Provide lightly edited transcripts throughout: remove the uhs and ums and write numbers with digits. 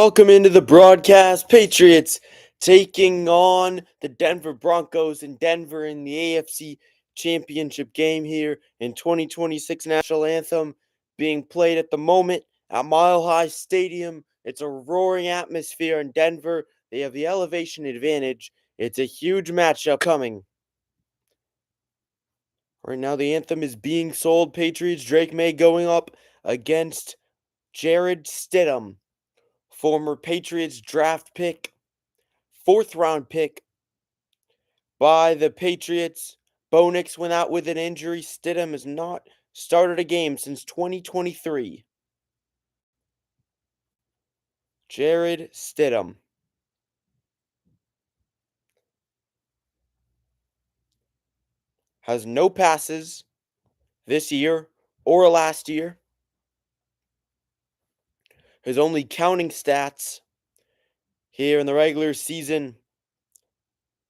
Welcome into the broadcast. Patriots taking on the Denver Broncos in Denver in the AFC Championship Game here in 2026 National Anthem being played at the moment at Mile High Stadium. It's a roaring atmosphere in Denver. They have the elevation advantage. It's a huge matchup coming. Right now the anthem is being sold. Patriots Drake May going up against Jared Stidham, former Patriots draft pick, fourth round pick by the Patriots. Bo Nix went out with an injury. Stidham has not started a game since 2023. Jared Stidham has no passes this year or last year. His only counting stats here in the regular season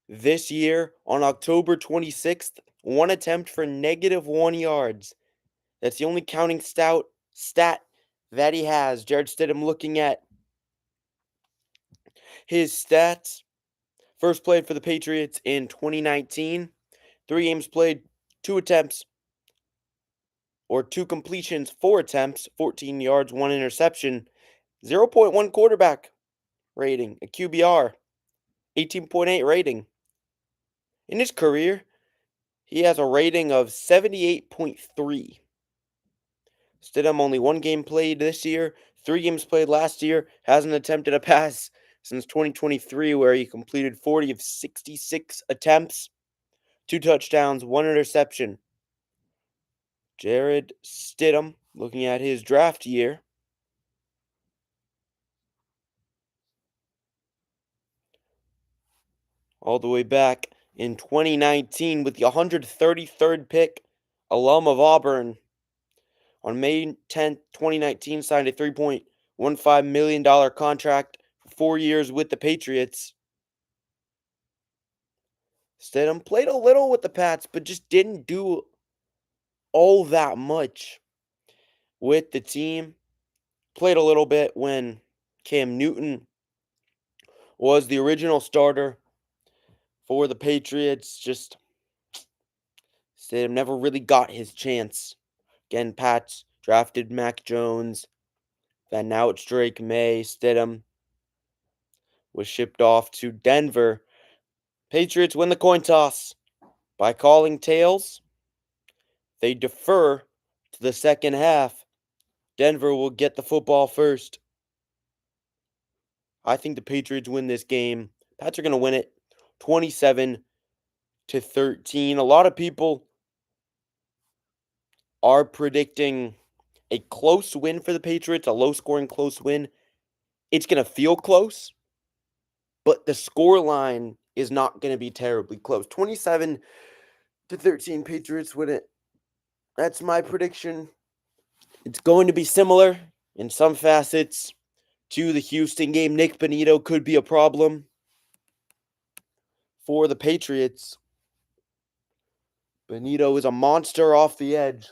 this year on October 26th, one attempt for -1 yards. That's the only counting stat that he has. Jared Stidham, looking at his stats, first played for the Patriots in 2019. 3 games played, 2 attempts, or 2 completions, 4 attempts, 14 yards, 1 interception, 0.1 quarterback rating, a QBR, 18.8 rating. In his career, he has a rating of 78.3. Stidham only 1 game played this year, 3 games played last year, hasn't attempted a pass since 2023, where he completed 40 of 66 attempts, 2 touchdowns, 1 interception. Jared Stidham, looking at his draft year, all the way back in 2019 with the 133rd pick, alum of Auburn. On May 10th, 2019, signed a $3.15 million contract for 4 years with the Patriots. Stidham played a little with the Pats, but just didn't do all that much with the team. Played a little bit when Cam Newton was the original starter for the Patriots. Just Stidham never really got his chance. Again, Pats drafted Mac Jones. Then now it's Drake May. Stidham was shipped off to Denver. Patriots win the coin toss by calling tails. They defer to the second half. Denver will get the football first. I think the Patriots win this game. Pats are going to win it 27-13. A lot of people are predicting a close win for the Patriots, a low-scoring close win. It's going to feel close, but the score line is not going to be terribly close. 27-13, Patriots win it. That's my prediction. It's going to be similar in some facets to the Houston game. Nick Bonito could be a problem for the Patriots. Bonito is a monster off the edge.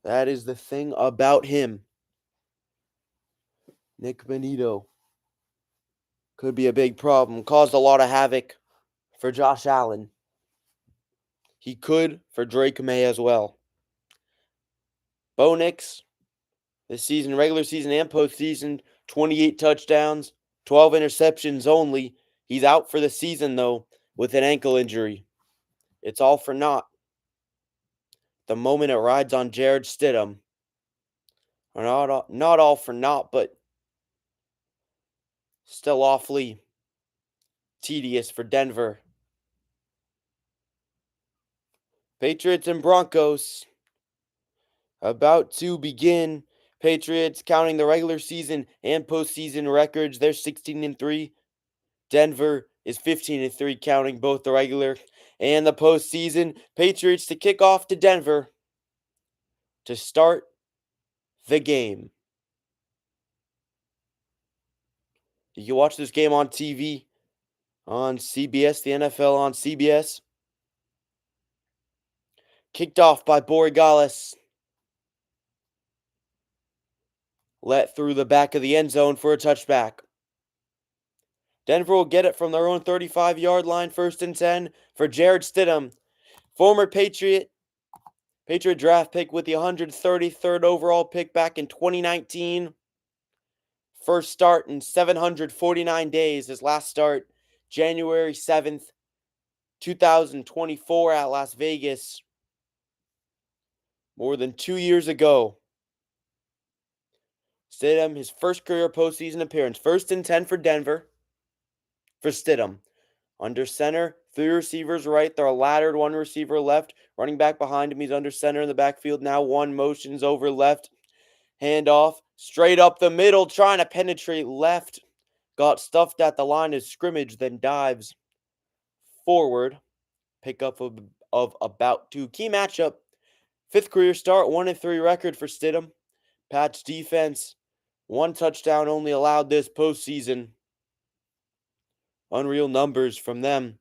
That is the thing about him. Nick Bonito could be a big problem. Caused a lot of havoc for Josh Allen. He could for Drake May as well. Bo Nix, this season, regular season and postseason, 28 touchdowns, 12 interceptions only. He's out for the season, though, with an ankle injury. It's all for naught. The moment it rides on Jared Stidham. Not all for naught, but still awfully tedious for Denver. Patriots and Broncos about to begin. Patriots counting the regular season and postseason records. They're 16-3. Denver is 15-3, counting both the regular and the postseason. Patriots to kick off to Denver to start the game. You can watch this game on TV, on CBS, the NFL on CBS. Kicked off by Borregales. let through the back of the end zone for a touchback. Denver will get it from their own 35-yard line, 1st and 10 for Jarrett Stidham, former Patriot draft pick with the 133rd overall pick back in 2019. First start in 749 days. His last start, January 7th, 2024 at Las Vegas. More than 2 years ago. Stidham, his first career postseason appearance. 1st and 10 for Denver. For Stidham. Under center, 3 receivers right. They're a laddered 1 receiver left. Running back behind him. He's under center in the backfield. Now 1 motions over left. Handoff. Straight up the middle. Trying to penetrate left. Got stuffed at the line of scrimmage. Then dives forward. Pickup of about 2. Key matchup. 5th career start. 1-3 record for Stidham. Pats defense. 1 touchdown only allowed this postseason. Unreal numbers from them.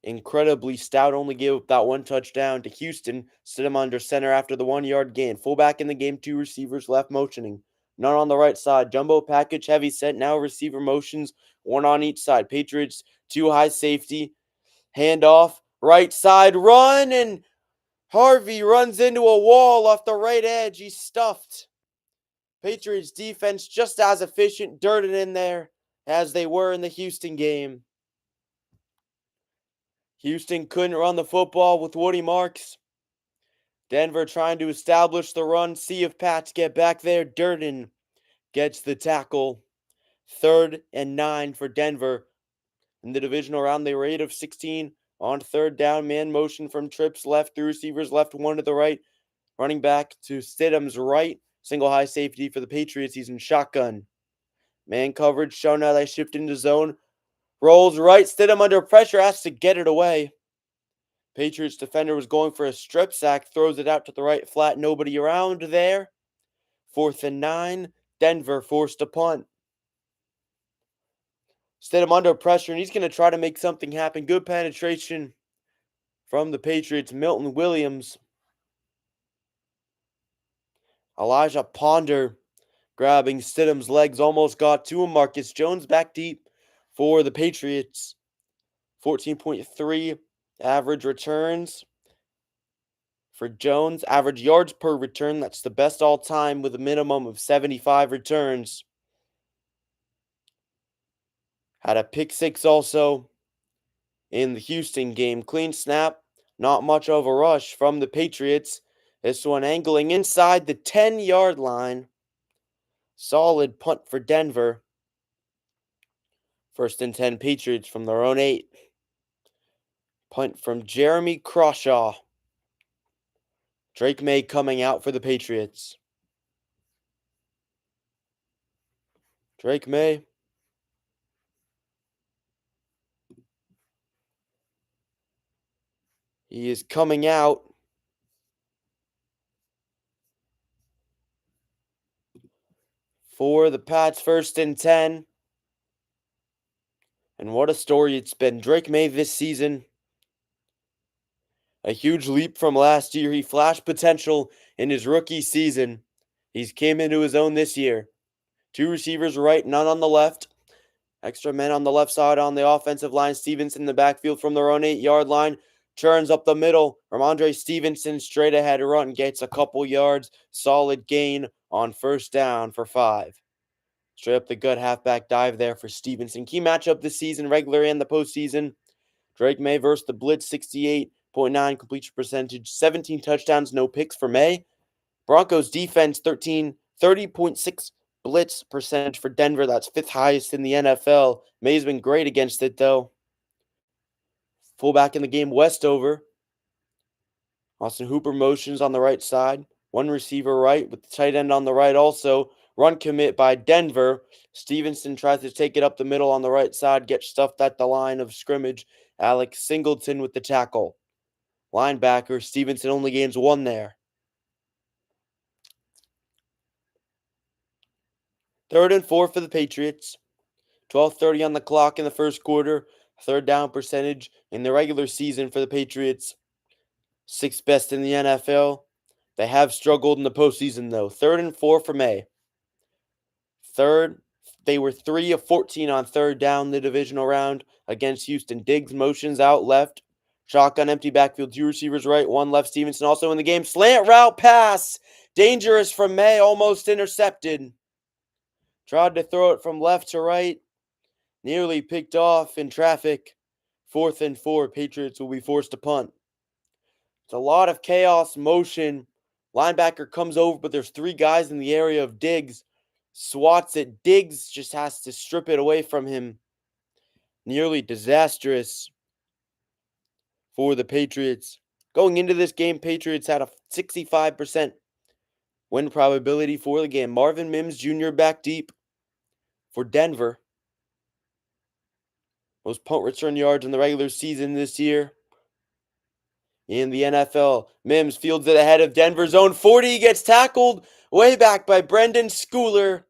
Incredibly stout, only gave up that 1 touchdown to Houston. Stidham under center after the 1-yard gain. Fullback in the game, 2 receivers left motioning. None on the right side. Jumbo package, heavy set. Now receiver motions, 1 on each side. Patriots, 2 high safety. Handoff, right side, run, and Harvey runs into a wall off the right edge. He's stuffed. Patriots defense just as efficient, dirted in there as they were in the Houston game. Houston couldn't run the football with Woody Marks. Denver trying to establish the run, see if Pats get back there. Durden gets the tackle. 3rd and 9 for Denver. In the divisional round, they were 8 of 16 on 3rd down. Man motion from trips left, 3 receivers left, 1 to the right. Running back to Stidham's right. Single high safety for the Patriots. He's in shotgun. Man coverage shown how they shift into zone. Rolls right. Stidham under pressure. Has to get it away. Patriots defender was going for a strip sack. Throws it out to the right flat. Nobody around there. 4th and 9. Denver forced a punt. Stidham under pressure. And he's going to try to make something happen. Good penetration from the Patriots. Milton Williams. Elijah Ponder grabbing Stidham's legs, almost got to him. Marcus Jones back deep for the Patriots. 14.3 average returns for Jones. Average yards per return, that's the best all time with a minimum of 75 returns. Had a pick 6 also in the Houston game. Clean snap, not much of a rush from the Patriots. This one angling inside the 10-yard line. Solid punt for Denver. 1st and 10 Patriots from their own 8. Punt from Jeremy Crawshaw. Drake May coming out for the Patriots. Drake May. He is coming out. For the Pats, 1st and 10. And what a story it's been. Drake May this season. A huge leap from last year. He flashed potential in his rookie season. He's came into his own this year. 2 receivers right, none on the left. Extra men on the left side on the offensive line. Stevenson in the backfield from their own 8-yard line. Turns up the middle. Ramondre Stevenson straight ahead run. Gets a couple yards. Solid gain on 1st down for 5. Straight up the gut halfback dive there for Stevenson. Key matchup this season, regular and the postseason. Drake May versus the Blitz, 68.9 completion percentage. 17 touchdowns, no picks for May. Broncos defense, 30.6 blitz percentage for Denver. That's 5th highest in the NFL. May's been great against it, though. Fullback in the game, Westover. Austin Hooper motions on the right side. 1 receiver right with the tight end on the right also. Run commit by Denver. Stevenson tries to take it up the middle on the right side. Gets stuffed at the line of scrimmage. Alex Singleton with the tackle. Linebacker, Stevenson only gains 1 there. 3rd and 4 for the Patriots. 12:30 on the clock in the 1st quarter. 3rd down percentage in the regular season for the Patriots. 6th best in the NFL. They have struggled in the postseason, though. 3rd and 4 for May. Third, they were 3 of 14 on third down the divisional round against Houston. Diggs motions out left. Shotgun empty backfield, 2 receivers right, 1 left. Stevenson also in the game. Slant route pass. Dangerous from May, almost intercepted. Tried to throw it from left to right. Nearly picked off in traffic. 4th and 4. Patriots will be forced to punt. It's a lot of chaos, motion. Linebacker comes over, but there's 3 guys in the area of Diggs. Swats it. Diggs just has to strip it away from him. Nearly disastrous for the Patriots. Going into this game, Patriots had a 65% win probability for the game. Marvin Mims Jr. back deep for Denver. Most punt return yards in the regular season this year. In the NFL, Mims fields it ahead of Denver's own 40. Gets tackled way back by Brendan Schooler.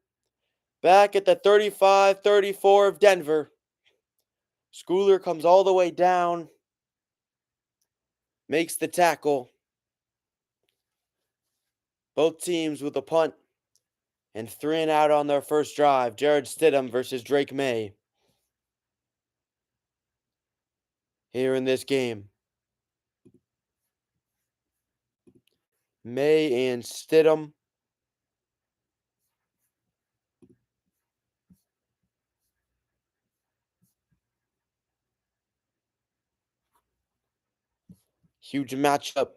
Back at the 35-34 of Denver. Schooler comes all the way down. Makes the tackle. Both teams with a punt. And 3 and out on their first drive. Jared Stidham versus Drake May. Here in this game. May and Stidham. Huge matchup.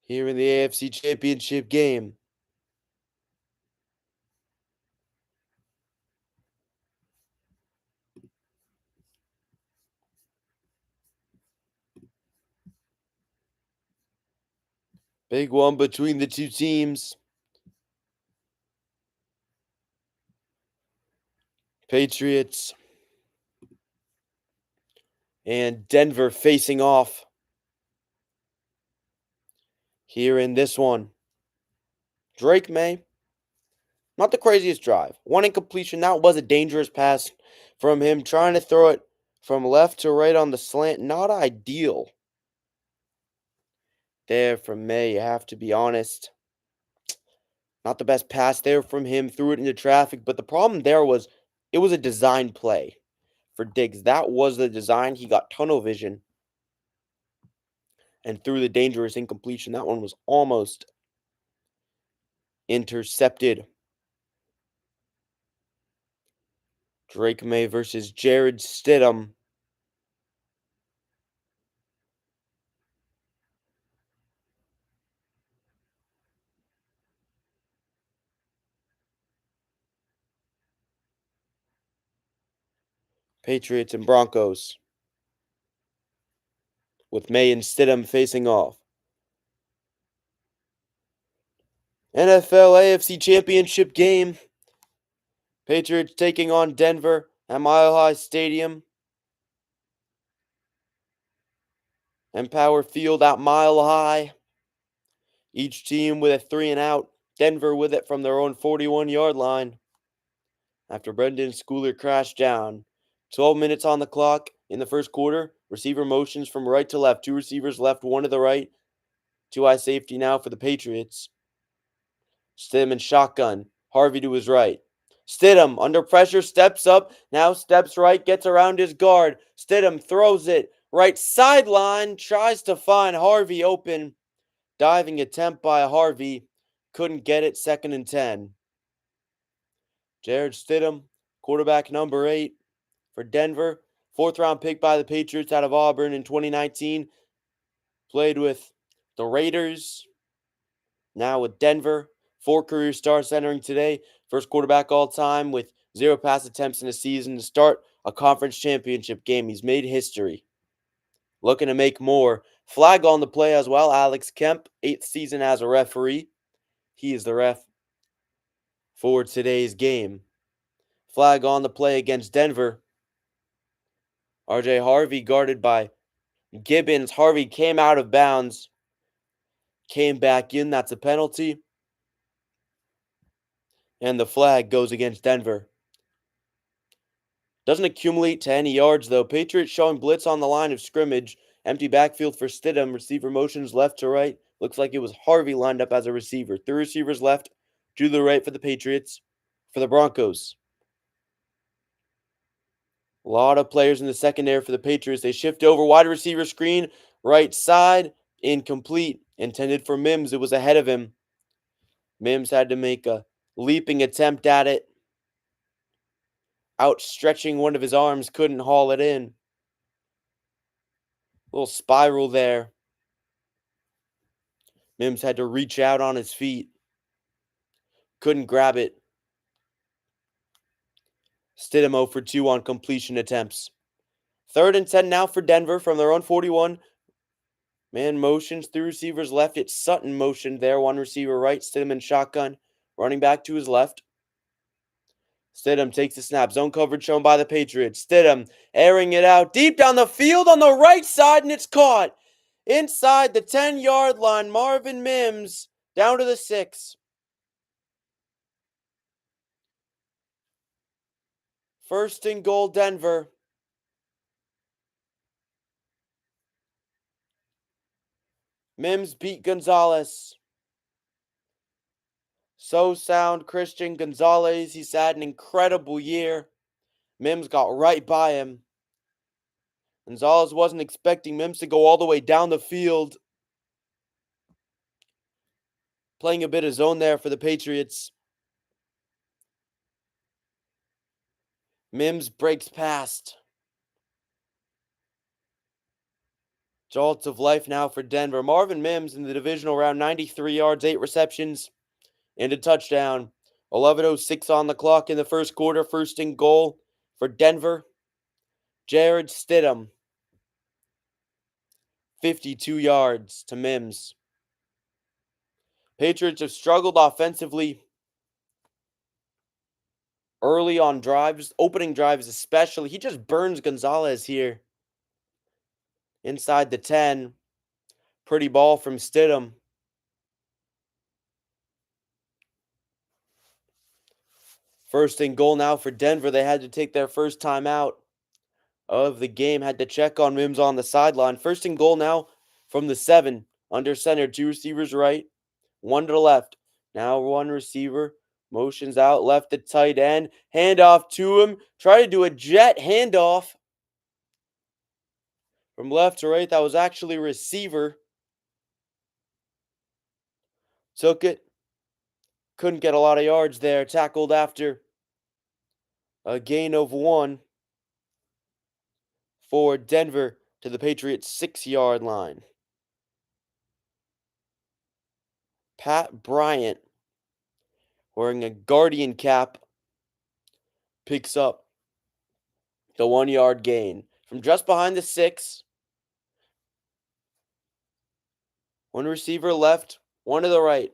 Here in the AFC Championship Game. Big one between the two teams. Patriots and Denver facing off here in this one. Drake May, not the craziest drive. 1 incompletion. That was a dangerous pass from him, trying to throw it from left to right on the slant. Not ideal there from May, you have to be honest. Not the best pass there from him. Threw it into traffic. But the problem there was it was a design play for Diggs. That was the design. He got tunnel vision and threw the dangerous incompletion. That one was almost intercepted. Drake May versus Jared Stidham. Patriots and Broncos. With May and Stidham facing off. NFL AFC Championship Game. Patriots taking on Denver at Mile High Stadium. Empower Field at Mile High. Each team with a 3 and out. Denver with it from their own 41-yard line. After Brendan Schooler crashed down. 12 minutes on the clock in the first quarter. Receiver motions from right to left. 2 receivers left, 1 to the right. 2 high safety now for the Patriots. Stidham and shotgun. Harvey to his right. Stidham under pressure, steps up, now steps right, gets around his guard. Stidham throws it right sideline, tries to find Harvey open. Diving attempt by Harvey. Couldn't get it, 2nd and 10. Jared Stidham, quarterback number 8 for Denver. 4th round pick by the Patriots out of Auburn in 2019. Played with the Raiders. Now with Denver. 4 career starts entering today. First quarterback all time with 0 pass attempts in a season to start a conference championship game. He's made history. Looking to make more. Flag on the play as well. Alex Kemp, 8th season as a referee. He is the ref for today's game. Flag on the play against Denver. RJ Harvey guarded by Gibbons. Harvey came out of bounds. Came back in. That's a penalty. And the flag goes against Denver. Doesn't accumulate to any yards, though. Patriots showing blitz on the line of scrimmage. Empty backfield for Stidham. Receiver motions left to right. Looks like it was Harvey lined up as a receiver. Three receivers left. To the right for the Patriots. For the Broncos. A lot of players in the secondary for the Patriots. They shift over. Wide receiver screen. Right side. Incomplete. Intended for Mims. It was ahead of him. Mims had to make a leaping attempt at it. Outstretching one of his arms. Couldn't haul it in. Little spiral there. Mims had to reach out on his feet. Couldn't grab it. Stidham 0 for 2 on completion attempts. 3rd and 10 now for Denver from their own 41. Man motions, 3 receivers left. It's Sutton motioned there. 1 receiver right. Stidham in shotgun. Running back to his left. Stidham takes the snap. Zone coverage shown by the Patriots. Stidham airing it out deep down the field on the right side, and it's caught. Inside the 10-yard line, Marvin Mims down to the 6. 1st and goal, Denver. Mims beat Gonzalez. So sound Christian Gonzalez. He's had an incredible year. Mims got right by him. Gonzalez wasn't expecting Mims to go all the way down the field. Playing a bit of zone there for the Patriots. Mims breaks past. Jolts of life now for Denver. Marvin Mims in the divisional round, 93 yards, 8 receptions, and a touchdown. 11:06 on the clock in the first quarter. 1st and goal for Denver. Jared Stidham. 52 yards to Mims. Patriots have struggled offensively early on drives, opening drives especially. He just burns Gonzalez here. Inside the 10. Pretty ball from Stidham. 1st and goal now for Denver. They had to take their first time out of the game. Had to check on Mims on the sideline. 1st and goal now from the 7. Under center. 2 receivers right. 1 to the left. Now 1 receiver. Motions out left to tight end. Handoff to him. Try to do a jet handoff. From left to right. That was actually a receiver. Took it. Couldn't get a lot of yards there. Tackled after a gain of 1 for Denver to the Patriots' 6-yard line. Pat Bryant, wearing a Guardian cap, picks up the 1-yard gain. From just behind the 6. 1 receiver left, 1 to the right.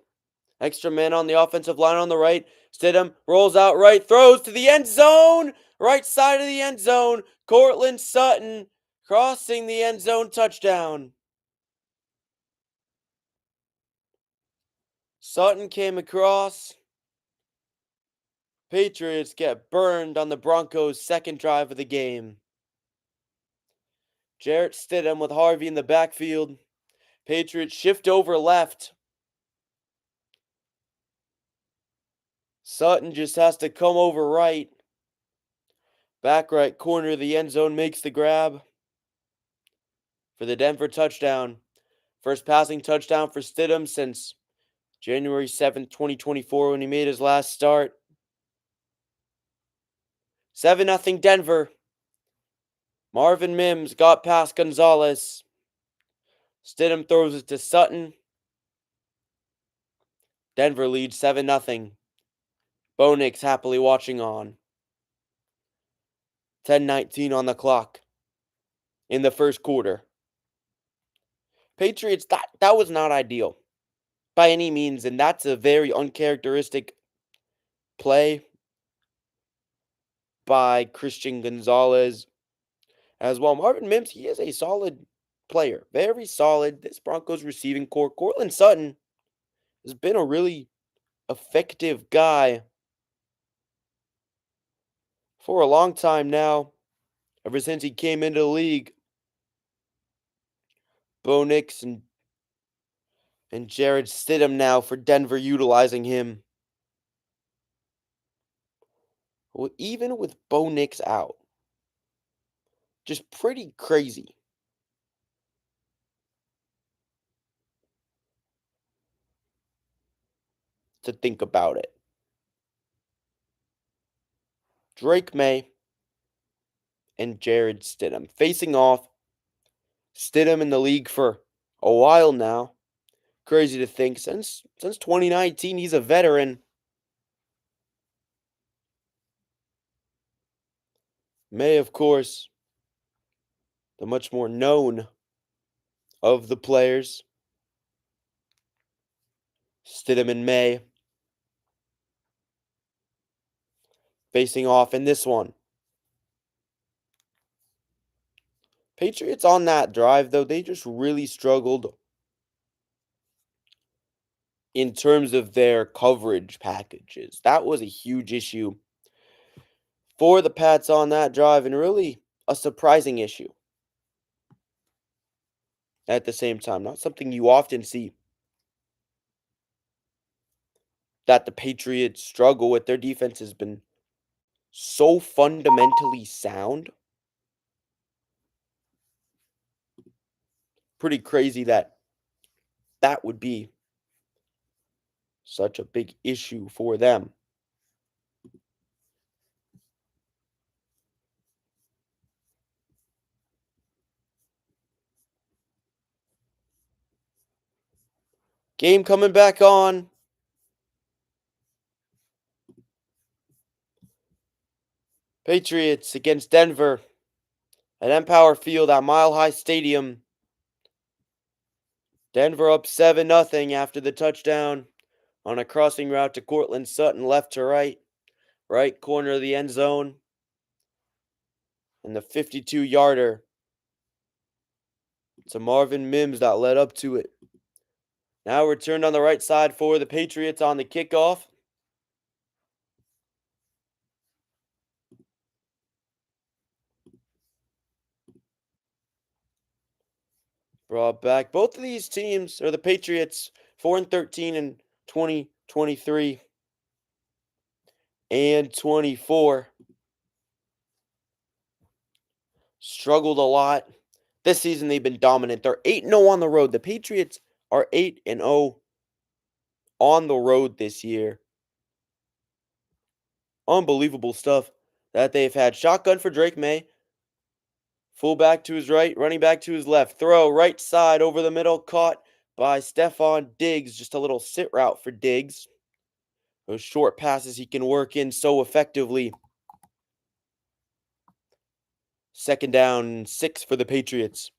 Extra man on the offensive line on the right. Stidham rolls out right, throws to the end zone. Right side of the end zone. Cortland Sutton crossing the end zone, touchdown. Sutton came across. Patriots get burned on the Broncos' 2nd drive of the game. Jarrett Stidham with Harvey in the backfield. Patriots shift over left. Sutton just has to come over right. Back right corner of the end zone makes the grab for the Denver touchdown. First passing touchdown for Stidham since January 7th, 2024 when he made his last start. 7-0 Denver. Marvin Mims got past Gonzalez. Stidham throws it to Sutton. Denver leads 7-0. Bo Nix happily watching on. 10:19 on the clock in the first quarter. Patriots, that was not ideal by any means, and that's a very uncharacteristic play by Christian Gonzalez as well. Marvin Mims, he is a solid player, very solid. This Broncos receiving core. Cortland Sutton has been a really effective guy For a long time now, ever since he came into the league, Bo Nix and Jared Stidham now for Denver utilizing him. Well, even with Bo Nix out, just pretty crazy to think about it. Drake May and Jared Stidham facing off. Stidham in the league for a while now. Crazy to think since 2019 he's a veteran. May, of course, the much more known of the players. Stidham and May facing off in this one. Patriots on that drive, though, they just really struggled in terms of their coverage packages. That was a huge issue for the Pats on that drive, and really a surprising issue at the same time. Not something you often see that the Patriots struggle with. Their defense has been so fundamentally sound. Pretty crazy that that would be such a big issue for them. Game coming back on. Patriots against Denver at Empower Field at Mile High Stadium. Denver up 7-0 after the touchdown on a crossing route to Cortland Sutton, left to right. Right corner of the end zone. And the 52-yarder to Marvin Mims that led up to it. Now returned on the right side for the Patriots on the kickoff. Brought back. Both of these teams, or the Patriots, 4-13 in 2023 and 24. Struggled a lot. This season they've been dominant. They're 8-0 on the road. The Patriots are 8-0 on the road this year. Unbelievable stuff that they've had. Shotgun for Drake May. Fullback to his right, running back to his left. Throw right side over the middle, caught by Stephon Diggs. Just a little sit route for Diggs. Those short passes he can work in so effectively. 2nd down, 6 for the Patriots.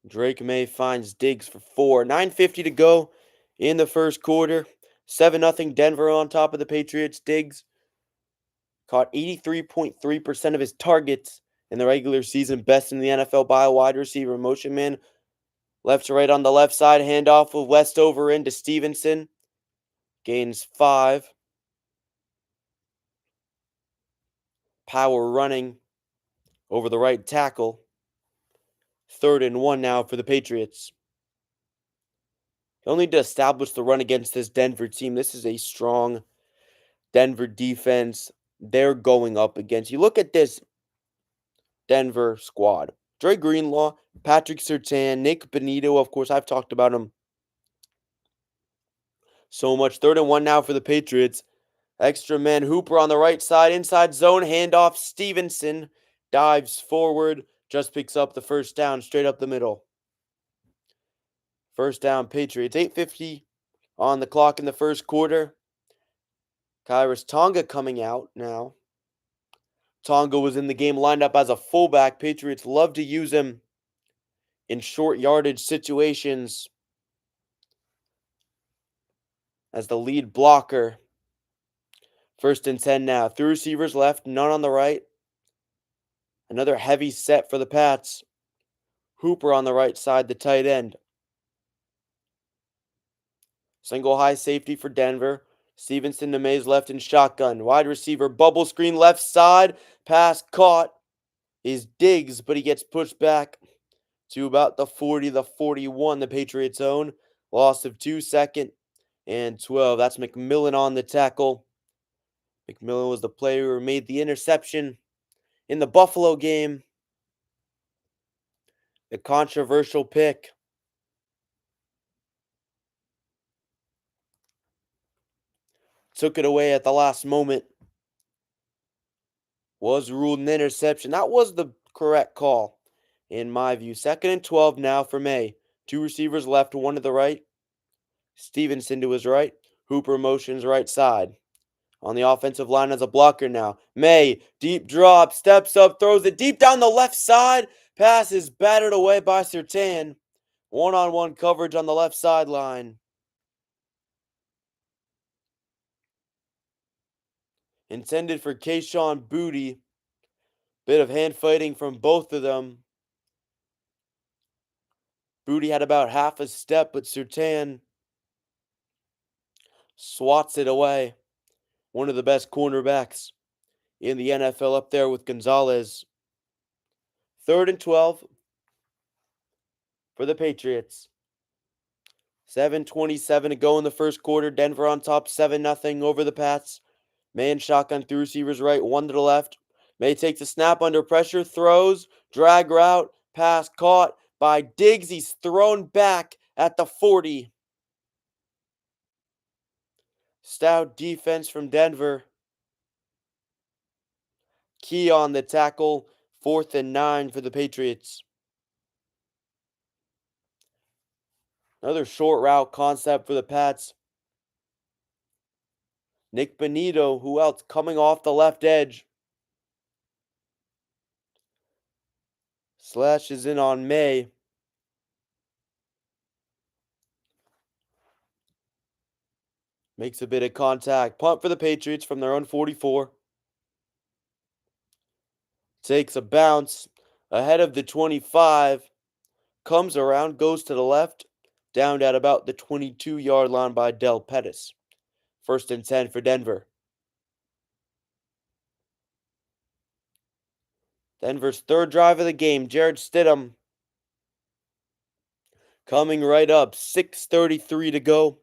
Drake May finds Diggs for 4. 9:50 to go in the first quarter. 7-0 Denver on top of the Patriots. Diggs caught 83.3% of his targets in the regular season, best in the NFL by a wide receiver. Motion man, left to right on the left side, handoff of Westover into Stevenson. Gains 5. Power running over the right tackle. 3rd and 1 now for the Patriots. They'll need to establish the run against this Denver team. This is a strong Denver defense they're going up against. You look at this Denver squad. Dre Greenlaw, Patrick Surtain, Nick Benito. Of course, I've talked about him so much. 3rd and 1 now for the Patriots. Extra man Hooper on the right side. Inside zone handoff. Stevenson dives forward. Just picks up the 1st down straight up the middle. 1st down Patriots. 8:50 on the clock in the first quarter. Kyrus Tonga coming out now. Tonga was in the game lined up as a fullback. Patriots love to use him in short yardage situations as the lead blocker. 1st and 10 now. 3 receivers left, none on the right. Another heavy set for the Pats. Hooper on the right side, the tight end. Single high safety for Denver. Stevenson to Mays left in shotgun. Wide receiver bubble screen left side. Pass caught is Diggs, but he gets pushed back to about the 40, the 41, the Patriots own. Loss of 2, second and 12. That's McMillan on the tackle. McMillan was the player who made the interception in the Buffalo game. The controversial pick. Took it away at the last moment. Was ruled an interception. That was the correct call, in my view. Second and 12 now for May. Two receivers left, one to the right. Stevenson to his right. Hooper motions right side. On the offensive line as a blocker now. May, deep drop, steps up, throws it deep down the left side. Pass is battered away by Surtain. One-on-one coverage on the left sideline. Intended for Kayshon Boutte. Bit of hand fighting from both of them. Boutte had about half a step, but Surtain swats it away. One of the best cornerbacks in the NFL up there with Gonzalez. Third and 12 for the Patriots. 7:27 to go in the first quarter. Denver on top 7-0 over the Pats. Man shotgun through receivers right, one to the left. May takes a snap under pressure, throws, drag route, pass caught by Diggs. He's thrown back at the 40. Stout defense from Denver. Key on the tackle. 4th and 9 for the Patriots. Another short route concept for the Pats. Nick Benito, who else, coming off the left edge. Slashes in on May. Makes a bit of contact. Punt for the Patriots from their own 44. Takes a bounce ahead of the 25. Comes around, goes to the left. Downed at about the 22-yard line by Del Pettis. 1st and 10 for Denver. Denver's third drive of the game. Jarrett Stidham coming right up. 6:33 to go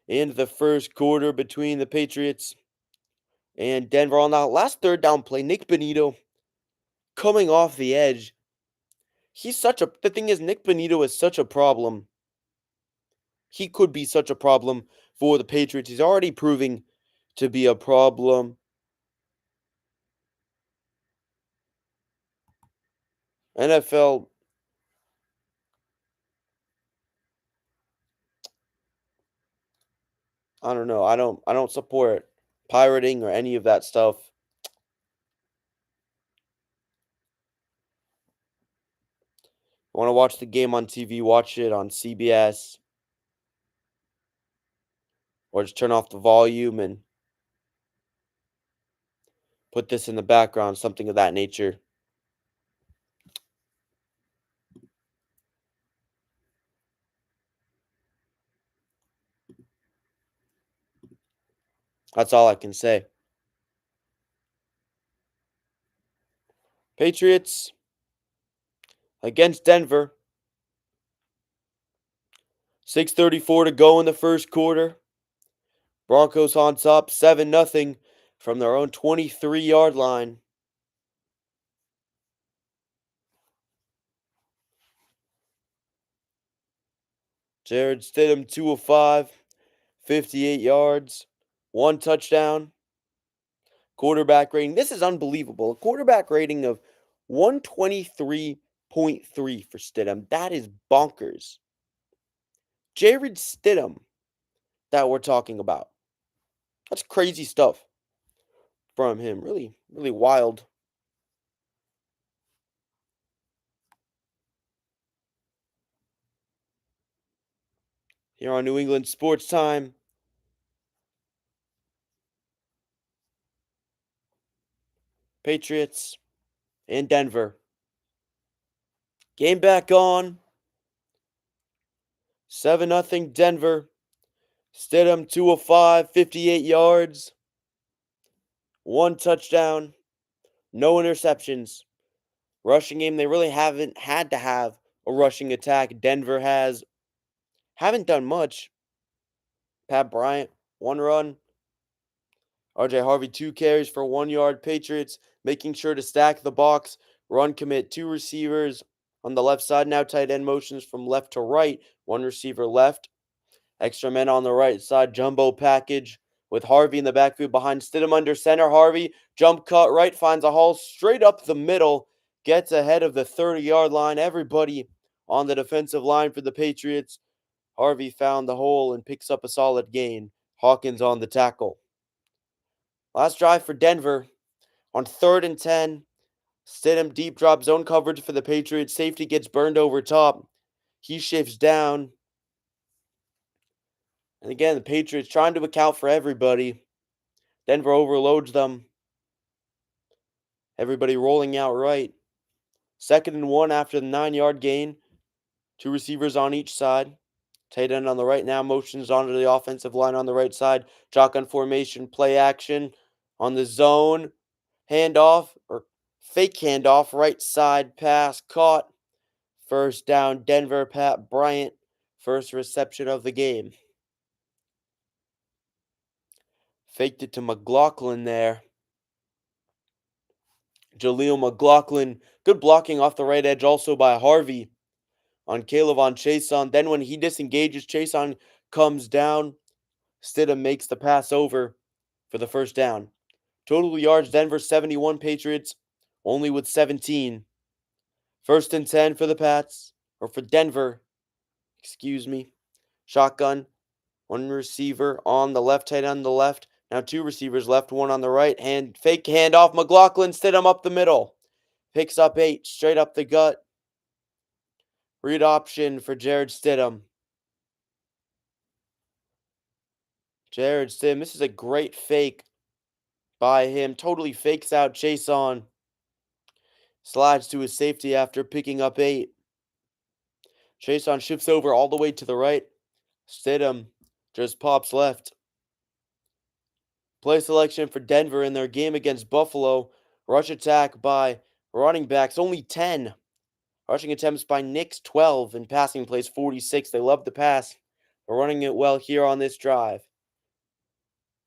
in the first quarter between the Patriots and Denver. On that last third down play, Nick Benito coming off the edge. The thing is, Nick Benito is such a problem. He could be such a problem for the Patriots. He's already proving to be a problem. NFL, I don't know. I don't support pirating or any of that stuff. Want to watch the game on TV, watch it on CBS, or just turn off the volume and put this in the background, something of that nature. That's all I can say. Patriots against Denver. 6:34 to go in the first quarter. Broncos on top 7-0 from their own 23-yard line. Jarrett Stidham 2 of 5, 58 yards, 1 touchdown. Quarterback rating. This is unbelievable. A quarterback rating of 123.3 for Stidham. That is bonkers. Jarrett Stidham that we're talking about. That's crazy stuff from him. Really, really wild. Here on New England Sports Time. Patriots and Denver. Game back on. 7-0 Denver. Stidham 2 of 5, 58 yards, 1 touchdown, no interceptions. Rushing game, they really haven't had to have a rushing attack. Denver has. Haven't done much. Pat Bryant, 1 run. RJ Harvey, 2 carries for 1 yard. Patriots making sure to stack the box. Run commit, 2 receivers on the left side. Now tight end motions from left to right. 1 receiver left. Extra men on the right side. Jumbo package with Harvey in the backfield behind Stidham under center. Harvey, jump cut right, finds a hole straight up the middle. Gets ahead of the 30-yard line. Everybody on the defensive line for the Patriots. Harvey found the hole and picks up a solid gain. Hawkins on the tackle. Last drive for Denver on 3rd and 10. Stidham deep drop zone coverage for the Patriots. Safety gets burned over top. He shifts down. And again, the Patriots trying to account for everybody. Denver overloads them. Everybody rolling out right. 2nd and 1 after the 9-yard gain. 2 receivers on each side. Tight end on the right now motions onto the offensive line on the right side. Shotgun formation, play action on the zone. Handoff or fake handoff, right side pass caught. 1st down, Denver. Pat Bryant, first reception of the game. Faked it to McLaughlin there. Jaleel McLaughlin, good blocking off the right edge also by Harvey on Caleb on Chason. Then when he disengages, Chason comes down. Stidham makes the pass over for the 1st down. Total yards, Denver 71, Patriots only with 17. 1st and 10 for the Pats, or for Denver, excuse me. Shotgun, 1 receiver on the left, tight end on the left. Now 2 receivers left, 1 on the right. Fake handoff, McLaughlin, Stidham up the middle. Picks up 8, straight up the gut. Read option for Jarrett Stidham. Jarrett Stidham, this is a great fake by him. Totally fakes out Chason. Slides to his safety after picking up 8. Chason shifts over all the way to the right. Stidham just pops left. Play selection for Denver in their game against Buffalo. Rush attack by running backs, only 10. Rushing attempts by Knicks, 12. And passing plays, 46. They love the pass. They're running it well here on this drive.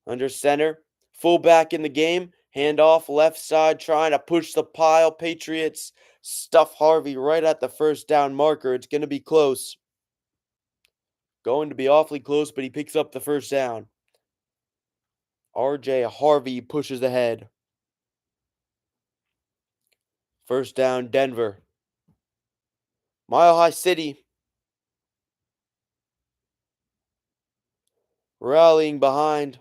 Under center, fullback in the game. Handoff left side, trying to push the pile. Patriots stuff Harvey right at the 1st down marker. It's going to be close. Going to be awfully close, but he picks up the 1st down. RJ Harvey pushes ahead. 1st down, Denver. Mile High City rallying behind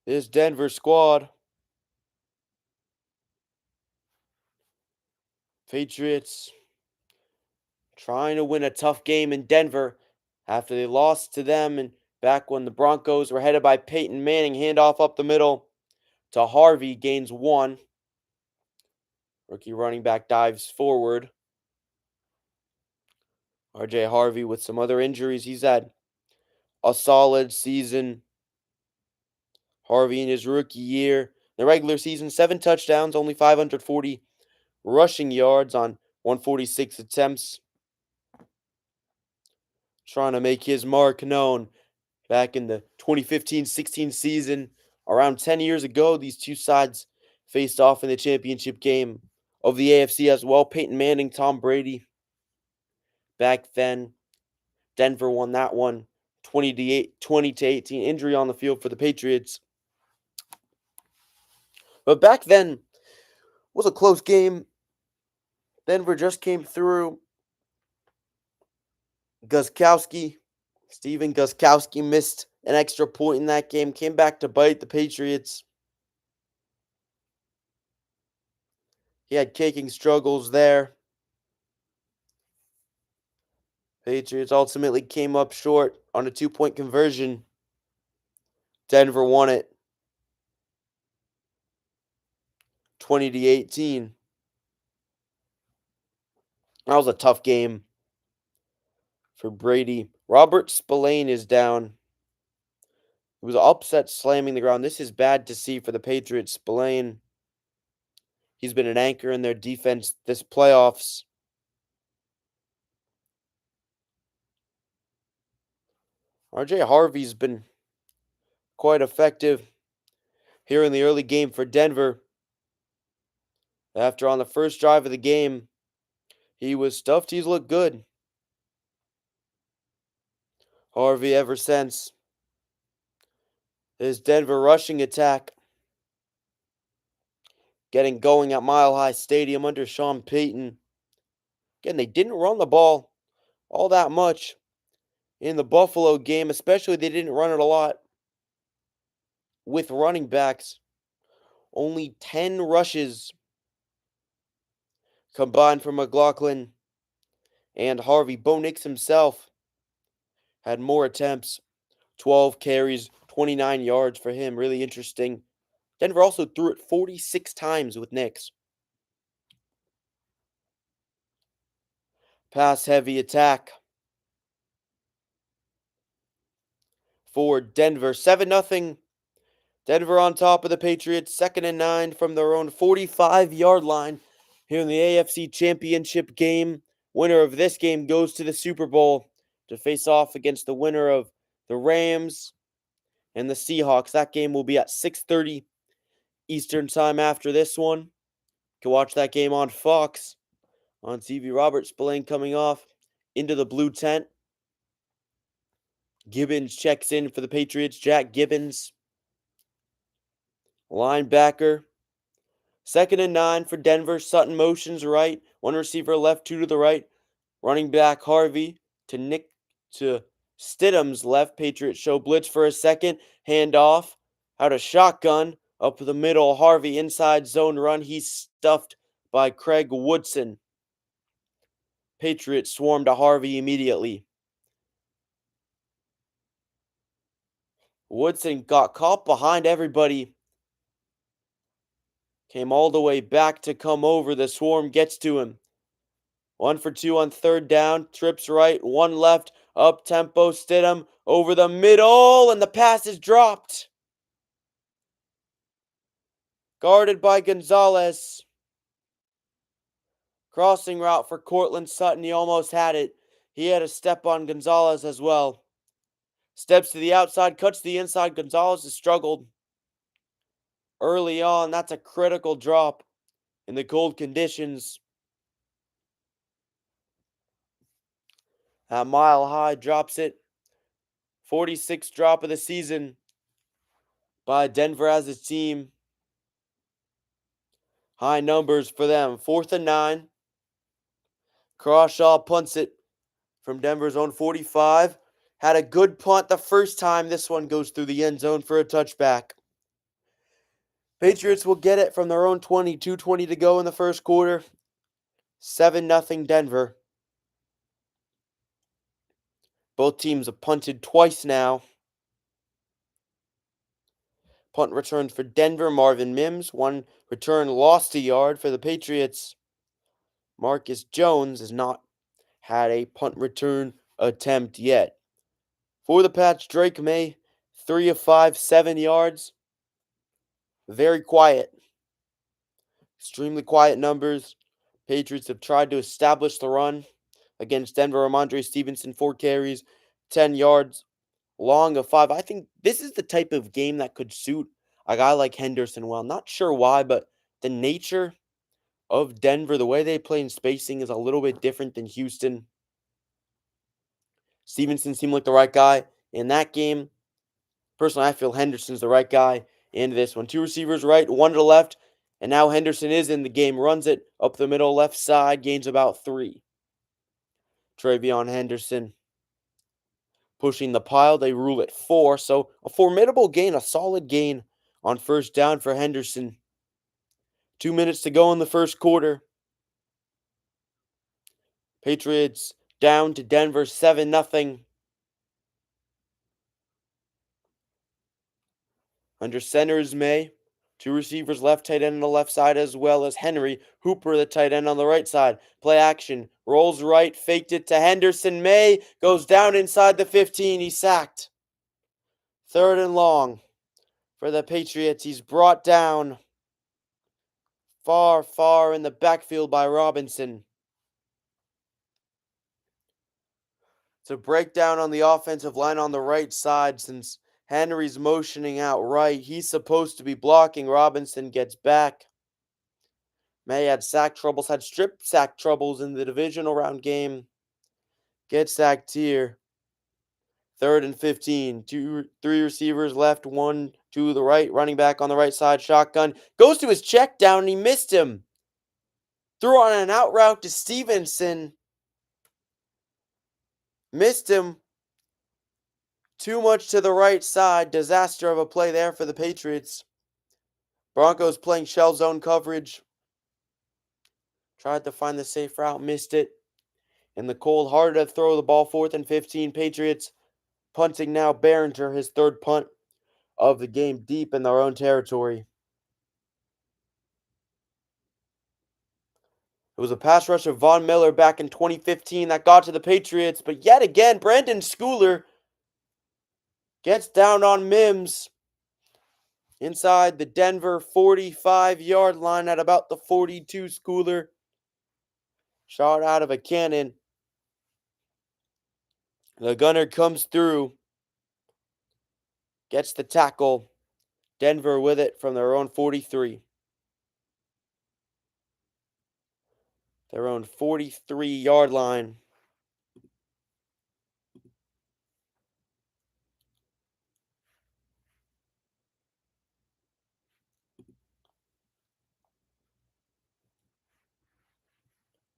this Denver squad. Patriots trying to win a tough game in Denver after they lost to them and back when the Broncos were headed by Peyton Manning. Handoff up the middle to Harvey, gains 1. Rookie running back dives forward. RJ Harvey with some other injuries. He's had a solid season. Harvey in his rookie year. The regular season, 7 touchdowns, only 540 rushing yards on 146 attempts. Trying to make his mark known. Back in the 2015-16 season, around 10 years ago, these two sides faced off in the championship game of the AFC as well. Peyton Manning, Tom Brady. Back then, Denver won that one 20-18. Injury on the field for the Patriots. But back then, was a close game. Denver just came through. Steven Gostkowski missed an extra point in that game. Came back to bite the Patriots. He had kicking struggles there. Patriots ultimately came up short on a 2-point conversion. Denver won it 20-18. That was a tough game for Brady. Robert Spillane is down. He was upset slamming the ground. This is bad to see for the Patriots. Spillane, he's been an anchor in their defense this playoffs. RJ Harvey's been quite effective here in the early game for Denver. After on the first drive of the game, he was stuffed. He's looked good. Harvey ever since. His Denver rushing attack getting going at Mile High Stadium under Sean Payton. Again, they didn't run the ball all that much in the Buffalo game, especially they didn't run it a lot with running backs. Only 10 rushes combined for McLaughlin and Harvey. Bo Nix himself had more attempts, 12 carries, 29 yards for him. Really interesting. Denver also threw it 46 times with Nix. Pass-heavy attack for Denver. 7-0. Denver on top of the Patriots. 2nd and 9 from their own 45-yard line here in the AFC Championship game. Winner of this game goes to the Super Bowl to face off against the winner of the Rams and the Seahawks. That game will be at 6:30 Eastern Time after this one. You can watch that game on Fox on TV. Robert Spillane coming off into the blue tent. Gibbons checks in for the Patriots. Jack Gibbons, linebacker. 2nd and 9 for Denver. Sutton motions right. One receiver left, two to the right. Running back Harvey to Stidham's left. Patriots show blitz for a second. Hand off. Out of shotgun. Up the middle. Harvey inside zone run. He's stuffed by Craig Woodson. Patriots swarm to Harvey immediately. Woodson got caught behind everybody. Came all the way back to come over. The swarm gets to him. 1 for 2 on 3rd down. Trips right. 1 left. Up tempo. Stidham over the middle. And the pass is dropped. Guarded by Gonzalez. Crossing route for Cortland Sutton. He almost had it. He had a step on Gonzalez as well. Steps to the outside. Cuts to the inside. Gonzalez has struggled early on. That's a critical drop in the cold conditions. At Mile High drops it. 46th drop of the season by Denver as a team. High numbers for them. 4th and 9. Crawshaw punts it from Denver's own 45. Had a good punt the first time. This one goes through the end zone for a touchback. Patriots will get it from their own 20. 2:20 to go in the first quarter. 7-0 Denver. Both teams have punted twice now. Punt returns for Denver. Marvin Mims. 1 return lost a yard for the Patriots. Marcus Jones has not had a punt return attempt yet. For the Pats, Drake May, 3 of 5, 7 yards. Very quiet. Extremely quiet numbers. Patriots have tried to establish the run against Denver. Ramondre Stevenson, 4 carries, 10 yards. Long of 5. I think this is the type of game that could suit a guy like Henderson well. Not sure why, but the nature of Denver, the way they play in spacing is a little bit different than Houston. Stevenson seemed like the right guy in that game. Personally, I feel Henderson's the right guy in this one. 2 receivers right, 1 to the left, and now Henderson is in the game. Runs it up the middle, left side, gains about 3. Travion Henderson pushing the pile. They rule it 4, so a formidable gain, a solid gain on 1st down for Henderson. 2 minutes to go in the first quarter. Patriots down to Denver 7-0. Under center is May. 2 receivers left, tight end on the left side, as well as Henry. Hooper, the tight end on the right side. Play action. rolls right, faked it to Henderson. May goes down inside the 15. He's sacked. 3rd and long for the Patriots. He's brought down far, far in the backfield by Robinson. It's a breakdown on the offensive line on the right side since Henry's motioning out right. He's supposed to be blocking. Robinson gets back. May had sack troubles, had strip sack troubles in the divisional round game. Gets sacked here. 3rd and 15. 3 receivers left, 1 to the right. Running back on the right side, shotgun. Goes to his check down and he missed him. Threw on an out route to Stevenson. Missed him. Too much to the right side. Disaster of a play there for the Patriots. Broncos playing shell zone coverage. Tried to find the safe route, missed it. In the cold, harder to throw the ball. 4th and 15. Patriots punting now. Behringer, his 3rd punt of the game, deep in their own territory. It was a pass rush of Von Miller back in 2015 that got to the Patriots, but yet again, Brandon Schooler gets down on Mims inside the Denver 45-yard line at about the 42. Schooler shot out of a cannon. The gunner comes through, gets the tackle. Denver with it from their own 43. Their own 43-yard line.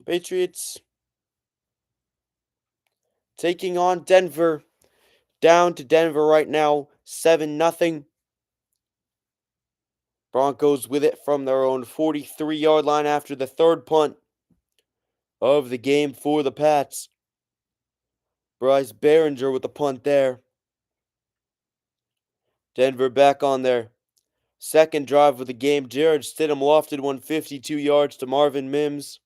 Patriots taking on Denver. Down to Denver right now, 7-0. Broncos with it from their own 43-yard line after the 3rd punt of the game for the Pats. Bryce Behringer with the punt there. Denver back on their 2nd drive of the game. Jared Stidham lofted one 52 yards to Marvin Mims.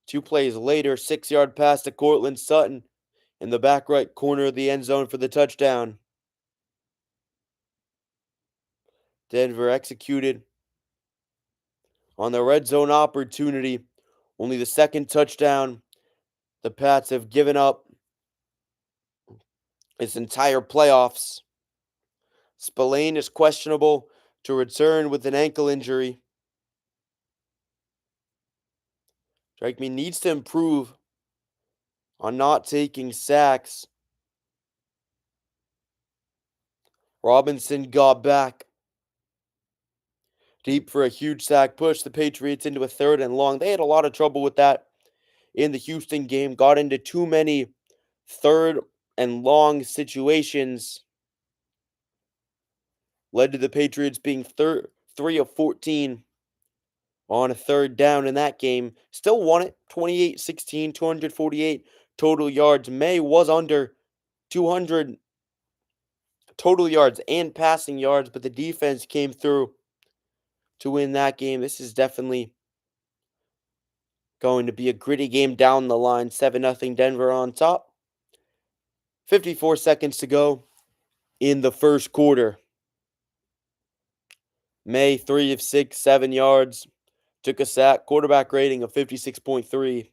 2 plays later, 6-yard pass to Courtland Sutton in the back right corner of the end zone for the touchdown. Denver executed on the red zone opportunity. Only the 2nd touchdown the Pats have given up this entire playoffs. Spillane is questionable to return with an ankle injury. Drake needs to improve on not taking sacks. Robinson got back deep for a huge sack, pushed the Patriots into a 3rd and long. They had a lot of trouble with that in the Houston game. Got into too many 3rd and long situations. Led to the Patriots being 3 of 14 on a 3rd down in that game. Still won it 28-16, 248 total yards. May was under 200 total yards and passing yards, but the defense came through to win that game. This is definitely going to be a gritty game down the line. 7-0 Denver on top. 54 seconds to go in the 1st quarter. May 3 of 6, 7 yards. Took a sack. Quarterback rating of 56.3.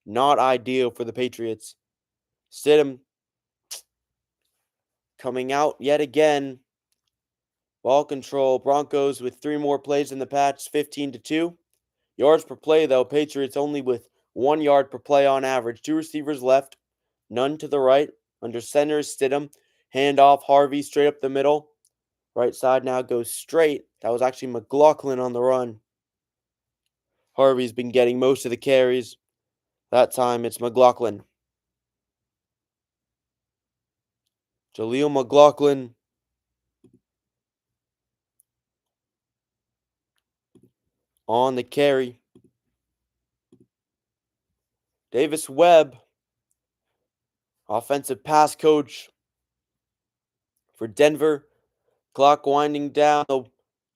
Not ideal for the Patriots. Stidham coming out yet again. Ball control. Broncos with 3 more plays than the Pats. 15-2. Yards per play, though. Patriots only with 1 yard per play on average. 2 receivers left. None to the right. Under center is Stidham. Handoff. Harvey straight up the middle. Right side now goes straight. That was actually McLaughlin on the run. Harvey's been getting most of the carries. That time it's McLaughlin. Jaleel McLaughlin on the carry. Davis Webb, offensive pass coach for Denver. Clock winding down. They'll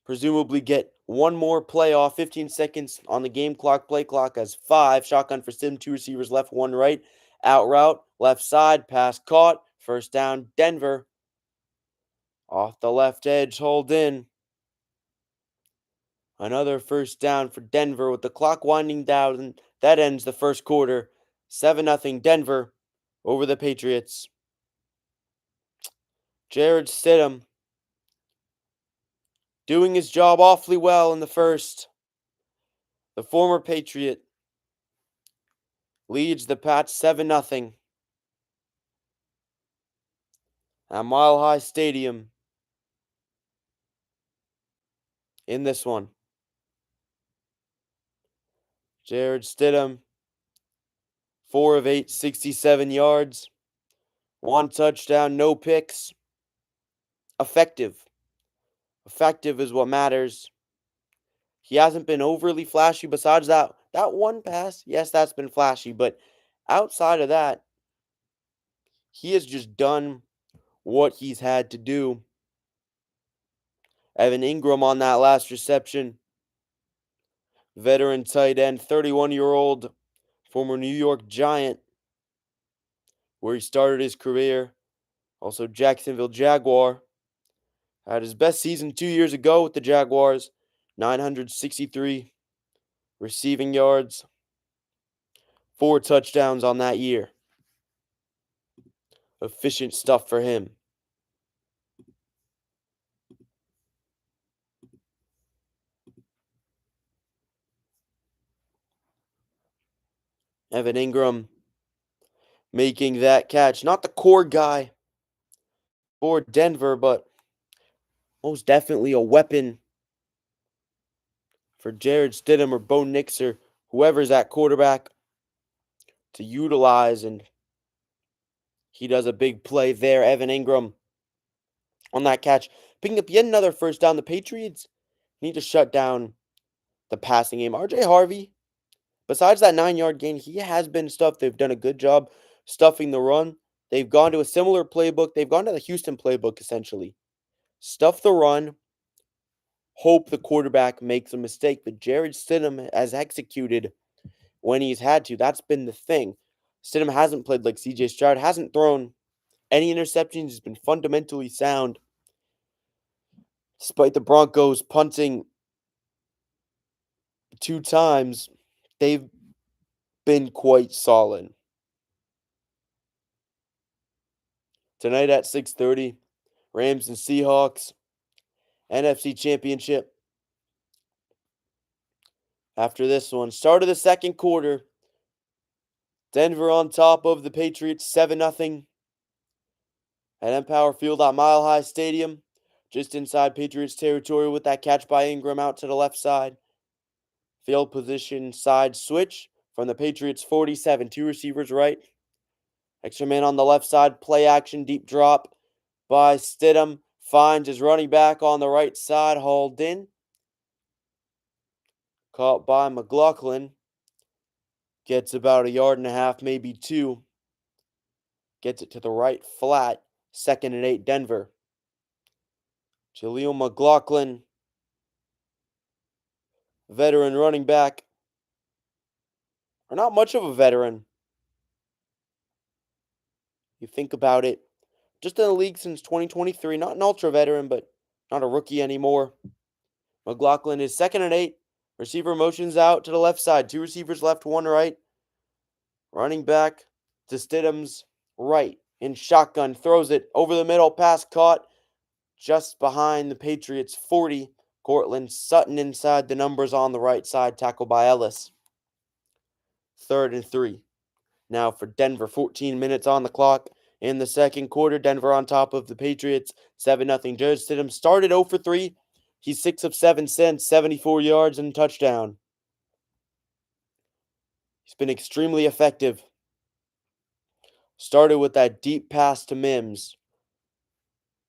presumably get One more play off, 15 seconds on the game clock, play clock as 5. Shotgun for Sim, 2 receivers left, 1 right. Out route, left side, pass caught. First down, Denver. Off the left edge, hold in. Another first down for Denver with the clock winding down. That ends the first quarter. 7-0 Denver over the Patriots. Jared Stidham doing his job awfully well in the first. The former Patriot leads the Pats 7-0 at Mile High Stadium in this one. Jared Stidham, 4 of 8, 67 yards, 1 touchdown, no picks. Effective. Effective is what matters. He hasn't been overly flashy besides that one pass. Yes, that's been flashy, but outside of that, he has just done what he's had to do. Evan Ingram on that last reception. Veteran tight end, 31-year-old former New York Giant, where he started his career. Also Jacksonville Jaguar. Had his best season 2 years ago with the Jaguars. 963 receiving yards. 4 touchdowns on that year. Efficient stuff for him. Evan Ingram making that catch. Not the core guy for Denver, but most definitely a weapon for Jared Stidham or Bo Nix or whoever's at quarterback to utilize, and he does a big play there. Evan Ingram on that catch, picking up yet another first down. The Patriots need to shut down the passing game. RJ Harvey, besides that 9-yard gain, he has been stuffed. They've done a good job stuffing the run. They've gone to a similar playbook. They've gone to the Houston playbook, essentially. Stuff the run, hope the quarterback makes a mistake. But Jared Stidham has executed when he's had to. That's been the thing. Stidham hasn't played like CJ Stroud, hasn't thrown any interceptions. He's been fundamentally sound. Despite the Broncos punting 2 times, they've been quite solid. Tonight at 6:30, Rams and Seahawks, NFC Championship. After this one, start of the second quarter, Denver on top of the Patriots 7-0 at Empower Field at Mile High Stadium, just inside Patriots territory with that catch by Ingram out to the left side. Field position side switch from the Patriots 47, 2 receivers right. Extra man on the left side, play action, deep drop by Stidham. Finds his running back on the right side, hauled in. Caught by McLaughlin. Gets about 1.5 yards, maybe 2. Gets it to the right flat. 2nd and 8, Denver. Jaleel McLaughlin, veteran running back. Or not much of a veteran. You think about it. Just in the league since 2023. Not an ultra veteran, but not a rookie anymore. McLaughlin is 2nd and 8. Receiver motions out to the left side. 2 receivers left, 1 right. Running back to Stidham's right. In shotgun. Throws it over the middle. Pass caught just behind the Patriots 40. Cortland Sutton inside the numbers on the right side. Tackled by Ellis. 3rd and 3. Now for Denver. 14 minutes on the clock. In the second quarter, Denver on top of the Patriots. 7-0. Jared Stidham started 0 for 3. He's 6 of 7 since, 74 yards and a touchdown. He's been extremely effective. Started with that deep pass to Mims.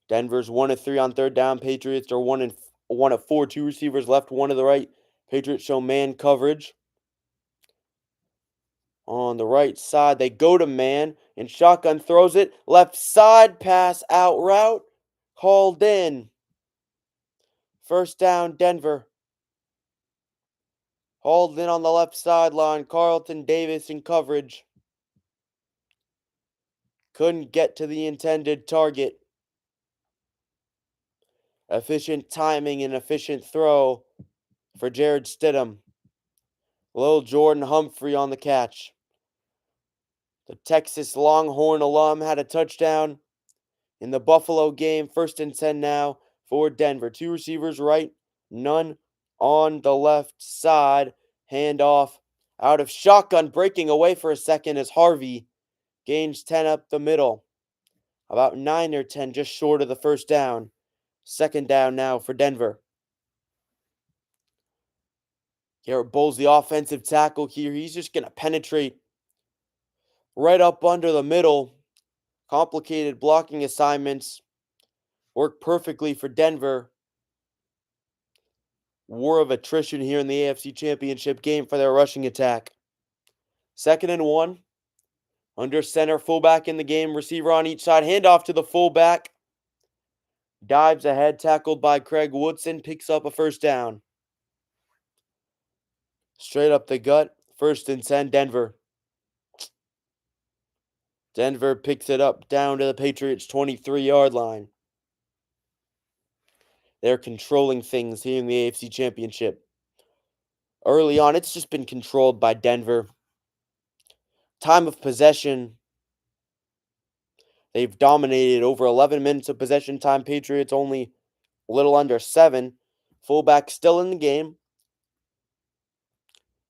Denver's 1 of 3 on 3rd down. Patriots are 1 of 4. 2 receivers left, 1 to the right. Patriots show man coverage. On the right side, they go to man, and shotgun throws it. Left side pass out route. Hauled in. First down, Denver. Hauled in on the left sideline. Carlton Davis in coverage. Couldn't get to the intended target. Efficient timing and efficient throw for Jared Stidham. Lil Jordan Humphrey on the catch. The Texas Longhorn alum had a touchdown in the Buffalo game. 1st and 10 now for Denver. 2 receivers right, none on the left side. Handoff out of shotgun, breaking away for a second as Harvey gains 10 up the middle. About 9 or 10 just short of the first down. 2nd down now for Denver. Garrett Bowles, the offensive tackle here. He's just going to penetrate right up under the middle. Complicated blocking assignments work perfectly for Denver. War of attrition here in the AFC Championship game for their rushing attack. 2nd and 1. Under center, fullback in the game, receiver on each side. Handoff to the fullback. Dives ahead, tackled by Craig Woodson, picks up a first down. Straight up the gut, 1st and 10, Denver. Denver picks it up down to the Patriots' 23-yard line. They're controlling things here in the AFC Championship. Early on, it's just been controlled by Denver. Time of possession, they've dominated over 11 minutes of possession time. Patriots only a little under 7. Fullback still in the game.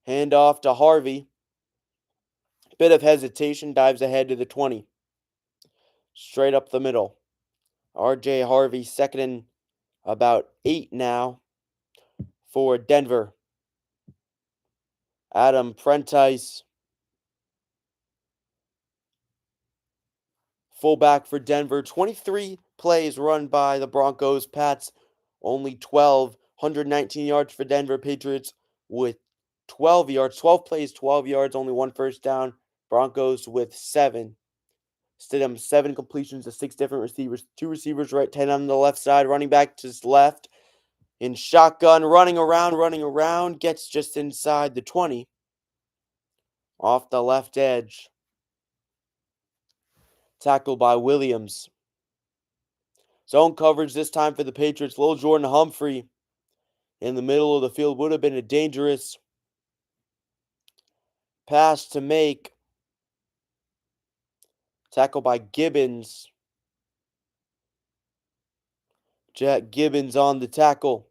Handoff to Harvey. Bit of hesitation, dives ahead to the 20. Straight up the middle. R.J. Harvey, 2nd and about 8 now for Denver. Adam Prentice, fullback for Denver. 23 plays run by the Broncos. Pats only 12. 119 yards for Denver. Patriots with 12 yards. 12 plays, 12 yards, only 1 first down. Broncos with 7. Stidham, 7 completions to 6 different receivers. 2 receivers right, 10 on the left side. Running back to his left. In shotgun, running around. Gets just inside the 20. Off the left edge. Tackled by Williams. Zone coverage this time for the Patriots. Lil Jordan Humphrey in the middle of the field. Would have been a dangerous pass to make. Tackle by Gibbons. Jack Gibbons on the tackle.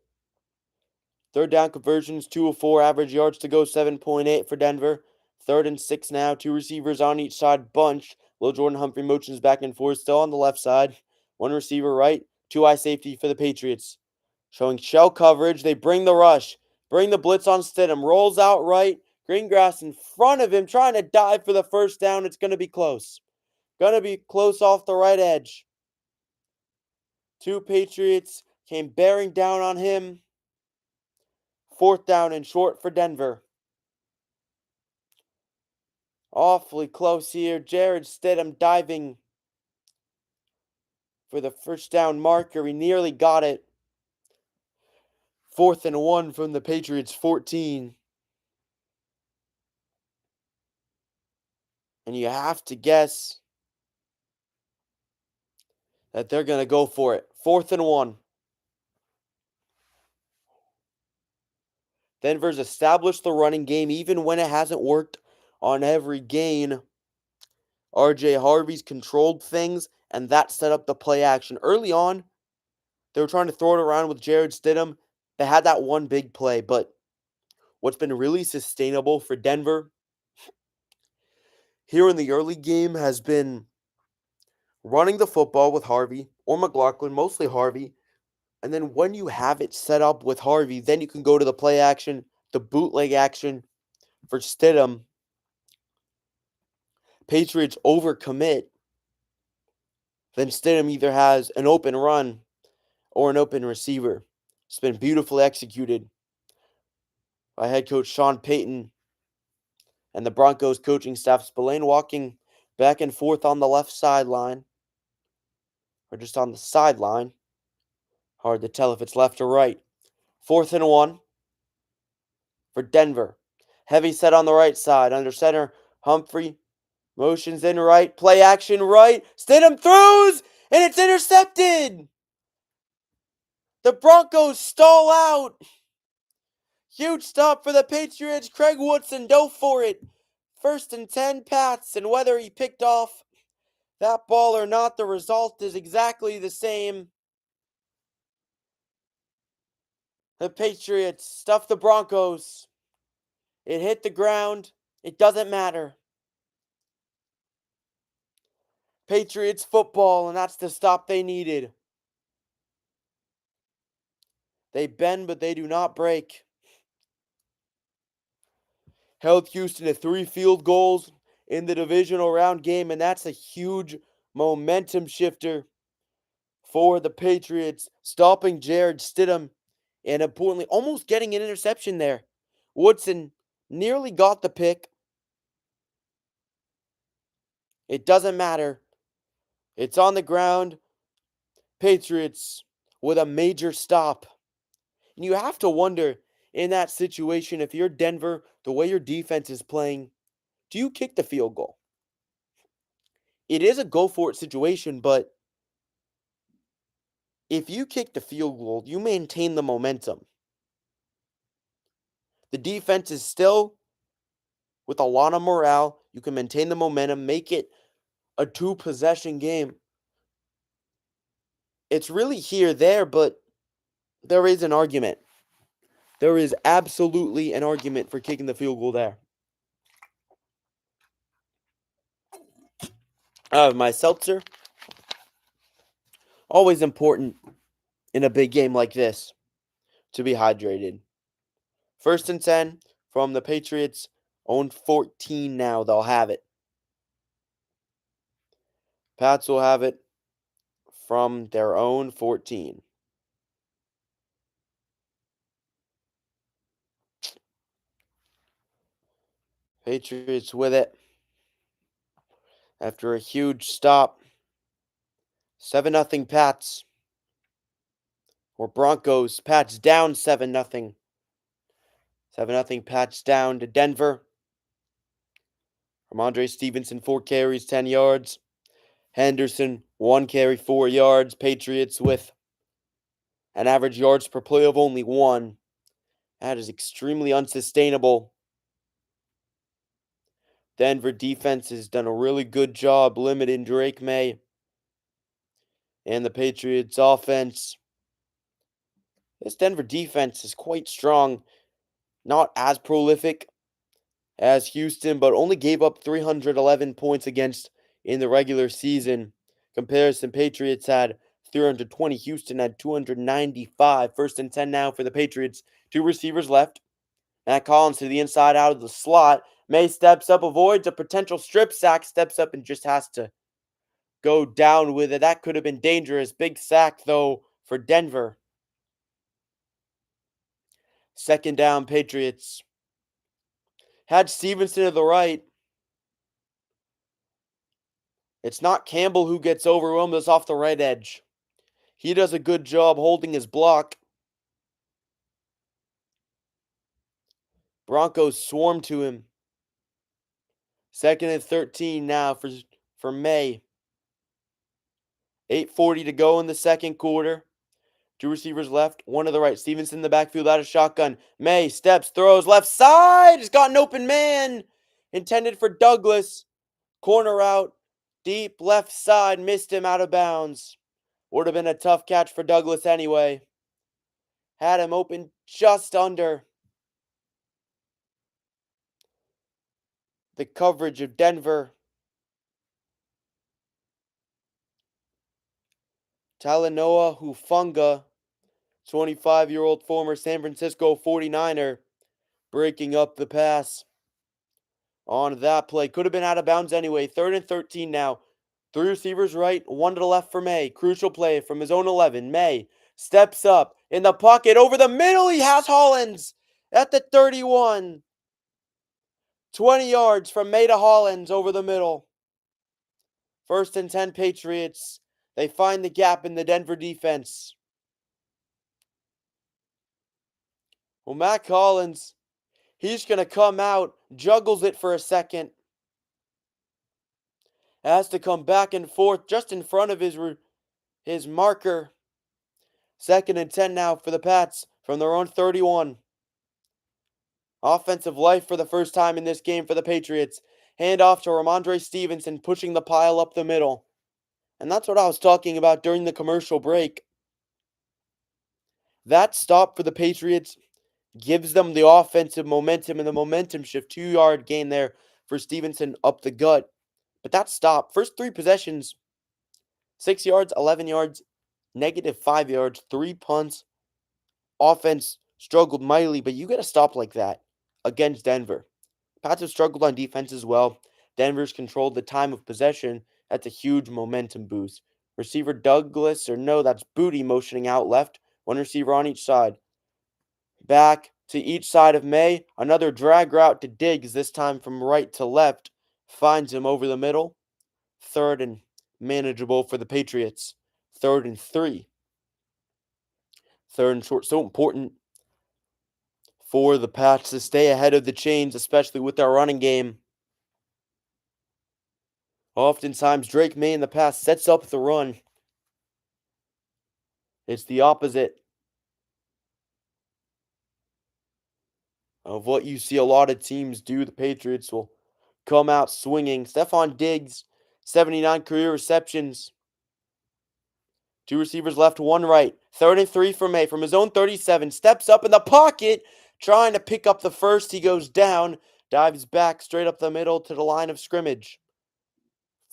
3rd down conversions, 2 of 4. Average yards to go, 7.8 for Denver. 3rd and 6 now. 2 receivers on each side, bunched. Lil Jordan Humphrey motions back and forth, still on the left side. 1 receiver right, 2 eye safety for the Patriots. Showing shell coverage, they bring the rush. Bring the blitz on Stidham. Rolls out right. Greengrass in front of him, trying to dive for the first down. It's going to be close. Going to be close off the right edge. 2 Patriots came bearing down on him. 4th down and short for Denver. Awfully close here. Jared Stidham diving for the first down marker. He nearly got it. 4th and 1 from the Patriots' 14. And you have to guess that they're going to go for it. 4th and 1. Denver's established the running game even when it hasn't worked on every gain. R.J. Harvey's controlled things, and that set up the play action. Early on, they were trying to throw it around with Jared Stidham. They had that one big play, but what's been really sustainable for Denver here in the early game has been running the football with Harvey or McLaughlin, mostly Harvey. And then when you have it set up with Harvey, then you can go to the play action, the bootleg action for Stidham. Patriots overcommit. Then Stidham either has an open run or an open receiver. It's been beautifully executed by head coach Sean Payton and the Broncos coaching staff. Spillane walking back and forth on the left sideline, or just on the sideline. Hard to tell if it's left or right. 4th and 1. for Denver. Heavy set on the right side. Under center, Humphrey motions in right. Play action right. Stidham throws, and it's intercepted. The Broncos stall out. Huge stop for the Patriots. Craig Woodson dove for it. 1st and 10 Pats, and whether he picked off that ball or not, the result is exactly the same. The Patriots stuffed the Broncos. It hit the ground. It doesn't matter. Patriots football, and that's the stop they needed. They bend, but they do not break. Held Houston to 3 field goals in the divisional round game, and that's a huge momentum shifter for the Patriots, stopping Jared Stidham, and importantly, almost getting an interception there. Woodson nearly got the pick. It doesn't matter. It's on the ground. Patriots with a major stop. And you have to wonder in that situation, if you're Denver, the way your defense is playing, do you kick the field goal? It is a go for it situation, but if you kick the field goal, you maintain the momentum. The defense is still with a lot of morale. You can maintain the momentum, make it a 2-possession game. It's really here, there, but there is an argument. There is absolutely an argument for kicking the field goal there. My seltzer. Always important in a big game like this to be hydrated. 1st and 10 from the Patriots. Own 14 now. They'll have it. Pats will have it from their own 14. Patriots with it after a huge stop. 7-0 Pats. Or Broncos. Pats down 7-0. 7-0 Pats down to Denver. Ramondre Stevenson, 4 carries, 10 yards. Henderson, 1 carry, 4 yards. Patriots with an average yards per play of only 1. That is extremely unsustainable. Denver defense has done a really good job limiting Drake May. And the Patriots offense. This Denver defense is quite strong. Not as prolific as Houston, but only gave up 311 points against in the regular season. Comparison, Patriots had 320. Houston had 295. 1st and 10 now for the Patriots. 2 receivers left. Matt Collins to the inside out of the slot. May steps up, avoids a potential strip sack, steps up and just has to go down with it. That could have been dangerous. Big sack, though, for Denver. 2nd down, Patriots. Had Stevenson to the right. It's not Campbell who gets overwhelmed. It's off the right edge. He does a good job holding his block. Broncos swarm to him. 2nd and 13 now for May. 8:40 to go in the second quarter. 2 receivers left, 1 to the right. Stevenson in the backfield out of shotgun. May steps, throws left side. He's got an open man. Intended for Douglas. Corner out. Deep left side. Missed him out of bounds. Would have been a tough catch for Douglas anyway. Had him open just under. The coverage of Denver. Talanoa Hufanga, 25-year-old former San Francisco 49er, breaking up the pass on that play. Could have been out of bounds anyway. 3rd and 13 now. 3 receivers right, 1 to the left for May. Crucial play from his own 11. May steps up in the pocket over the middle. He has Hollins at the 31. 20 yards from May to Hollins over the middle. 1st and 10 Patriots. They find the gap in the Denver defense. Well, Matt Collins, He's going to come out, juggles it for a second, has to come back and forth just in front of his marker. 2nd and 10 now for the Pats from their own 31. Offensive life for the first time in this game for the Patriots. Hand off to Ramondre Stevenson, pushing the pile up the middle. And that's what I was talking about during the commercial break. That stop for the Patriots gives them the offensive momentum and the momentum shift. 2-yard gain there for Stevenson up the gut. But that stop, first 3 possessions, 6 yards, 11 yards, -5 yards, 3 punts. Offense struggled mightily, but you get a stop like that against Denver. Pats have struggled on defense as well. Denver's controlled the time of possession. That's a huge momentum boost. Receiver Douglas, or no, that's Booty motioning out left. One receiver on each side. Back to each side of May. Another drag route to Diggs, this time from right to left. Finds him over the middle. 3rd and manageable for the Patriots. 3rd and 3. 3rd and short. So important for the Pats to stay ahead of the chains, especially with their running game. Oftentimes, Drake May in the past sets up the run. It's the opposite of what you see a lot of teams do. The Patriots will come out swinging. Stephon Diggs, 79 career receptions. 2 receivers left, 1 right. 3rd and 3 for May from his own 37. Steps up in the pocket, trying to pick up the first. He goes down, dives back straight up the middle to the line of scrimmage.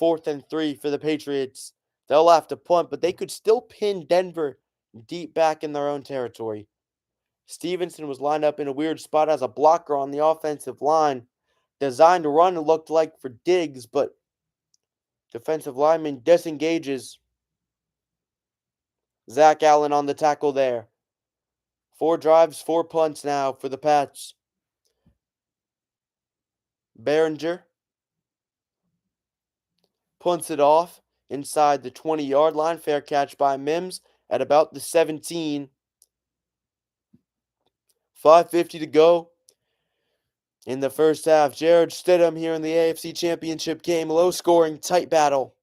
4th and 3 for the Patriots. They'll have to punt, but they could still pin Denver deep back in their own territory. Stevenson was lined up in a weird spot as a blocker on the offensive line. Designed to run, it looked like, for Diggs, but defensive lineman disengages. Zach Allen on the tackle there. 4 drives, 4 punts now for the Pats. Behringer punts it off inside the 20-yard line. Fair catch by Mims at about the 17. 5:50 to go in the first half. Jarrett Stidham here in the AFC Championship game. Low-scoring, tight battle.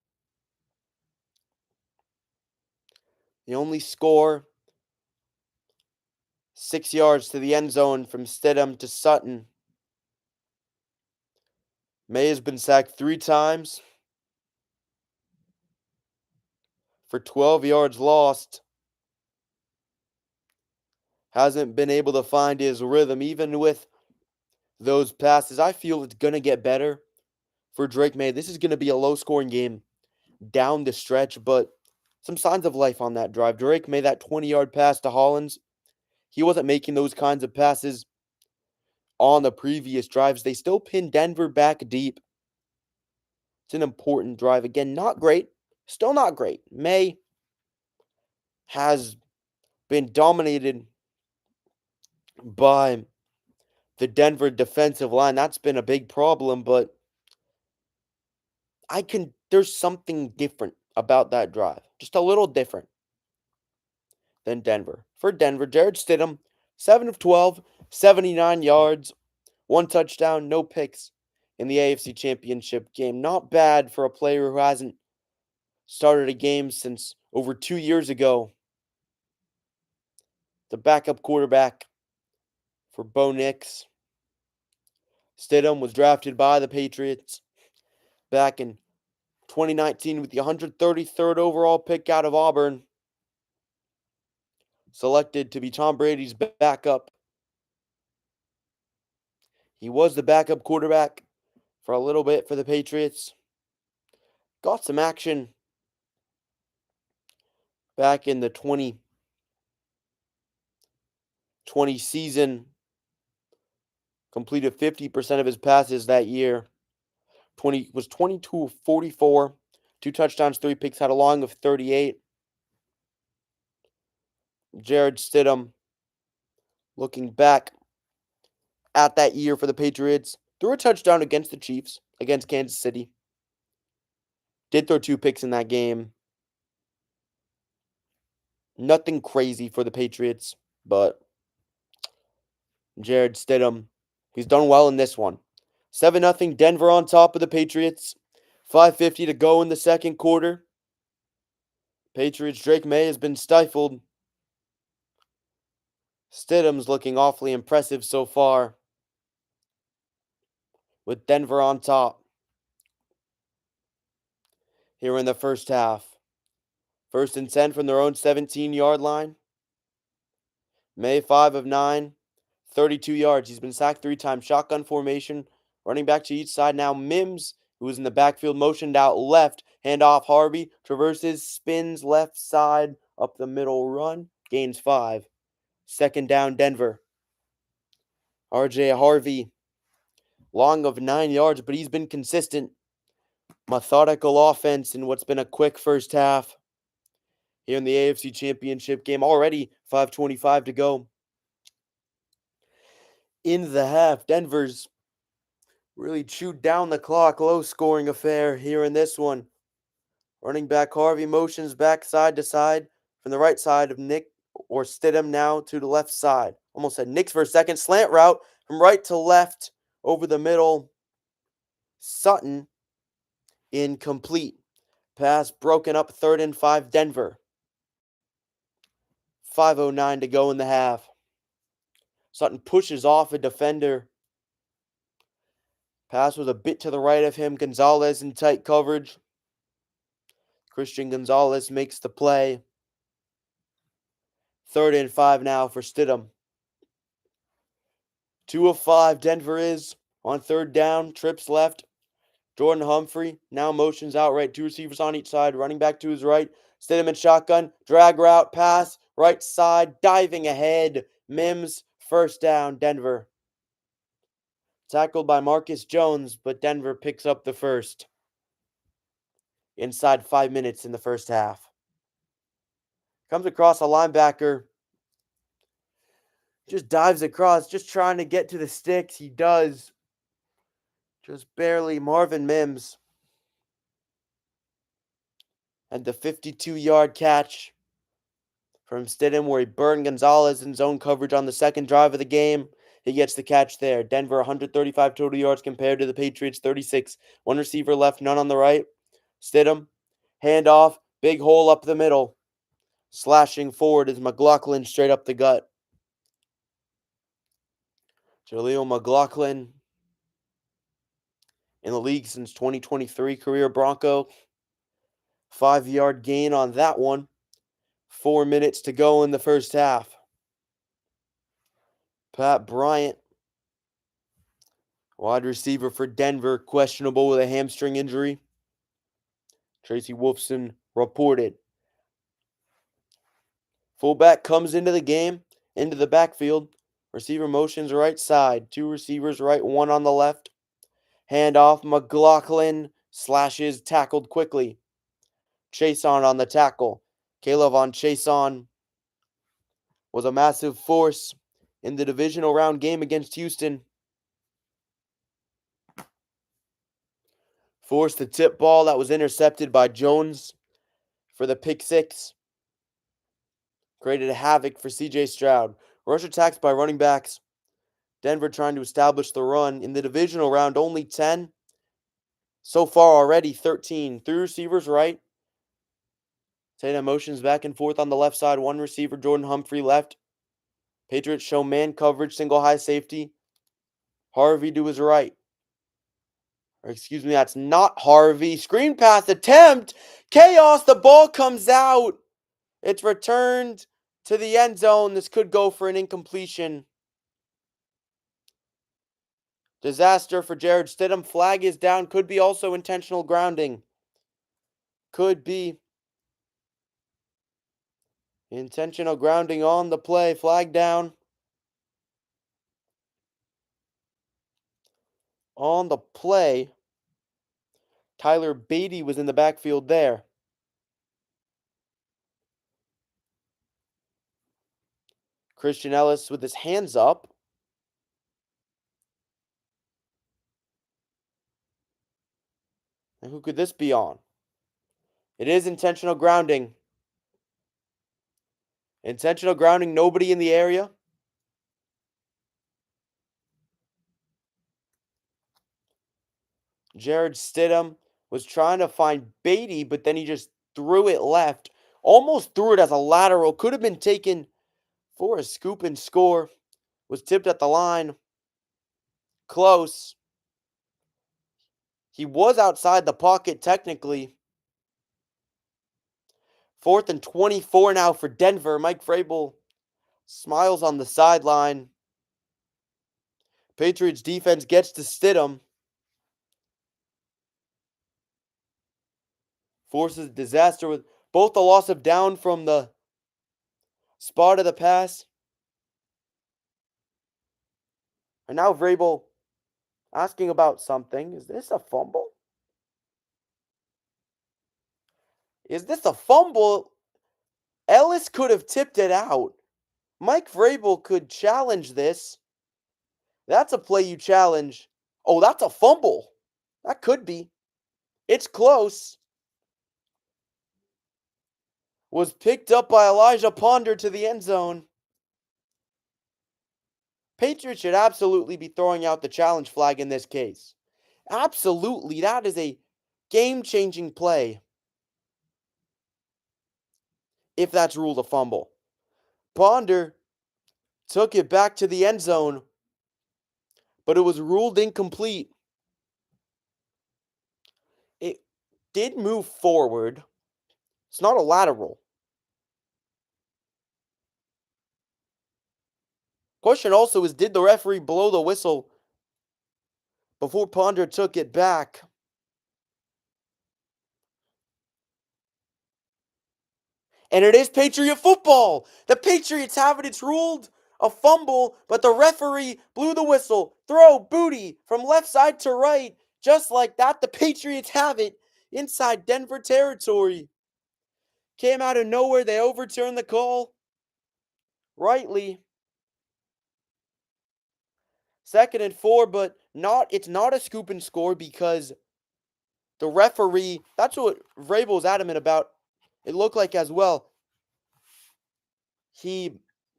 The only score, 6 yards to the end zone from Stidham to Sutton. May has been sacked 3 times for 12 yards lost. Hasn't been able to find his rhythm, even with those passes. I feel it's going to get better for Drake May. This is going to be a low-scoring game down the stretch, but some signs of life on that drive. Drake May, that 20-yard pass to Hollins. He wasn't making those kinds of passes on the previous drives. They still pinned Denver back deep. It's an important drive. Again, not great. Still not great. May has been dominated by the Denver defensive line. That's been a big problem, but there's something different about that drive. Just a little different than Denver. For Denver, Jarrett Stidham, 7 of 12, 79 yards, 1 touchdown, no picks in the AFC Championship game. Not bad for a player who hasn't started a game since over 2 years ago. The backup quarterback for Bo Nix. Stidham was drafted by the Patriots back in 2019 with the 133rd overall pick out of Auburn. Selected to be Tom Brady's backup. He was the backup quarterback for a little bit for the Patriots. Got some action back in the 2020 season. Completed 50% of his passes that year. 22 of 44. 2 touchdowns, 3 picks, had a long of 38. Jarrett Stidham, looking back at that year for the Patriots, threw a touchdown against the Chiefs, against Kansas City. Did throw 2 picks in that game. Nothing crazy for the Patriots, but Jarrett Stidham He's done well in this one. 7-0 Denver on top of the Patriots. 5:50 to go in the second quarter. Patriots' Drake May has been stifled. Stidham's looking awfully impressive so far, with Denver on top here in the first half. 1st and 10 from their own 17-yard line. May 5 of 9, 32 yards. He's been sacked 3 times. Shotgun formation. Running back to each side now. Mims, who is in the backfield, motioned out left. Handoff Harvey. Traverses, spins left side. Up the middle run. Gains 5. 2nd down Denver. RJ Harvey. Long of 9 yards, but he's been consistent. Methodical offense in what's been a quick first half. Here in the AFC Championship game. Already 5:25 to go. In the half, Denver's really chewed down the clock. Low-scoring affair here in this one. Running back Harvey motions back side to side from the right side of Nick or Stidham now to the left side. Almost said Nick's for a second. Slant route from right to left over the middle. Sutton incomplete. Pass broken up. 3rd and 5 Denver. 5:09 to go in the half. Sutton pushes off a defender. Pass was a bit to the right of him. Gonzalez in tight coverage. Christian Gonzalez makes the play. 3rd and 5 now for Stidham. 2 of 5 Denver is on 3rd down. Trips left. Jordan Humphrey now motions out right. 2 receivers on each side. Running back to his right. Stidham in shotgun. Drag route. Pass. Right side. Diving ahead. Mims. 1st down Denver. Tackled by Marcus Jones, but Denver picks up the first. Inside 5 minutes in the first half. Comes across a linebacker. Just dives across, just trying to get to the sticks. He does. Just barely. Marvin Mims. And the 52-yard catch from Stidham where he burned Gonzalez in zone coverage on the second drive of the game. He gets the catch there. Denver 135 total yards compared to the Patriots 36. 1 receiver left, none on the right. Stidham, handoff, big hole up the middle. Slashing forward is McLaughlin straight up the gut. Jaleel McLaughlin in the league since 2023, career Bronco. 5-yard gain on that one. 4 minutes to go in the first half. Pat Bryant, wide receiver for Denver, questionable with a hamstring injury. Tracy Wolfson reported. Fullback comes into the game, into the backfield. Receiver motions right side. 2 receivers right, 1 on the left. Handoff, McLaughlin slashes, tackled quickly. Chason on the tackle. Caleb on Chason was a massive force in the divisional round game against Houston. Forced the tip ball that was intercepted by Jones for the pick 6. Created havoc for C.J. Stroud. Rush attacks by running backs. Denver trying to establish the run. In the divisional round, only 10. So far already, 13. 3 receivers right. Tatum motions back and forth on the left side. 1 receiver, Jordan Humphrey left. Patriots show man coverage, single high safety. Harvey to his right. Or excuse me, that's not Harvey. Screen pass attempt. Chaos. The ball comes out. It's returned to the end zone. This could go for an incompletion. Disaster for Jared Stidham. Flag is down. Could be also intentional grounding. Could be intentional grounding on the play. Flag down. On the play, Tyler Beatty was in the backfield there. Christian Ellis with his hands up. And who could this be on? It is intentional grounding. Intentional grounding, nobody in the area. Jared Stidham was trying to find Beatty, but then he just threw it left. Almost threw it as a lateral. Could have been taken for a scoop and score. Was tipped at the line. Close. He was outside the pocket technically. 4th and 24 now for Denver. Mike Vrabel smiles on the sideline. Patriots defense gets to Stidham. Forces disaster with both the loss of down from the spot of the pass. And now Vrabel asking about something. Is this a fumble? Is this a fumble? Ellis could have tipped it out. Mike Vrabel could challenge this. That's a play you challenge. Oh, that's a fumble. That could be. It's close. Was picked up by Elijah Ponder to the end zone. Patriots should absolutely be throwing out the challenge flag in this case. Absolutely. That is a game-changing play. If that's ruled a fumble. Ponder took it back to the end zone, but it was ruled incomplete. It did move forward. It's not a lateral. Question also is, did the referee blow the whistle before Ponder took it back? And it is Patriot football. The Patriots have it. It's ruled a fumble, but the referee blew the whistle. Throw, booty, from left side to right. Just like that, the Patriots have it inside Denver territory. Came out of nowhere. They overturned the call. Rightly. 2nd and 4, but it's not a scoop and score because the referee, that's what Vrabel's adamant about. It looked like as well. The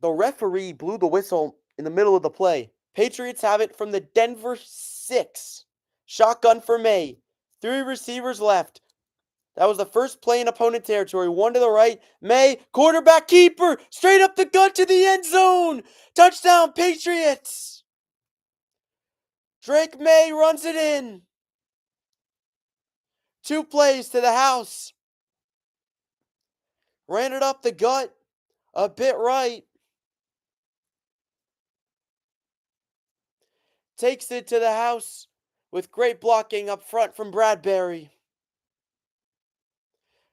referee blew the whistle in the middle of the play. Patriots have it from the Denver 6. Shotgun for May. 3 receivers left. That was the first play in opponent territory. 1 to the right. May, quarterback keeper, straight up the gut to the end zone. Touchdown, Patriots. Drake May runs it in. 2 plays to the house. Ran it up the gut. A bit right. Takes it to the house with great blocking up front from Bradbury.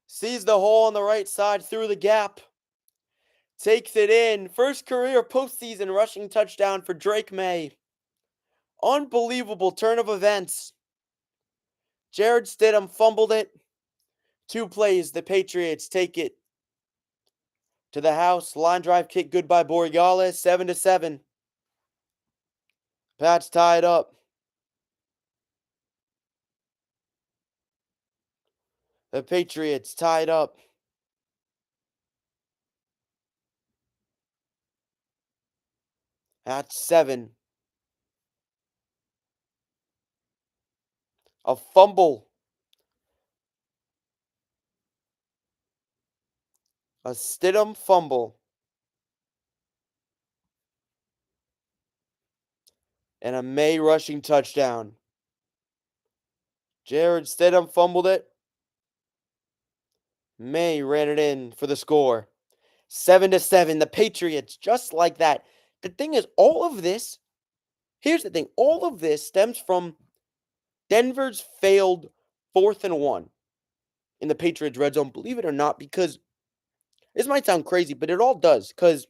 Sees the hole on the right side through the gap. Takes it in. First career postseason rushing touchdown for Drake May. Unbelievable turn of events. Jared Stidham fumbled it. 2 plays, the Patriots take it to the house. Line drive kick good by Borregales. 7-7. Pats tied up. The Patriots tied up. At 7. A fumble. A Stidham fumble. And a May rushing touchdown. Jared Stidham fumbled it. May ran it in for the score. 7-7. The Patriots, just like that. The thing is, here's the thing. All of this stems from Denver's failed 4th and 1 in the Patriots red zone. Believe it or not, because this might sound crazy, but it all does. Because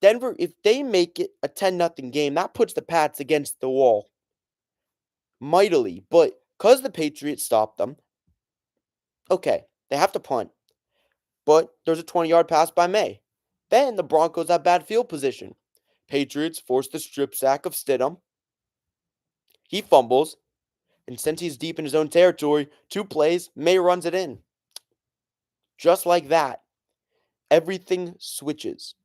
Denver, if they make it a 10-0 game, that puts the Pats against the wall mightily. But because the Patriots stopped them, okay, they have to punt. But there's a 20-yard pass by May. Then the Broncos have bad field position. Patriots force the strip sack of Stidham. He fumbles. And since he's deep in his own territory, 2 plays, May runs it in. Just like that, everything switches.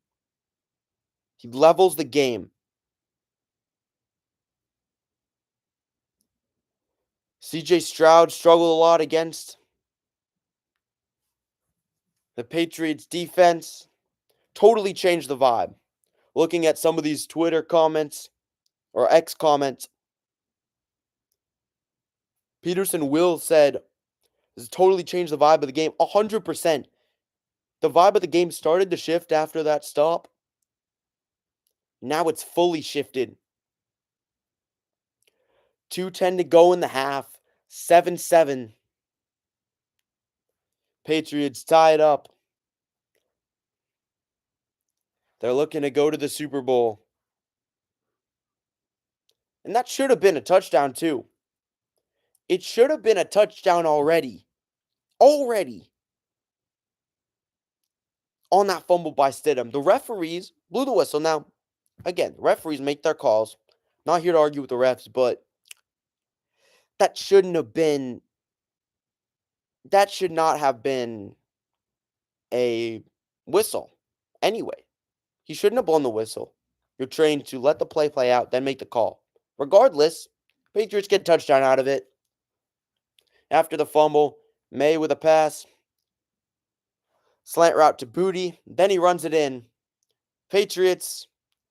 He levels the game. CJ Stroud struggled a lot against the Patriots defense. Totally changed the vibe. Looking at some of these Twitter comments or X comments, Peterson Will said, this has totally changed the vibe of the game. 100%. The vibe of the game started to shift after that stop. Now it's fully shifted. 2:10 to go in the half. 7-7. Patriots tied up. They're looking to go to the Super Bowl. And that should have been a touchdown, too. It should have been a touchdown already. Already. On that fumble by Stidham. The referees blew the whistle. Now, again, referees make their calls. Not here to argue with the refs, but that shouldn't have been. That should not have been a whistle. Anyway, he shouldn't have blown the whistle. You're trained to let the play out, then make the call. Regardless, Patriots get a touchdown out of it. After the fumble, May with a pass. Slant route to Booty. Then he runs it in. Patriots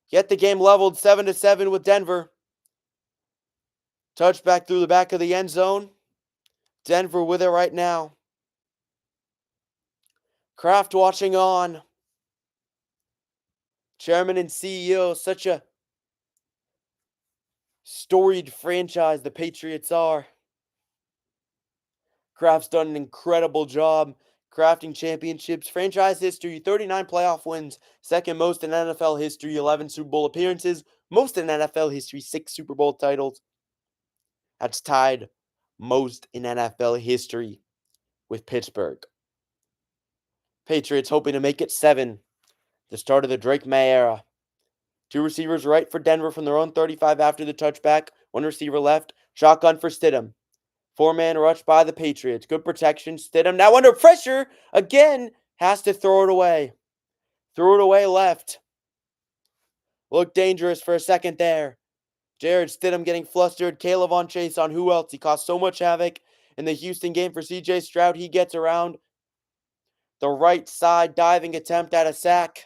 get the game leveled 7-7 with Denver. Touchback through the back of the end zone. Denver with it right now. Kraft watching on. Chairman and CEO, such a storied franchise the Patriots are. Kraft's done an incredible job crafting championships. Franchise history, 39 playoff wins, second most in NFL history, 11 Super Bowl appearances, most in NFL history, 6 Super Bowl titles. That's tied most in NFL history with Pittsburgh. Patriots hoping to make it 7. The start of the Drake May era. 2 receivers right for Denver from their own 35 after the touchback. 1 receiver left. Shotgun for Stidham. 4-man rush by the Patriots. Good protection. Stidham now under pressure. Again, has to throw it away. Threw it away left. Looked dangerous for a second there. Jared Stidham getting flustered. Caleb on chase on who else? He caused so much havoc in the Houston game for CJ Stroud. He gets around the right side diving attempt at a sack.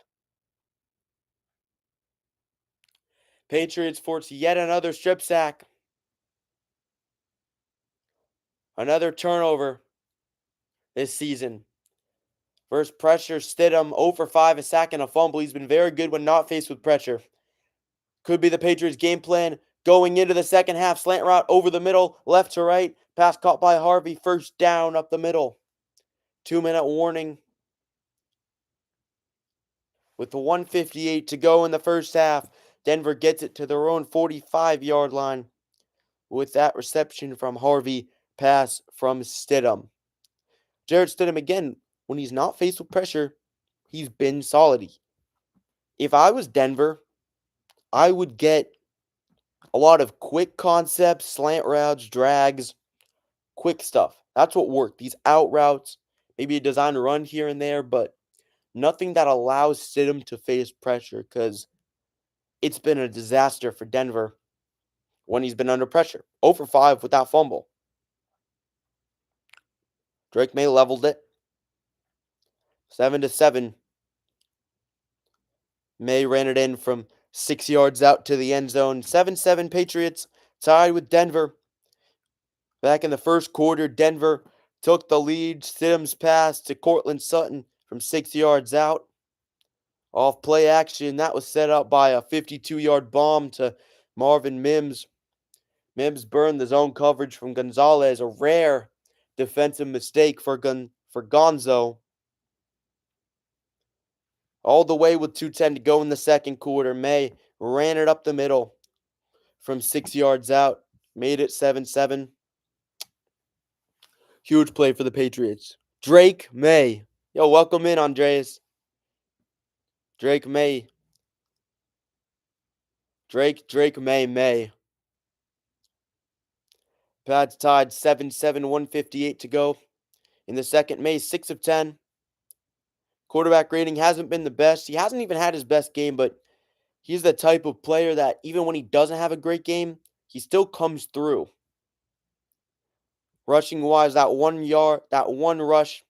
Patriots force yet another strip sack. Another turnover this season. First pressure, Stidham 0 for 5, a sack and a fumble. He's been very good when not faced with pressure. Could be the Patriots' game plan going into the second half. Slant route over the middle, left to right. Pass caught by Harvey. First down up the middle. 2-minute warning. With the 1:58 to go in the first half, Denver gets it to their own 45-yard line with that reception from Harvey, pass from Stidham. Jared Stidham, again, when he's not faced with pressure, he's been solid. If I was Denver, I would get a lot of quick concepts, slant routes, drags, quick stuff. That's what worked. These out routes, maybe a design run here and there, but nothing that allows Stidham to face pressure because it's been a disaster for Denver when he's been under pressure. 0 for 5 with that fumble. Drake May leveled it. 7-7. May ran it in from 6 yards out to the end zone. 7-7 Patriots tied with Denver. Back in the first quarter, Denver took the lead. Stidham's pass to Cortland Sutton from 6 yards out. Off play action, that was set up by a 52-yard bomb to Marvin Mims. Mims burned the zone coverage from Gonzalez, a rare defensive mistake for Gonzo. All the way with 2:10 to go in the second quarter. May ran it up the middle from 6 yards out. Made it 7-7. Huge play for the Patriots. Drake May. Yo, welcome in, Andreas. Drake May. Drake May. Pats tied 7-7, 1:58 to go. In the second, May 6 of 10. Quarterback rating hasn't been the best. He hasn't even had his best game, but he's the type of player that even when he doesn't have a great game, he still comes through. Rushing wise, that 1 yard, that one rush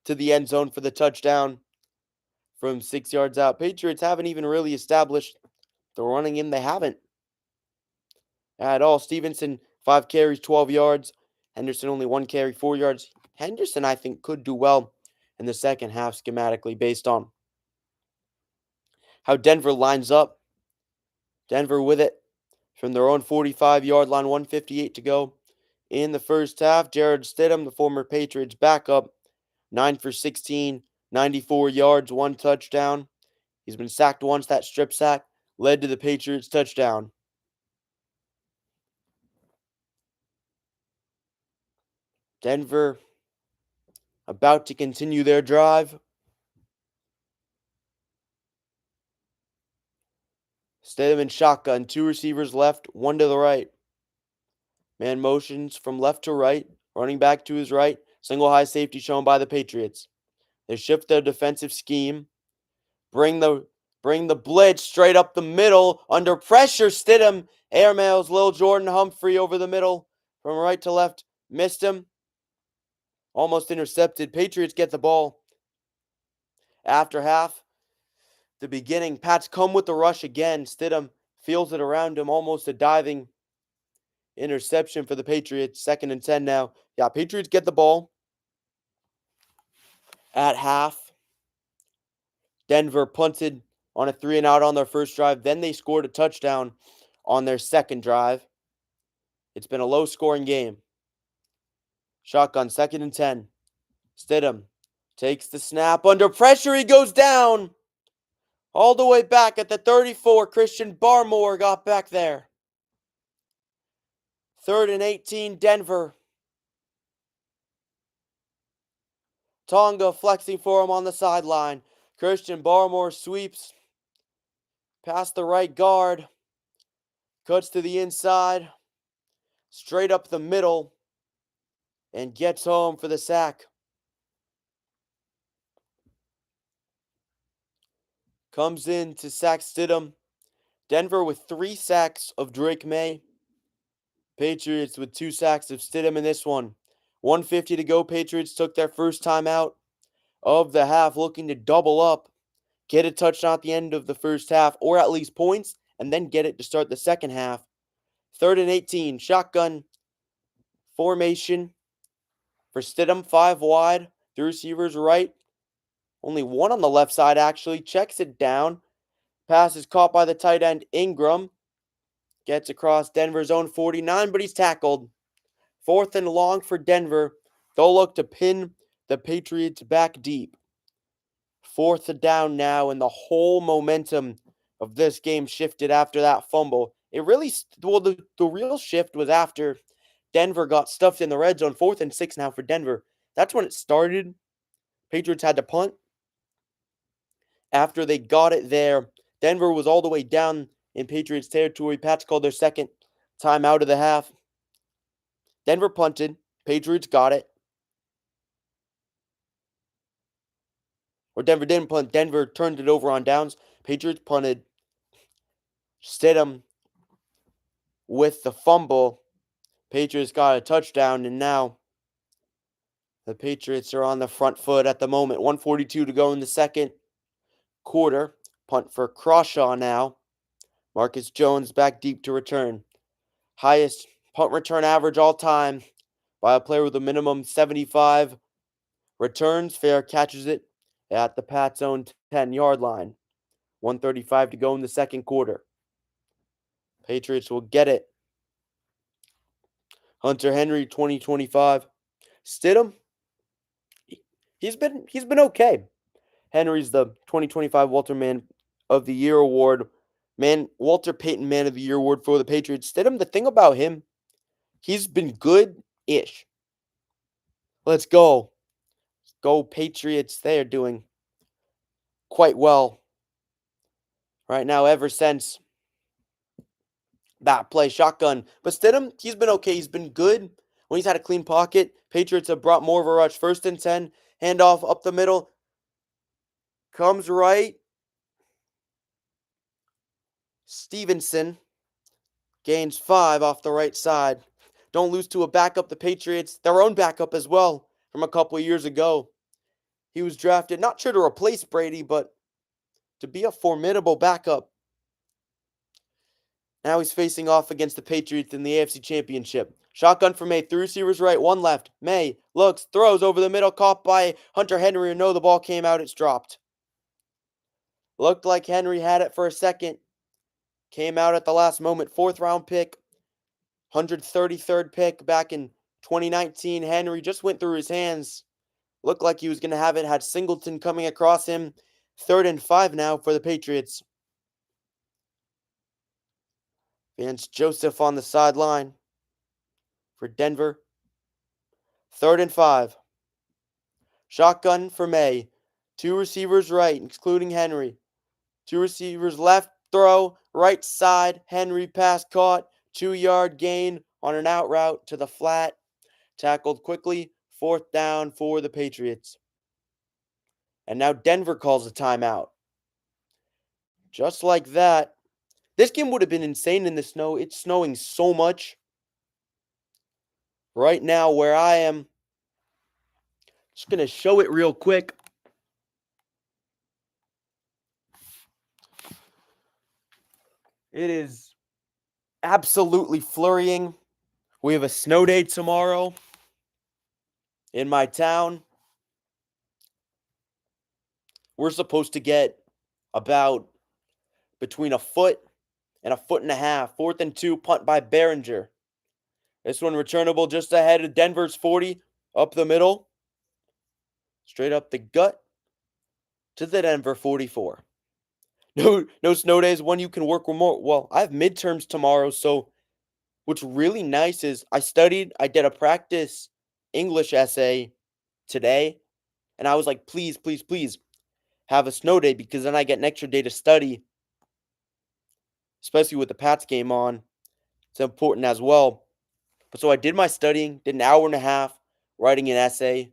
to the end zone for the touchdown from 6 yards out. Patriots haven't even really established the running game. They haven't at all. Stevenson, 5 carries, 12 yards. Henderson, only 1 carry, 4 yards. Henderson, I think, could do well in the second half schematically based on how Denver lines up. Denver with it from their own 45-yard line, 1:58 to go in the first half. Jarrett Stidham, the former Patriots backup, 9 for 16, 94 yards, 1 touchdown. He's been sacked once. That strip sack led to the Patriots touchdown. Denver about to continue their drive. Stidham in shotgun, 2 receivers left, 1 to the right. Man motions from left to right, running back to his right. Single high safety shown by the Patriots. They shift their defensive scheme. Bring the blitz straight up the middle. Under pressure, Stidham airmails Lil Jordan Humphrey over the middle from right to left. Missed him. Almost intercepted. Patriots get the ball. After half, the beginning, Pats come with the rush again. Stidham feels it around him. Almost a diving interception for the Patriots. 2nd and 10 now. Yeah, Patriots get the ball at half. Denver punted on a 3-and-out on their first drive. Then they scored a touchdown on their second drive. It's been a low-scoring game. Shotgun, 2nd and 10. Stidham takes the snap. Under pressure, he goes down. All the way back at the 34, Christian Barmore got back there. 3rd and 18, Denver. Tonga flexing for him on the sideline. Christian Barmore sweeps past the right guard. Cuts to the inside. Straight up the middle. And gets home for the sack. Comes in to sack Stidham. Denver with 3 sacks of Drake May. Patriots with 2 sacks of Stidham in this one. 1:50 to go. Patriots took their first time out of the half, looking to double up, get a touchdown at the end of the first half, or at least points, and then get it to start the second half. 3rd and 18, shotgun formation for Stidham, 5 wide. The receivers right. Only one on the left side, actually. Checks it down. Pass is caught by the tight end, Ingram. Gets across Denver's own 49, but he's tackled. 4th and long for Denver. They'll look to pin the Patriots back deep. 4th down now, and the whole momentum of this game shifted after that fumble. It really, well, the real shift was after Denver got stuffed in the red zone. 4th and 6 now for Denver. That's when it started. Patriots had to punt. After they got it there, Denver was all the way down in Patriots territory. Pats called their second time out of the half. Denver punted. Patriots got it. Or Denver didn't punt. Denver turned it over on downs. Patriots punted. Stidham with the fumble. Patriots got a touchdown, and now the Patriots are on the front foot at the moment. 1:42 to go in the second quarter. Punt for Crawshaw now. Marcus Jones back deep to return. Highest punt return average all time by a player with a minimum 75 returns. Fair catches it at the Pats' own 10-yard line. 1:35 to go in the second quarter. Patriots will get it. Hunter Henry, 2025. Stidham, he's been okay. Henry's the 2025 Walter Man of the Year award. Walter Payton Man of the Year award for the Patriots. Stidham, the thing about him, he's been good-ish. Let's go. Go Patriots. They are doing quite well right now ever since that play. Shotgun. But Stidham, he's been okay. He's been good when he's had a clean pocket. Patriots have brought more of a rush. 1st and 10. Handoff up the middle. Comes right. Stevenson gains 5 off the right side. don't lose to a backup, the Patriots, their own backup as well, from a couple of years ago. He was drafted not sure to replace Brady, but to be a formidable backup. Now he's facing off against the Patriots in the AFC Championship. Shotgun for May, three receivers right, one left. May looks, throws over the middle, caught by Hunter Henry. No, the ball came out, it's dropped. Looked like Henry had it for a second. Came out at the last moment. Fourth round pick, 133rd pick back in 2019. Henry just went through his hands. Looked like he was going to have it. Had Singleton coming across him. 3rd and 5 now for the Patriots. Vance Joseph on the sideline for Denver. 3rd and 5. Shotgun for May. Two receivers right, excluding Henry. Two receivers left, throw, right side. Henry pass caught. 2-yard gain on an out route to the flat. Tackled quickly. 4th down for the Patriots. And now Denver calls a timeout. Just like that. This game would have been insane in the snow. It's snowing so much right now where I am. Just going to show it real quick. It is absolutely flurrying. We have a snow day tomorrow in my town. We're supposed to get about between a foot and a foot and a half. 4th and 2, punt by Behringer. This one returnable just ahead of Denver's 40, up the middle. Straight up the gut to the Denver 44. No snow days, one you can work remote. Well, I have midterms tomorrow, so what's really nice is I did a practice English essay today, and I was like, please, please, please have a snow day because then I get an extra day to study, especially with the Pats game on. It's important as well. But so I did my studying, did an hour and a half writing an essay,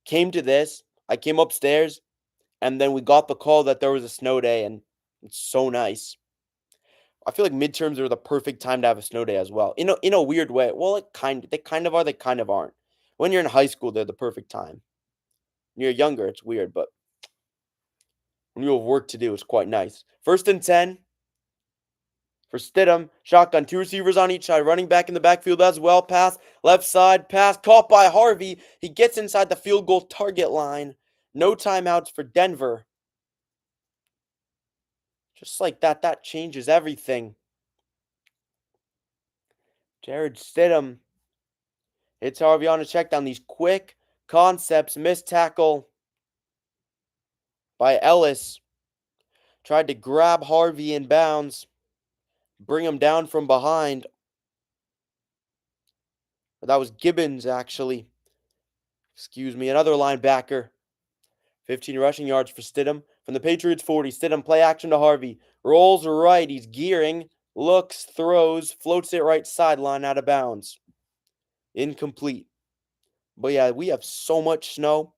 came to this, I came upstairs, and then we got the call that there was a snow day, and it's so nice. I feel like midterms are the perfect time to have a snow day as well. In a weird way. Well, they kind of are, they kind of aren't. When you're in high school, they're the perfect time. When you're younger, it's weird, but when you have work to do, it's quite nice. 1st and 10 for Stidham. Shotgun, two receivers on each side, running back in the backfield as well. Pass, left side, pass, caught by Harvey. He gets inside the field goal target line. No timeouts for Denver. Just like that, that changes everything. Jared Stidham hits Harvey on a check down. These quick concepts. Missed tackle by Ellis. Tried to grab Harvey in bounds. Bring him down from behind. That was Gibbons, actually. Excuse me, another linebacker. 15 rushing yards for Stidham. From the Patriots 40, Stidham play action to Harvey. Rolls right, he's gearing. Looks, throws, floats it right sideline out of bounds. Incomplete. But yeah, we have so much snow.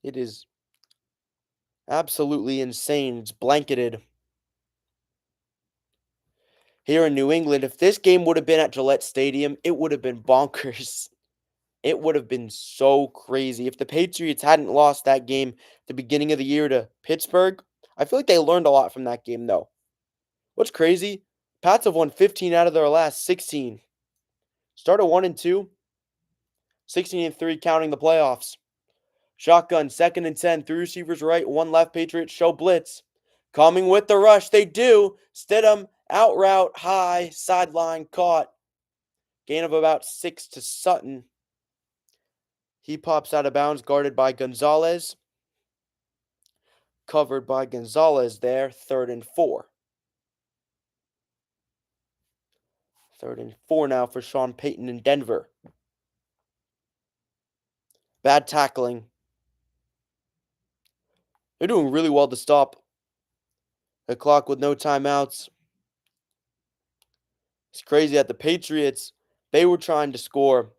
It is absolutely insane. It's blanketed. Here in New England, if this game would have been at Gillette Stadium, it would have been bonkers. It would have been so crazy. If the Patriots hadn't lost that game at the beginning of the year to Pittsburgh, I feel like they learned a lot from that game, though. What's crazy? Pats have won 15 out of their last 16. Started 1-2, 16-3 counting the playoffs. Shotgun, 2nd and 10, three receivers right, one left. Patriots show blitz. Coming with the rush, they do. Stidham, out route, high, sideline, caught. Gain of about 6 to Sutton. He pops out of bounds, guarded by Gonzalez. Covered by Gonzalez there, 3rd and 4. 3rd and 4 now for Sean Payton in Denver. Bad tackling. They're doing really well to stop the clock with no timeouts. It's crazy that the Patriots, they were trying to score,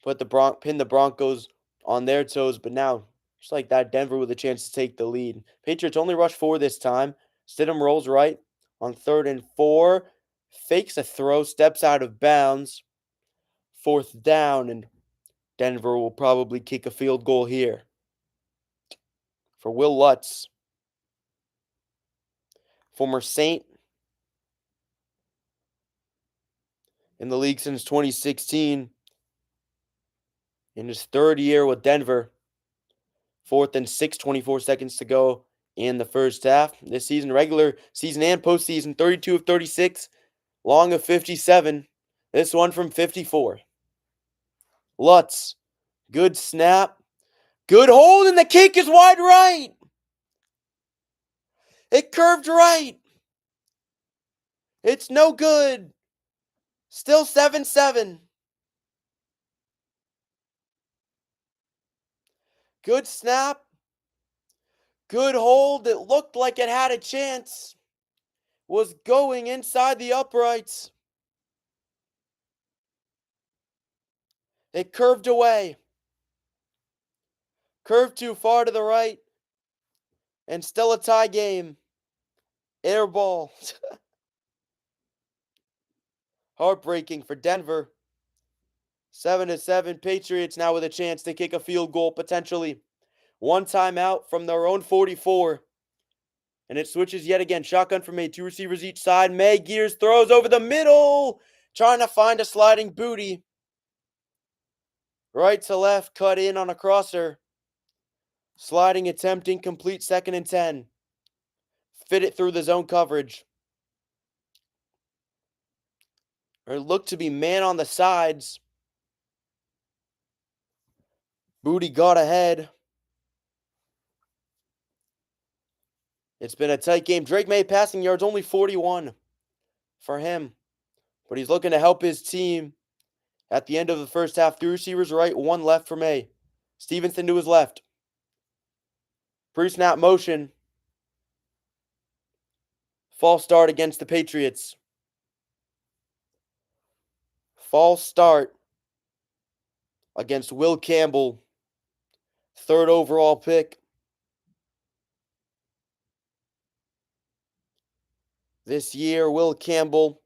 pin the Broncos on their toes, but now, just like that, Denver with a chance to take the lead. Patriots only rush 4 this time. Stidham rolls right on 3rd and 4. fakes a throw, steps out of bounds. 4th down, and Denver will probably kick a field goal here. For Will Lutz, former Saint, in the league since 2016, in his 3rd year with Denver. 4th and 6, 24 seconds to go in the first half. This season, regular season and postseason, 32 of 36, long of 57. This one from 54. Lutz, good snap, good hold, and the kick is wide right. It curved right. It's no good. Still 7-7. Good snap. Good hold. It looked like it had a chance. Was going inside the uprights. It curved away. Curved too far to the right. And still a tie game. Air ball. Heartbreaking for Denver. 7-7. Patriots now with a chance to kick a field goal potentially. One timeout from their own 44. And it switches yet again. Shotgun for May. 2 receivers each side. May gears, throws over the middle. Trying to find a sliding booty. Right to left, cut in on a crosser. Sliding attempt incomplete, 2nd and 10. Fit it through the zone coverage. Or looked to be man on the sides. Booty got ahead. It's been a tight game. Drake May passing yards, only 41 for him. But he's looking to help his team at the end of the first half. 3 receivers right, 1 left for May. Stevenson to his left. Pre-snap motion. False start against the Patriots. False start against Will Campbell. 3rd overall pick. This year, Will Campbell,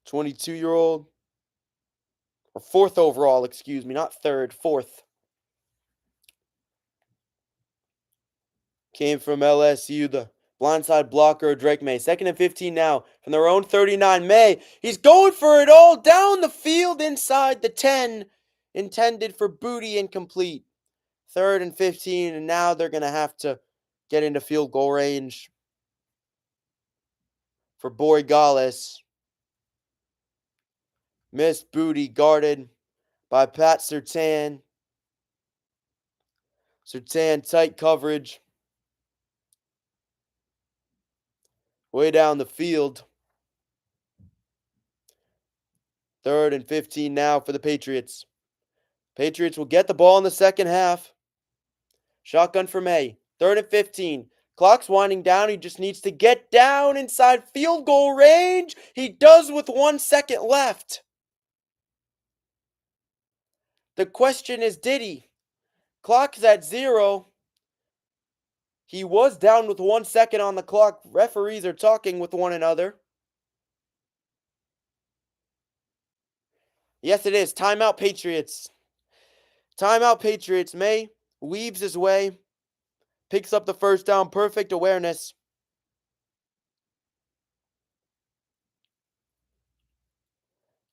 22-year-old, or 4th overall, excuse me, not 3rd, 4th. Came from LSU, the blindside blocker, Drake May. 2nd and 15 now from their own 39. May, he's going for it all down the field inside the 10. Intended for booty, incomplete. 3rd and 15, and now they're going to have to get into field goal range for Borregales. Missed booty, guarded by Pat Surtain. Surtain, tight coverage. Way down the field. 3rd and 15 now for the Patriots. Patriots will get the ball in the second half. Shotgun for May. 3rd and 15. Clock's winding down. He just needs to get down inside field goal range. He does with 1 second left. The question is, did he? Clock's at 0. He was down with 1 second on the clock. Referees are talking with one another. Yes, it is. Timeout Patriots. Timeout Patriots. May weaves his way. Picks up the first down. Perfect awareness.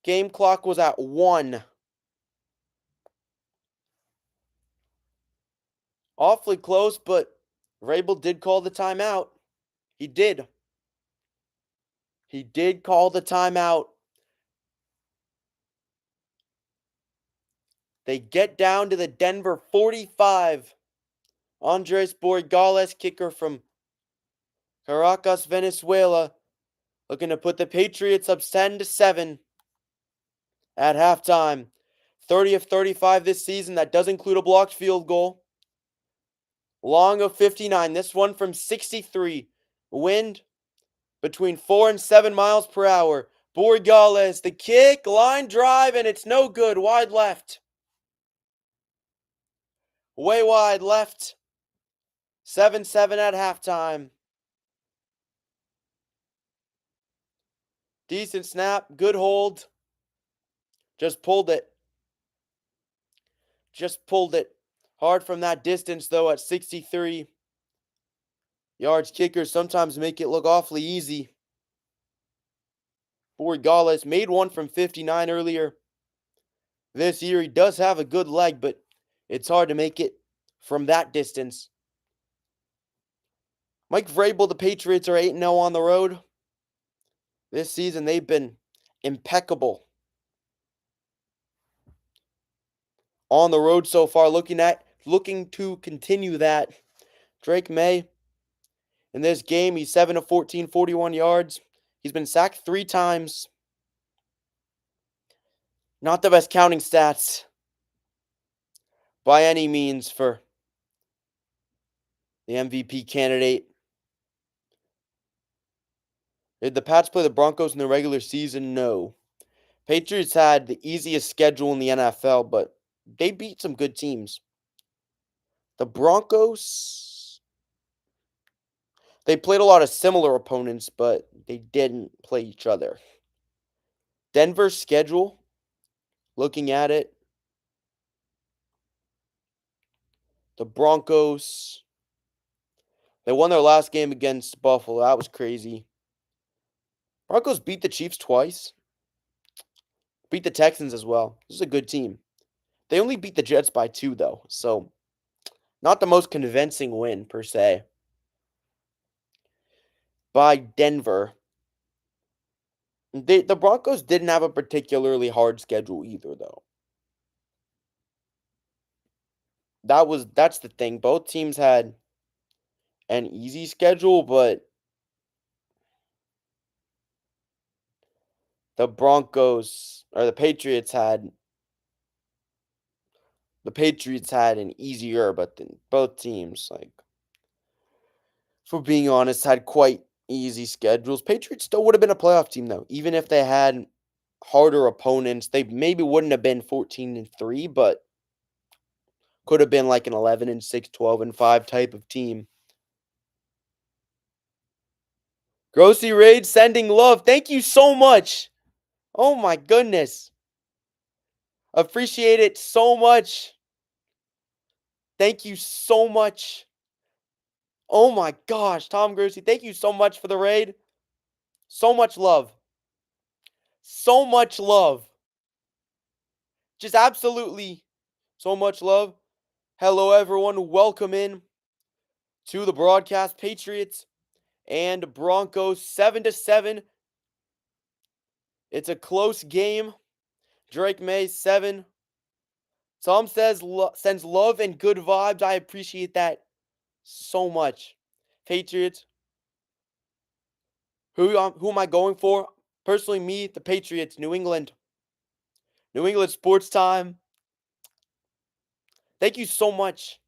Game clock was at 1. Awfully close, but Rabel did call the timeout. He did. He did call the timeout. They get down to the Denver 45. Andres Borregales, kicker from Caracas, Venezuela, looking to put the Patriots up 10-7 at halftime. 30 of 35 this season. That does include a blocked field goal. Long of 59. This one from 63. Wind between 4 and 7 miles per hour. Borregales, the kick, line drive, and it's no good. Wide left. Way wide left. 7-7 at halftime. Decent snap. Good hold. Just pulled it. Just pulled it. Hard from that distance, though, at 63 yards. Kickers sometimes make it look awfully easy. Borregales made one from 59 earlier this year. He does have a good leg, but it's hard to make it from that distance. Mike Vrabel, the Patriots are 8-0 on the road. This season, they've been impeccable on the road so far. Looking to continue that. Drake May, in this game, he's 7 of 14, 41 yards. He's been sacked 3 times. Not the best counting stats by any means for the MVP candidate. Did the Pats play the Broncos in the regular season? No. Patriots had the easiest schedule in the NFL, but they beat some good teams. The Broncos, they played a lot of similar opponents, but they didn't play each other. Denver's schedule, looking at it, the Broncos, they won their last game against Buffalo. That was crazy. Broncos beat the Chiefs twice. Beat the Texans as well. This is a good team. They only beat the Jets by 2, though. So, not the most convincing win, per se, by Denver. The Broncos didn't have a particularly hard schedule either, though. That's the thing. Both teams had an easy schedule, but the Patriots had an easier, but then both teams, like, for being honest, had quite easy schedules. Patriots still would have been a playoff team, though, even if they had harder opponents. They maybe wouldn't have been 14-3, but could have been like an 11-6, 12-5 type of team. Grossy Raid sending love. Thank you so much. Oh my goodness. Appreciate it so much. Thank you so much. Oh my gosh, Tom Grossy, thank you so much for the raid. So much love. So much love. Just absolutely so much love. Hello, everyone. Welcome in to the broadcast. Patriots and Broncos 7-7. It's a close game. Drake May 7. Tom says sends love and good vibes. I appreciate that so much. Patriots. Who am I going for? Personally, me, the Patriots, New England. New England sports time. Thank you so much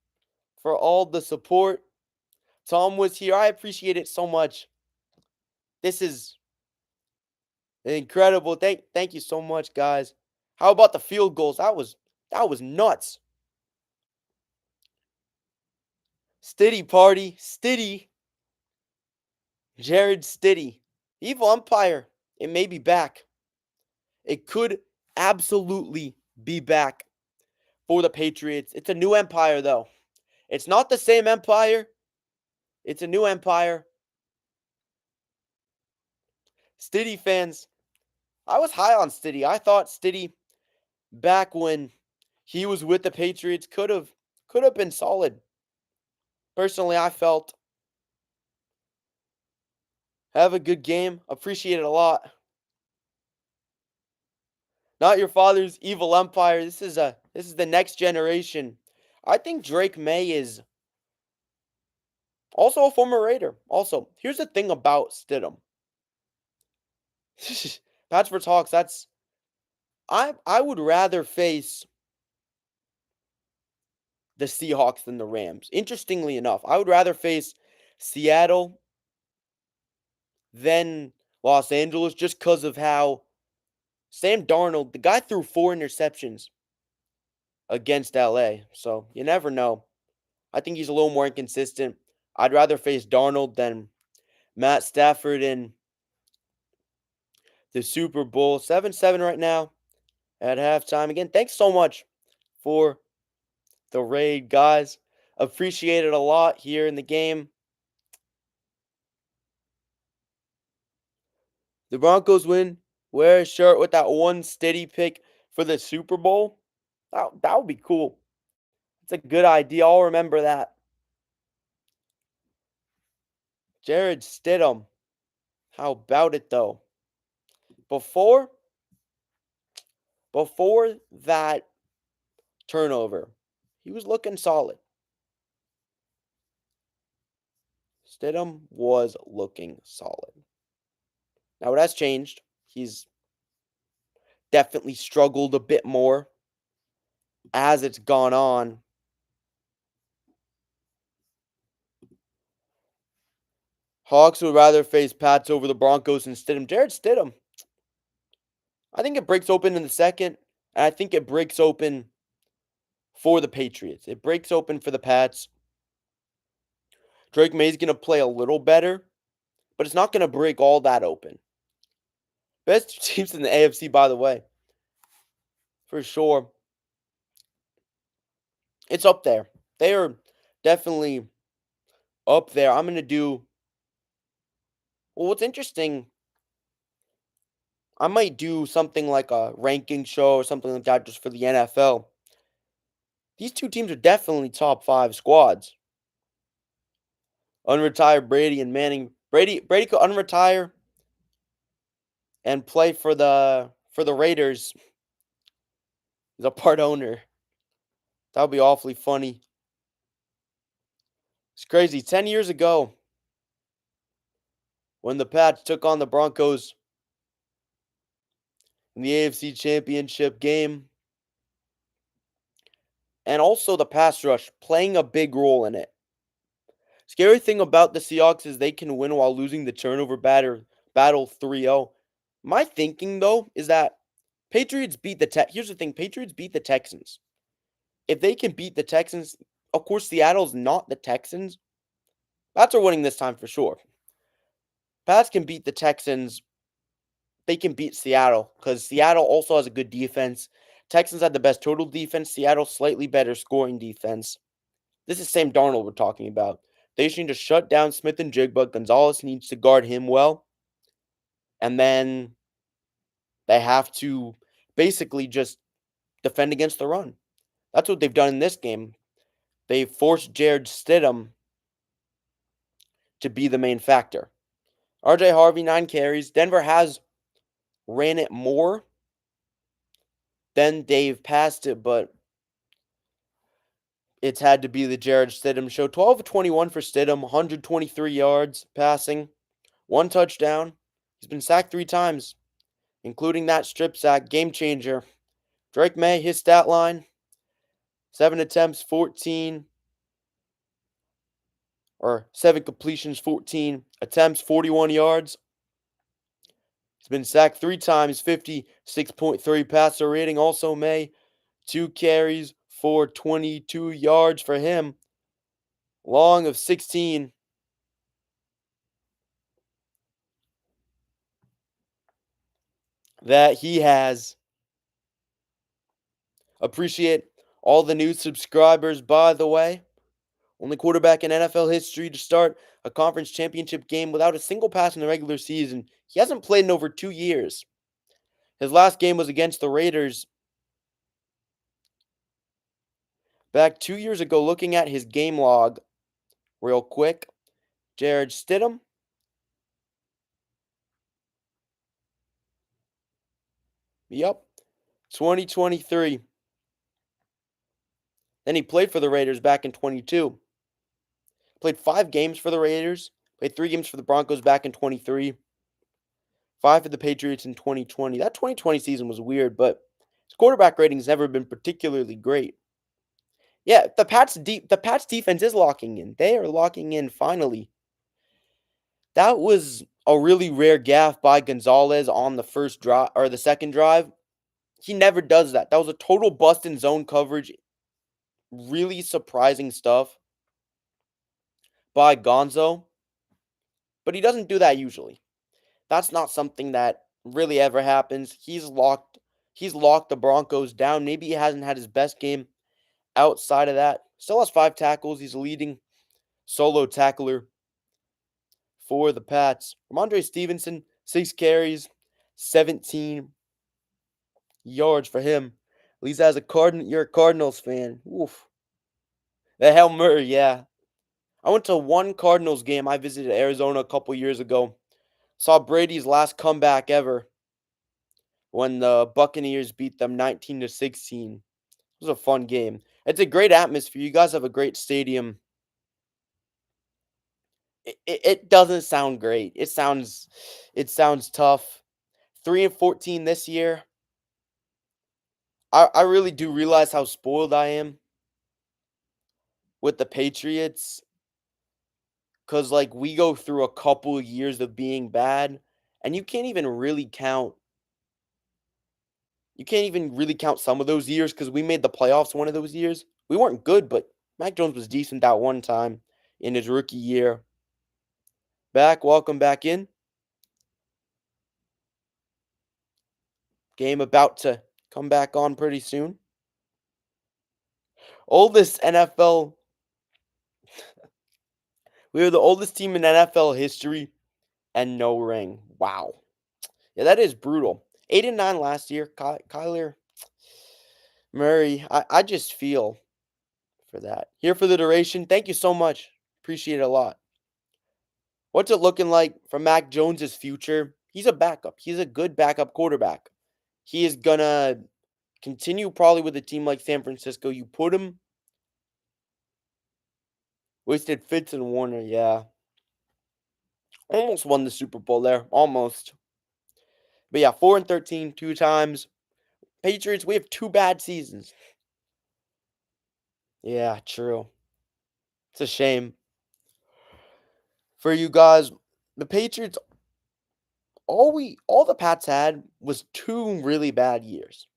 for all the support. Tom was here. I appreciate it so much. This is incredible. Thank you so much, guys. How about the field goals? That was nuts. Stiddy party. Stiddy. Jared Stiddy. Evil umpire. It may be back. It could absolutely be back for the Patriots. It's a new empire, though. It's not the same empire. It's a new empire. Stiddy fans, I was high on Stiddy. I thought Stiddy, back when he was with the Patriots, could have been solid. Personally, I felt have a good game. Appreciate it a lot. Not your father's evil empire. This is the next generation. I think Drake May is also a former Raider. Also, here's the thing about Stidham. Pats for talks. I would rather face the Seahawks than the Rams. Interestingly enough, I would rather face Seattle than Los Angeles just because of how Sam Darnold, the guy threw 4 interceptions against LA. So you never know. I think he's a little more inconsistent. I'd rather face Darnold than Matt Stafford and the Super Bowl. 7-7 right now at halftime. Again, thanks so much for the raid, guys. Appreciate it a lot here in the game. The Broncos win. Wear a shirt with that one steady pick for the Super Bowl. That would be cool. It's a good idea. I'll remember that. Jared Stidham. How about it though? Before before that turnover, he was looking solid. Stidham was looking solid. Now it has changed. He's definitely struggled a bit more as it's gone on. Hawks would rather face Pats over the Broncos than Stidham. Jared Stidham. I think it breaks open in the second, and I think it breaks open for the Patriots. It breaks open for the Pats. Drake May's going to play a little better, but it's not going to break all that open. Best teams in the AFC, by the way. For sure. It's up there. They are definitely up there. I'm going to do. Well, what's interesting, I might do something like a ranking show or something like that just for the NFL. These two teams are definitely top 5 squads. Unretired Brady and Manning. Brady could unretire and play for the Raiders. He's a part owner. That would be awfully funny. It's crazy. 10 years ago, when the Pats took on the Broncos in the AFC Championship Game, and also the pass rush playing a big role in it. Scary thing about the Seahawks is they can win while losing the turnover battle 3-0. My thinking, though, is that Patriots beat the Here's the thing. Patriots beat the Texans. If they can beat the Texans, of course, Seattle's not the Texans. Pats are winning this time for sure. Pats can beat the Texans. They can beat Seattle because Seattle also has a good defense. Texans had the best total defense. Seattle slightly better scoring defense. This is Sam Darnold we're talking about. They just need to shut down Smith and Jigba. Gonzalez needs to guard him well. And then they have to basically just defend against the run. That's what they've done in this game. They forced Jared Stidham to be the main factor. RJ Harvey, 9 carries. Denver has ran it more than they've passed it, but it's had to be the Jared Stidham show. 12 of 21 for Stidham, 123 yards passing, 1 touchdown. He's been sacked 3 times, including that strip sack. Game changer. Drake May, his stat line, 7 attempts, 7 completions, 14 attempts, 41 yards. He's been sacked 3 times, 56.3 passer rating. Also May, 2 carries for 22 yards for him. Long of 16. That he has. Appreciate all the new subscribers, by the way. Only quarterback in NFL history to start a conference championship game without a single pass in the regular season. He hasn't played in over 2 years. His last game was against the Raiders back 2 years ago. Looking at his game log real quick. Jared Stidham. Yep. 2023. Then he played for the Raiders back in 22. Played 5 games for the Raiders. Played 3 games for the Broncos back in 23. 5 for the Patriots in 2020. That 2020 season was weird, but his quarterback rating's never been particularly great. Yeah, the Pats defense is locking in. They are locking in finally. That was a really rare gaffe by Gonzalez on the first drive or the second drive. He never does that. That was a total bust in zone coverage. Really surprising stuff by Gonzo. But he doesn't do that usually. That's not something that really ever happens. He's locked the Broncos down. Maybe he hasn't had his best game outside of that. Still has 5 tackles. He's a leading solo tackler for the Pats. Ramondre Stevenson, 6 carries, 17 yards for him. At least as a you're a Cardinals fan. Oof. The Hail Murray, yeah. I went to one Cardinals game. I visited Arizona a couple years ago. Saw Brady's last comeback ever when the Buccaneers beat them 19-16. It was a fun game. It's a great atmosphere. You guys have a great stadium. It doesn't sound great. It sounds tough. 3-14 this year. I really do realize how spoiled I am with the Patriots because like we go through a couple of years of being bad, and you can't even really count some of those years because we made the playoffs one of those years. We weren't good, but Mac Jones was decent that one time in his rookie year. Welcome back in. Game about to come back on pretty soon. Oldest NFL. We were the oldest team in NFL history and no ring. Wow. Yeah, that is brutal. 8-9 last year. Kyler Murray. I just feel for that. Here for the duration. Thank you so much. Appreciate it a lot. What's it looking like for Mac Jones's future? He's a backup. He's a good backup quarterback. He is gonna continue probably with a team like San Francisco. You put him. Wasted Fitz and Warner. Yeah. Almost won the Super Bowl there. Almost. But yeah, 4-13 2 times. Patriots, we have 2 bad seasons. Yeah, true. It's a shame for you guys. The Patriots, all the Pats had was 2 really bad years.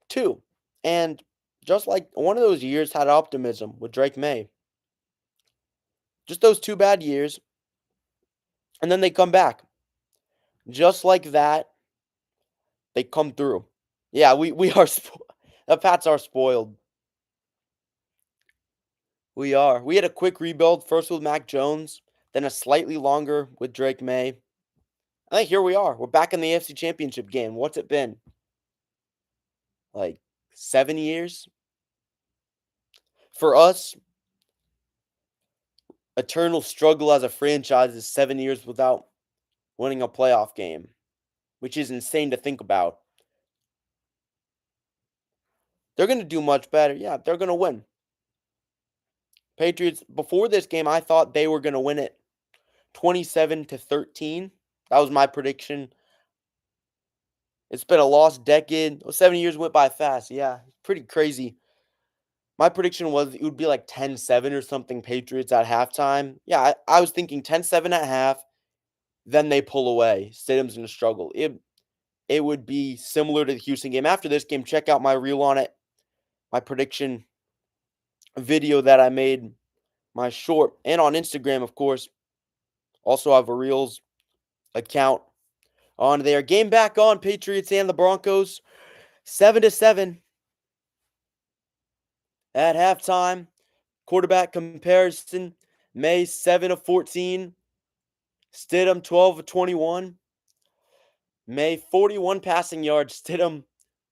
2. And just like one of those years had optimism with Drake May. Just those 2 bad years, and then they come back. Just like that, they come through. Yeah, we are the Pats are spoiled. We are. We had a quick rebuild first with Mac Jones, then a slightly longer with Drake May. I think here we are. We're back in the AFC Championship game. What's it been? Like 7 years? For us, eternal struggle as a franchise is 7 years without winning a playoff game, which is insane to think about. They're going to do much better. Yeah, they're going to win. Patriots, before this game, I thought they were going to win it 27-13. That was my prediction. It's been a lost decade. 7 years went by fast. Yeah, pretty crazy. My prediction was it would be like 10-7 or something Patriots at halftime. Yeah, I was thinking 10-7 at half, then they pull away. Stidham's going to struggle. It would be similar to the Houston game. After this game, check out my reel on it, my prediction video that I made, my short, and on Instagram, of course. Also have a Reels account on there. Game back on Patriots and the Broncos. 7-7 at halftime. Quarterback comparison. May 7 of 14. Stidham 12 of 21. May 41 passing yards. Stidham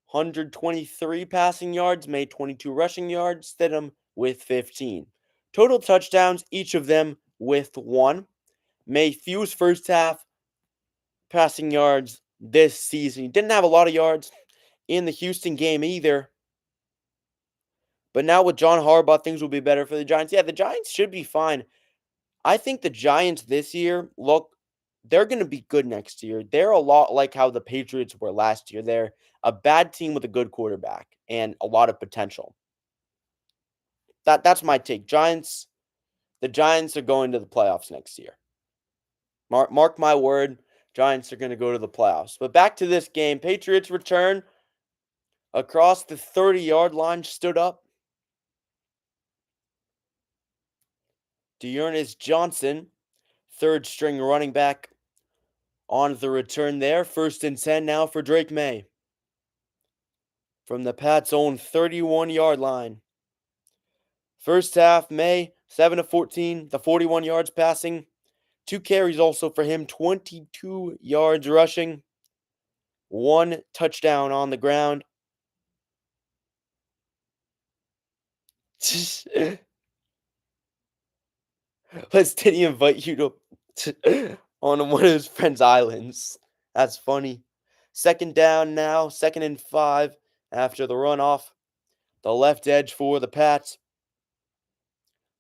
123 passing yards. May 22 rushing yards. Stidham with 15. Total touchdowns, each of them with 1. May fewest first half passing yards this season. He didn't have a lot of yards in the Houston game either. But now with John Harbaugh, things will be better for the Giants. Yeah, the Giants should be fine. I think the Giants this year, they're going to be good next year. They're a lot like how the Patriots were last year. They're a bad team with a good quarterback and a lot of potential. That's my take. The Giants are going to the playoffs next year. Mark my word, Giants are going to go to the playoffs. But back to this game, Patriots return across the 30-yard line, stood up. Dearness Johnson, third string running back On the return there, 1st and 10 now for Drake May. From the Pats' own 31-yard line. First half, May, 7 of 14, the 41 yards passing. 2 carries also for him, 22 yards rushing. 1 touchdown on the ground. Did he invite you to on one of his friend's islands? That's funny. 2nd down now, 2nd and 5 after the runoff. The left edge for the Pats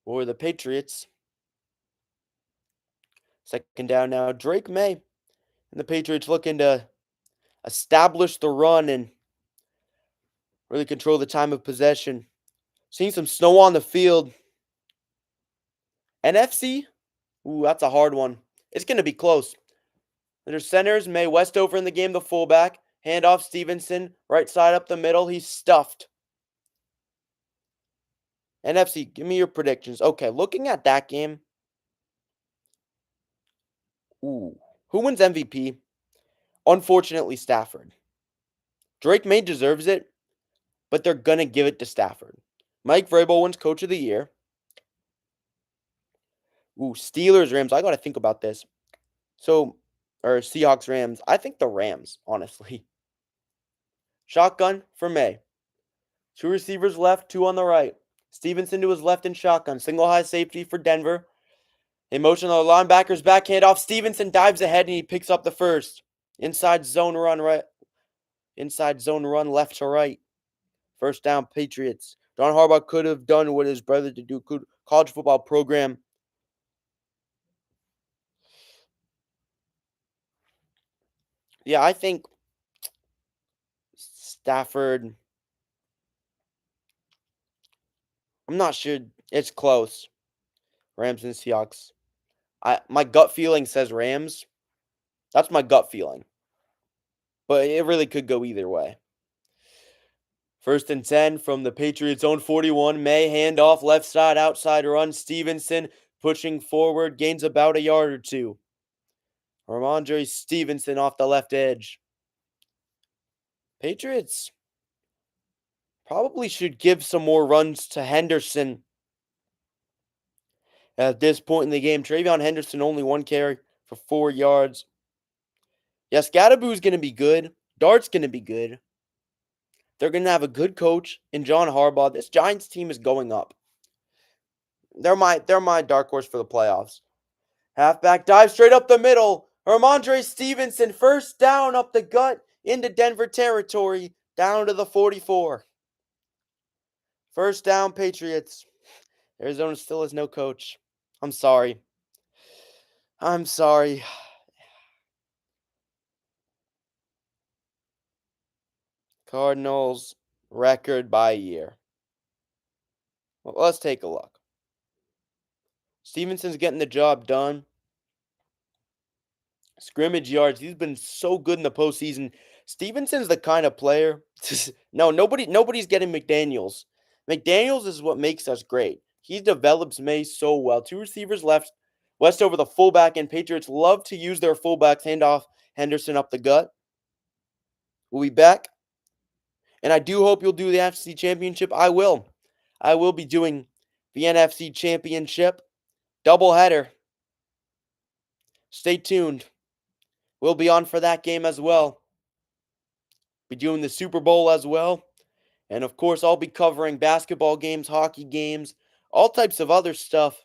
or the Patriots. 2nd down now, Drake May and the Patriots looking to establish the run and really control the time of possession. Seeing some snow on the field. NFC? Ooh, that's a hard one. It's going to be close. There's centers. May Westover in the game, the fullback. Handoff Stevenson. Right side up the middle. He's stuffed. NFC, give me your predictions. Okay, looking at that game. Ooh. Who wins MVP? Unfortunately, Stafford. Drake May deserves it, but they're going to give it to Stafford. Mike Vrabel wins Coach of the Year. Ooh, Steelers, Rams. I got to think about this. Or Seahawks, Rams. I think the Rams, honestly. Shotgun for May. 2 receivers left, 2 on the right. Stevenson to his left in shotgun. Single high safety for Denver. In motion, the linebacker's back handoff. Stevenson dives ahead and he picks up the first. Inside zone run left to right. 1st down, Patriots. John Harbaugh could have done what his brother did do. College football program. Yeah, I think Stafford. I'm not sure. It's close. Rams and Seahawks. My gut feeling says Rams. That's my gut feeling. But it really could go either way. 1st and 10 from the Patriots' own 41. May handoff left side outside run. Stevenson pushing forward, gains about a yard or 2. Ramondre Stevenson off the left edge. Patriots probably should give some more runs to Henderson. At this point in the game, Travion Henderson only 1 carry for 4 yards. Yes, Scadaboo's going to be good. Dart's going to be good. They're going to have a good coach in John Harbaugh. This Giants team is going up. They're my dark horse for the playoffs. Halfback dive straight up the middle. Ramondre Stevenson, 1st down up the gut into Denver territory, down to the 44. 1st down, Patriots. Arizona still has no coach. I'm sorry. Cardinals record by year. Well, let's take a look. Stevenson's getting the job done. Scrimmage yards. He's been so good in the postseason. Stevenson's the kind of player. No, nobody's getting McDaniels. McDaniels is what makes us great. He develops May so well. 2 receivers left. Westover the fullback, and Patriots love to use their fullbacks. Handoff Henderson up the gut. We'll be back. And I do hope you'll do the AFC Championship. I will. I will be doing the NFC Championship doubleheader. Stay tuned. We'll be on for that game as well. Be doing the Super Bowl as well. And of course, I'll be covering basketball games, hockey games, all types of other stuff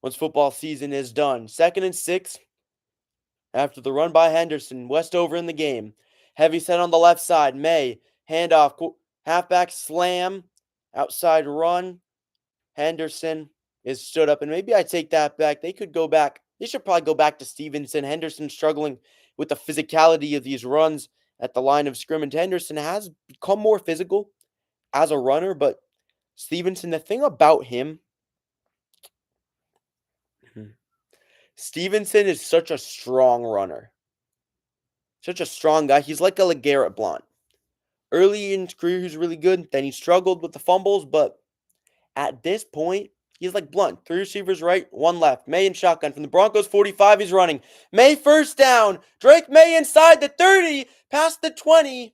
once football season is done. 2nd and 6 after the run by Henderson. Westover in the game. Heavy set on the left side. May. Handoff. Halfback slam. Outside run. Henderson is stood up. And maybe I take that back. They could go back. They should probably go back to Stevenson. Henderson struggling with the physicality of these runs at the line of scrimmage. Henderson has become more physical as a runner, but Stevenson, the thing about him, Stevenson is such a strong runner. Such a strong guy. He's like a LeGarrette Blount. Early in his career, he was really good. Then he struggled with the fumbles, but at this point, He's like blunt. 3 receivers right, 1 left. May in shotgun from the Broncos 45. He's running. May first down. Drake May inside the 30, past the 20,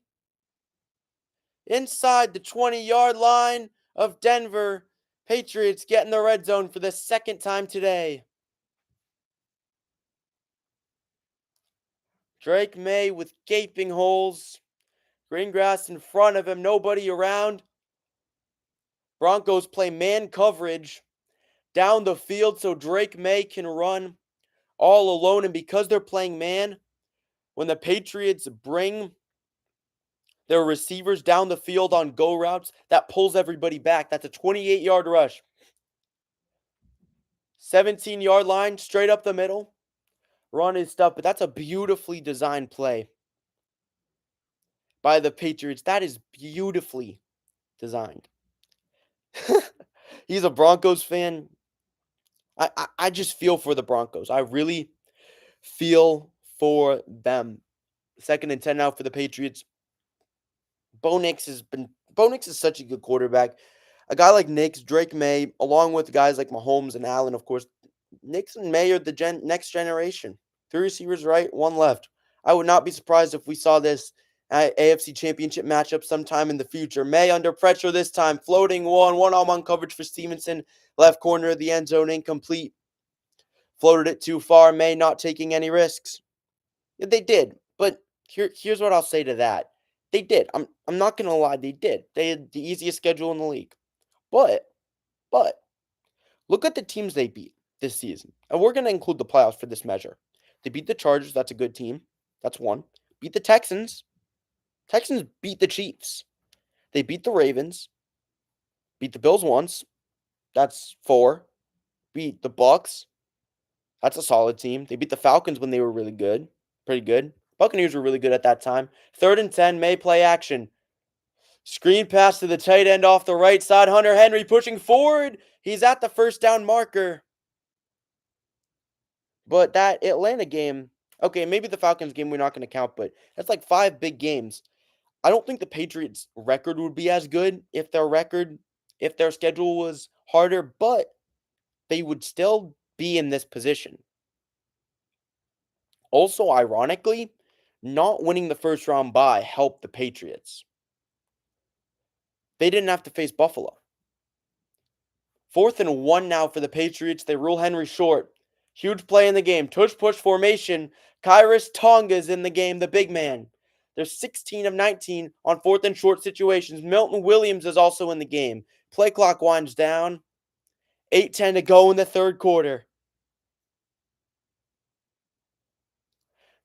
inside the 20-yard line of Denver. Patriots get in the red zone for the second time today. Drake May with gaping holes. Green grass in front of him, nobody around. Broncos play man coverage down the field so Drake May can run all alone. And because they're playing man, when the Patriots bring their receivers down the field on go routes, that pulls everybody back. That's a 28-yard rush. 17-yard line, straight up the middle. Run his stuff, but that's a beautifully designed play by the Patriots. That is beautifully designed. He's a Broncos fan. I just feel for the Broncos. I really feel for them. 2nd and 10 now for the Patriots. Bo Nix is such a good quarterback. A guy like Nix, Drake May, along with guys like Mahomes and Allen, of course. Nix and May are the next generation. 3 receivers right, 1 left. I would not be surprised if we saw this AFC Championship matchup sometime in the future. May under pressure this time, floating one-on-one coverage for Stevenson. Left corner of the end zone, incomplete. Floated it too far. May not taking any risks. Yeah, they did, but here's what I'll say to that. They did. I'm not gonna lie, they did. They had the easiest schedule in the league. But look at the teams they beat this season. And we're gonna include the playoffs for this measure. They beat the Chargers, that's a good team. That's 1. Beat the Texans. Texans beat the Chiefs. They beat the Ravens. Beat the Bills once. That's 4. Beat the Bucks. That's a solid team. They beat the Falcons when they were really good. Pretty good. Buccaneers were really good at that time. 3rd and 10, May play action. Screen pass to the tight end off the right side. Hunter Henry pushing forward. He's at the first down marker. But that Atlanta game, okay, maybe the Falcons game we're not going to count, but that's like 5 big games. I don't think the Patriots' record would be as good if their schedule was harder, but they would still be in this position. Also, ironically, not winning the first round bye helped the Patriots. They didn't have to face Buffalo. 4th and 1 now for the Patriots. They rule Henry short. Huge play in the game. Tush push formation. Kyrus Tonga's in the game, the big man. They're 16 of 19 on 4th and short situations. Milton Williams is also in the game. Play clock winds down. 8:10 to go in the 3rd quarter.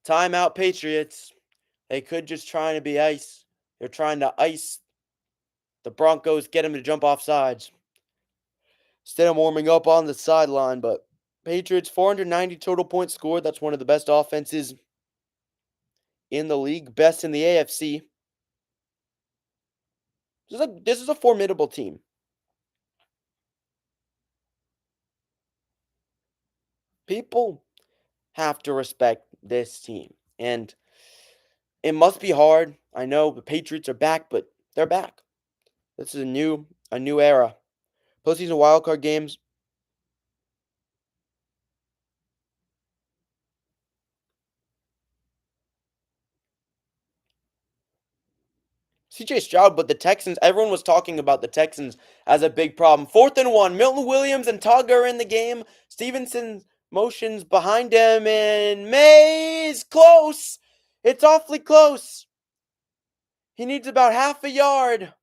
Timeout, Patriots. They could just try to be ice. They're trying to ice the Broncos, get them to jump off sides. Instead of warming up on the sideline, but Patriots 490 total points scored. That's one of the best offenses in the league, best in the AFC. This is a formidable team. People have to respect this team, and it must be hard. I know the Patriots are back, but they're back. This is a new era. Postseason wildcard games. CJ Stroud, but the Texans, everyone was talking about the Texans as a big problem. 4th and 1. Milton Williams and Tonga are in the game. Stevenson motions behind him, and May's close. It's awfully close. He needs about half a yard.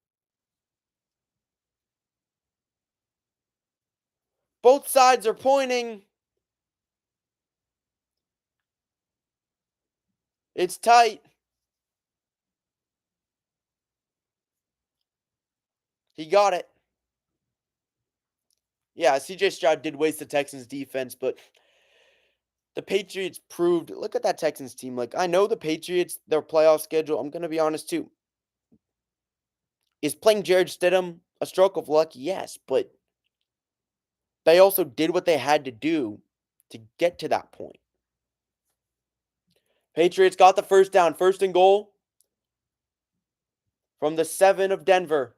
Both sides are pointing. It's tight. He got it. Yeah, CJ Stroud did waste the Texans defense, but the Patriots proved, look at that Texans team. Like, I know the Patriots, their playoff schedule, I'm going to be honest too. Is playing Jared Stidham a stroke of luck? Yes, but they also did what they had to do to get to that point. Patriots got the first down, 1st and goal from the 7 of Denver.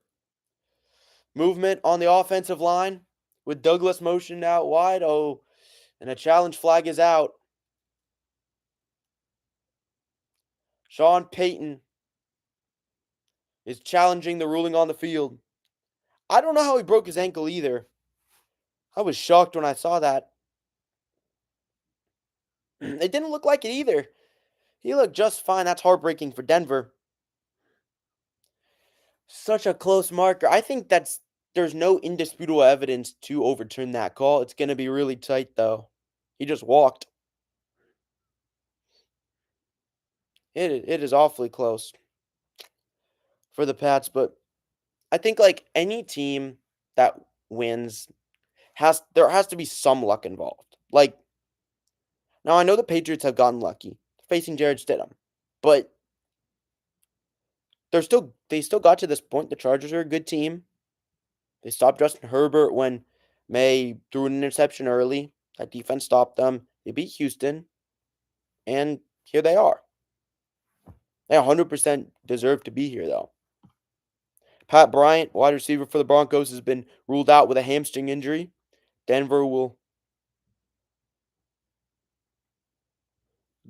Movement on the offensive line. with Douglas motioned out wide. Oh, and a challenge flag is out. Sean Payton is challenging the ruling on the field. I don't know how he broke his ankle either. I was shocked when I saw that. It didn't look like it either. He looked just fine. That's heartbreaking for Denver. Such a close marker. I think there's no indisputable evidence to overturn that call. It's going to be really tight though. He just walked. It is awfully close for the Pats, but I think like any team that wins there has to be some luck involved. Like now I know the Patriots have gotten lucky facing Jared Stidham, but they still got to this point. The Chargers are a good team. They stopped Justin Herbert when May threw an interception early. That defense stopped them. They beat Houston, and here they are. They 100% deserve to be here, though. Pat Bryant, wide receiver for the Broncos, has been ruled out with a hamstring injury. Denver will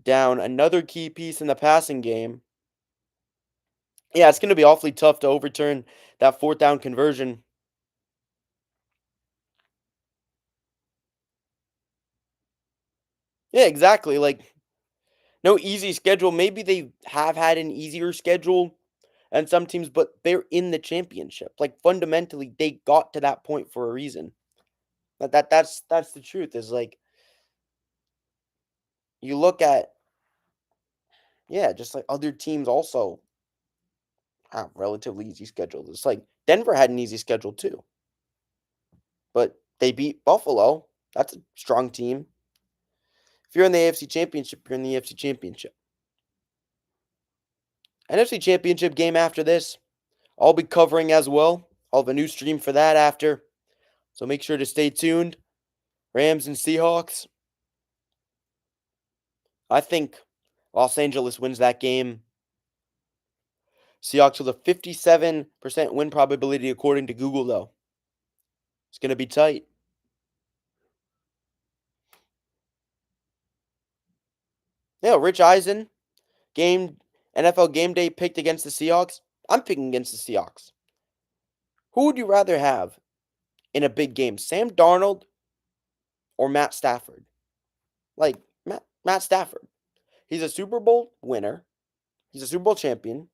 down another key piece in the passing game. Yeah, it's going to be awfully tough to overturn that fourth down conversion. Yeah, exactly. Like, no easy schedule. Maybe they have had an easier schedule and some teams, but they're in the championship. Like fundamentally, they got to that point for a reason. That's the truth. Is like you look at yeah, just like other teams also have relatively easy schedules. It's like Denver had an easy schedule too, but they beat Buffalo. That's a strong team. If you're in the AFC Championship, you're in the AFC Championship. NFC Championship game after this, I'll be covering as well. I'll have a new stream for that after. So make sure to stay tuned. Rams and Seahawks. I think Los Angeles wins that game. Seahawks with a 57% win probability according to Google, though. It's going to be tight. Yeah, Rich Eisen, game NFL game day picked against the Seahawks. I'm picking against the Seahawks. Who would you rather have in a big game, Sam Darnold or Matt Stafford? Like Matt Stafford. He's a Super Bowl winner. He's a Super Bowl champion.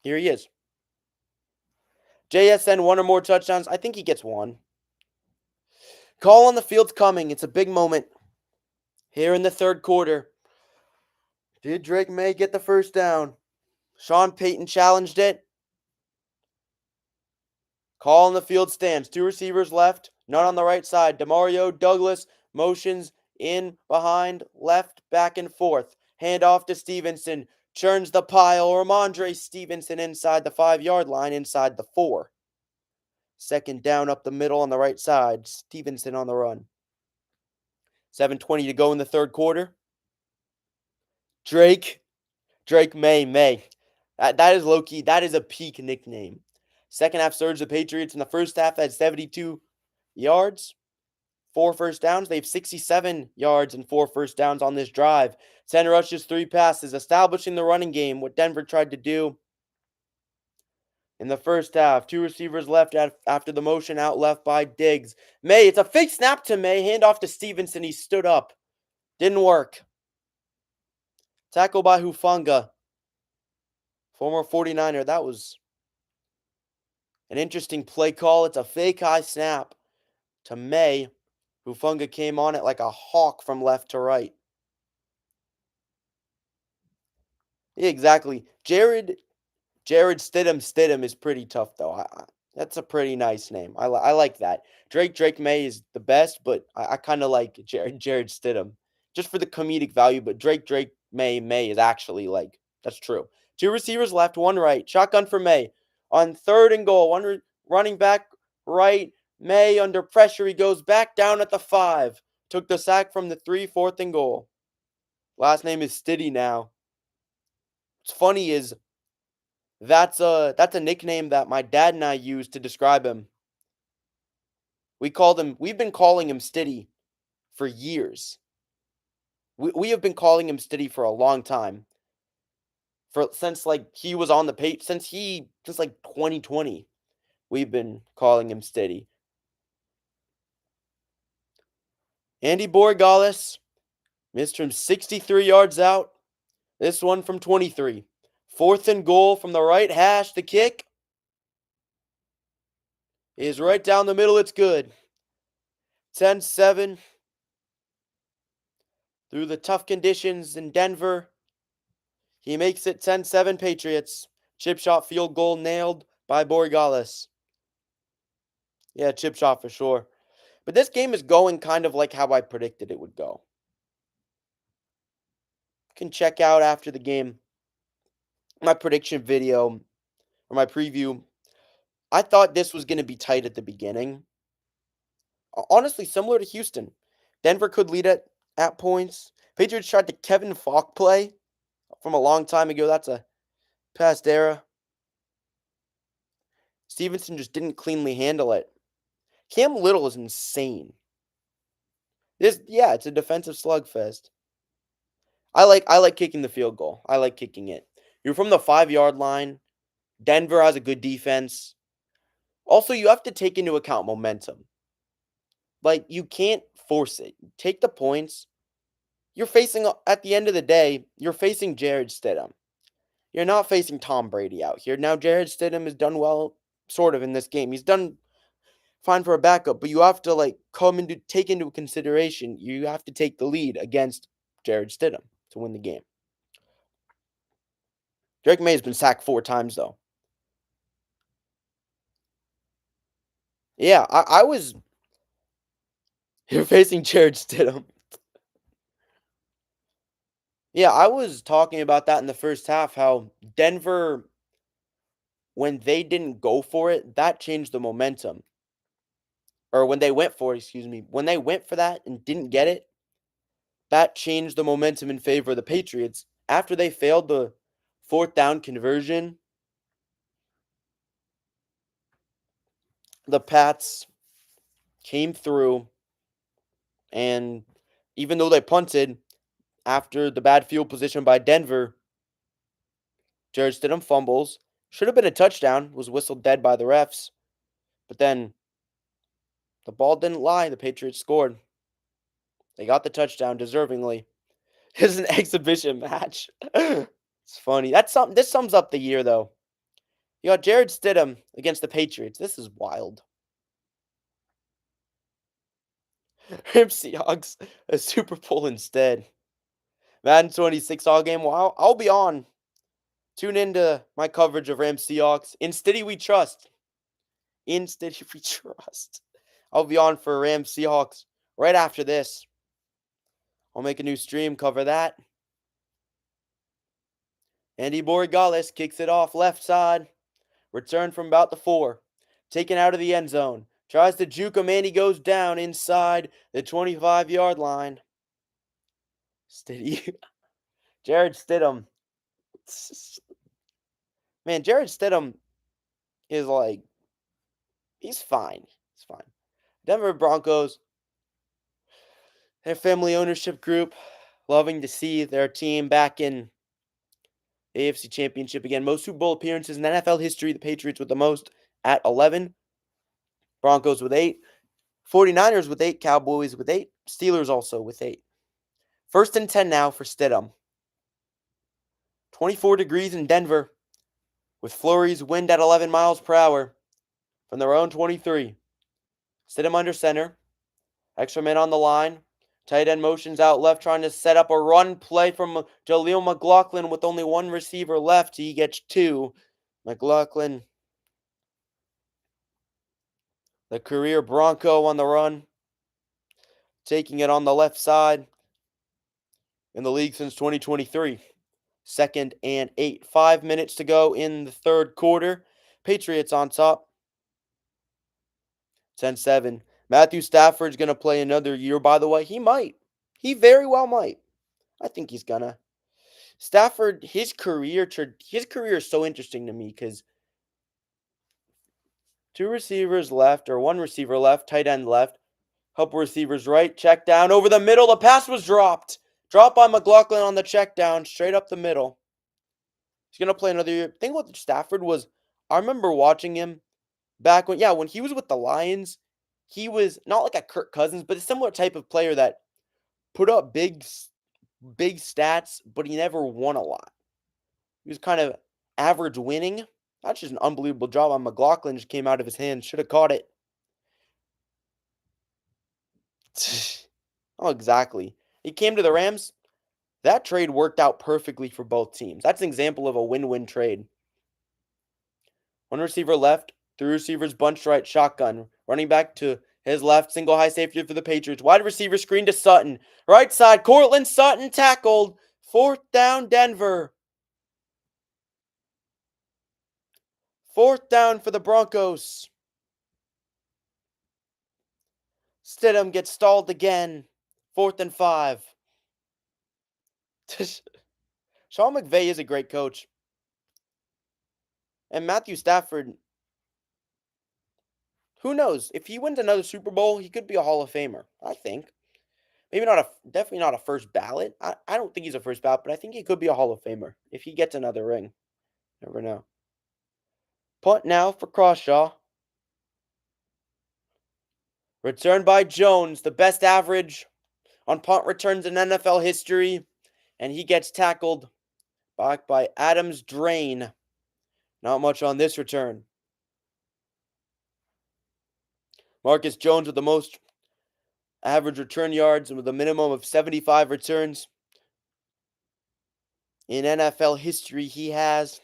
Here he is. JSN one or more touchdowns. I think he gets one. Call on the field's coming. It's a big moment. Here in the third quarter. Did Drake May get the first down? Sean Payton challenged it. Call on the field stands. Two receivers left. None on the right side. Demario Douglas motions in behind, left, back and forth. Hand off to Stevenson. Churns the pile. Ramondre Stevenson inside the 5-yard line, inside the 4. Second down up the middle on the right side. Stevenson on the run. 7:20 to go in the third quarter. Drake May. That is low key. That is a peak nickname. Second half surge the Patriots in the first half had 72 yards, 4 first downs. They have 67 yards and 4 first downs on this drive. 10 rushes, 3 passes, establishing the running game, what Denver tried to do in the first half. 2 receivers left after the motion out left by Diggs. May, it's a fake snap to May. Hand off to Stevenson. He stood up. Didn't work. Tackle by Hufanga. Former 49er. That was an interesting play call. It's a fake high snap to May. Hufanga came on it like a hawk from left to right. Yeah, exactly. Jared Stidham is pretty tough though. That's a pretty nice name. I like that. Drake May is the best, but I kind of like Jared Stidham just for the comedic value. But Drake May is actually like that's true. 2 receivers left, 1 right. Shotgun for May on 3rd and goal. Running back right. May under pressure. He goes back down at the 5. Took the sack from the 3, 4th and goal. Last name is Stiddy now. What's funny is that's a nickname that my dad and I used to describe him. We've been calling him Stiddy for years. We have been calling him Stiddy for a long time. For since like he was on the page since like 2020, we've been calling him Stiddy. Andy Borregales missed from 63 yards out. This one from 23. Fourth and goal from the right hash. The kick is right down the middle. It's good. 10-7 through the tough conditions in Denver. He makes it 10-7 Patriots. Chip shot field goal nailed by Borregales. Yeah, chip shot for sure. But this game is going kind of like how I predicted it would go. You can check out after the game my prediction video or my preview. I thought this was going to be tight at the beginning. Honestly, similar to Houston. Denver could lead at points. Patriots tried the Kevin Falk play from a long time ago. That's a past era. Stevenson just didn't cleanly handle it. Cam Little is insane. It's a defensive slugfest. I like kicking the field goal. I like kicking it. You're from the 5-yard line. Denver has a good defense. Also, you have to take into account momentum. Like, you can't force it. Take the points. At the end of the day, you're facing Jared Stidham. You're not facing Tom Brady out here. Now, Jared Stidham has done well, sort of, in this game. He's done fine for a backup, but you have to, take into consideration, you have to take the lead against Jared Stidham to win the game. Drake May has been sacked 4 times, though. Yeah, I was. You're facing Jared Stidham. Yeah, I was talking about that in the first half, how Denver, when they didn't go for it, that changed the momentum. Or when they went for it, excuse me. When they went for that and didn't get it, that changed the momentum in favor of the Patriots. After they failed the 4th down conversion, the Pats came through, and even though they punted after the bad field position by Denver, Jared Stidham fumbles. Should have been a touchdown, was whistled dead by the refs. But then the ball didn't lie. The Patriots scored. They got the touchdown deservingly. It's an exhibition match. It's funny. This sums up the year, though. You got Jared Stidham against the Patriots. This is wild. Rams Seahawks a Super Bowl instead. Madden 26 all game. Well, I'll be on. Tune into my coverage of Rams Seahawks. In Stiddy we trust. In Stiddy we trust. I'll be on for Rams Seahawks right after this. I'll make a new stream, cover that. Andy Borregales kicks it off left side. Return from about the 4. Taken out of the end zone. Tries to juke him, and he goes down inside the 25-yard line. Stiddy. Jared Stidham. Man, Jared Stidham is like, he's fine. He's fine. Denver Broncos, their family ownership group, loving to see their team back in the AFC Championship again. Most Super Bowl appearances in NFL history, the Patriots with the most at 11. Broncos with 8. 49ers with 8. Cowboys with 8. Steelers also with 8. 1st and 10 now for Stidham. 24 degrees in Denver with flurries, wind at 11 miles per hour from their own 23. Stidham under center. Extra man on the line. Tight end motions out left, trying to set up a run play from Jaleel McLaughlin with only 1 receiver left. He gets 2. McLaughlin, the career Bronco on the run, taking it on the left side in the league since 2023. 2nd and 8. 5 minutes to go in the 3rd quarter. Patriots on top. 10-7. Matthew Stafford's going to play another year, by the way. He might. He very well might. I think he's going to. Stafford, his career is so interesting to me because Two receivers left, or one receiver left, tight end left. Couple receivers right, check down over the middle. The pass was dropped. Dropped by McLaughlin on the check down, straight up the middle. He's going to play another year. The thing with Stafford was, I remember watching him back when he was with the Lions, he was not like a Kirk Cousins, but a similar type of player that put up big stats, but he never won a lot. He was kind of average winning. That's just an unbelievable job on McLaughlin. Just came out of his hands. Should have caught it. Oh, exactly. He came to the Rams. That trade worked out perfectly for both teams. That's an example of a win-win trade. One receiver left, three receivers bunched right, shotgun. Running back to his left, single high safety for the Patriots. Wide receiver screen to Sutton. Right side, Cortland Sutton tackled. Fourth down, Denver. Fourth down for the Broncos. Stidham gets stalled again. 4th and 5. Sean McVay is a great coach. And Matthew Stafford, who knows? If he wins another Super Bowl, he could be a Hall of Famer, I think. Definitely not a first ballot. I don't think he's a first ballot, but I think he could be a Hall of Famer if he gets another ring. Never know. Punt now for Crawshaw. Return by Jones, the best average on punt returns in NFL history. And he gets tackled back by Adams Drain. Not much on this return. Marcus Jones with the most average return yards and with a minimum of 75 returns. In NFL history, he has.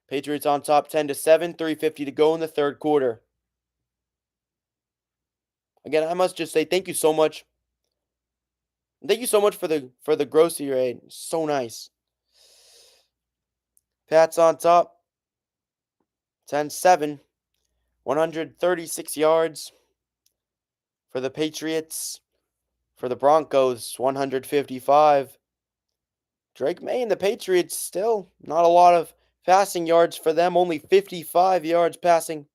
Patriots on top 10-7, 3:50 to go in the third quarter. Again, I must just say thank you so much. Thank you so much for the grocery raid. So nice. Pats on top 10-7, 136 yards for the Patriots. For the Broncos, 155. Drake May and the Patriots still not a lot of passing yards for them. Only 55 yards passing.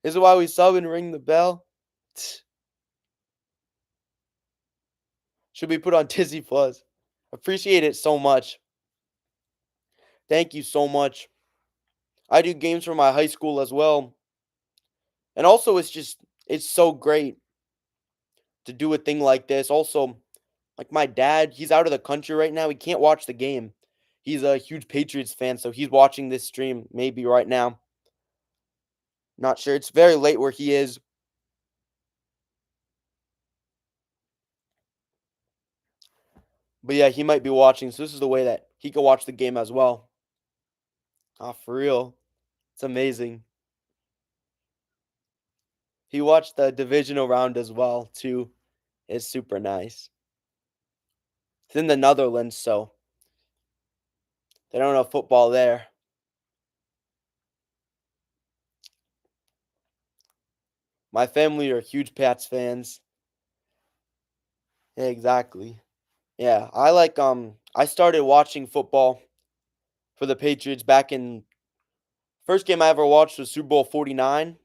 This is why we sub and ring the bell. Should be put on Disney Plus. Appreciate it so much. Thank you so much. I do games for my high school as well. And also it's so great to do a thing like this. Also, like my dad, he's out of the country right now. He can't watch the game. He's a huge Patriots fan, so he's watching this stream maybe right now. Not sure. It's very late where he is. But yeah, he might be watching, so this is the way that he can watch the game as well. Ah, for real. It's amazing. He watched the divisional round as well, too. It's super nice. It's in the Netherlands, so they don't know football there. My family are huge Pats fans. Yeah, exactly. Yeah, I started watching football for the Patriots back in first game I ever watched was Super Bowl 49.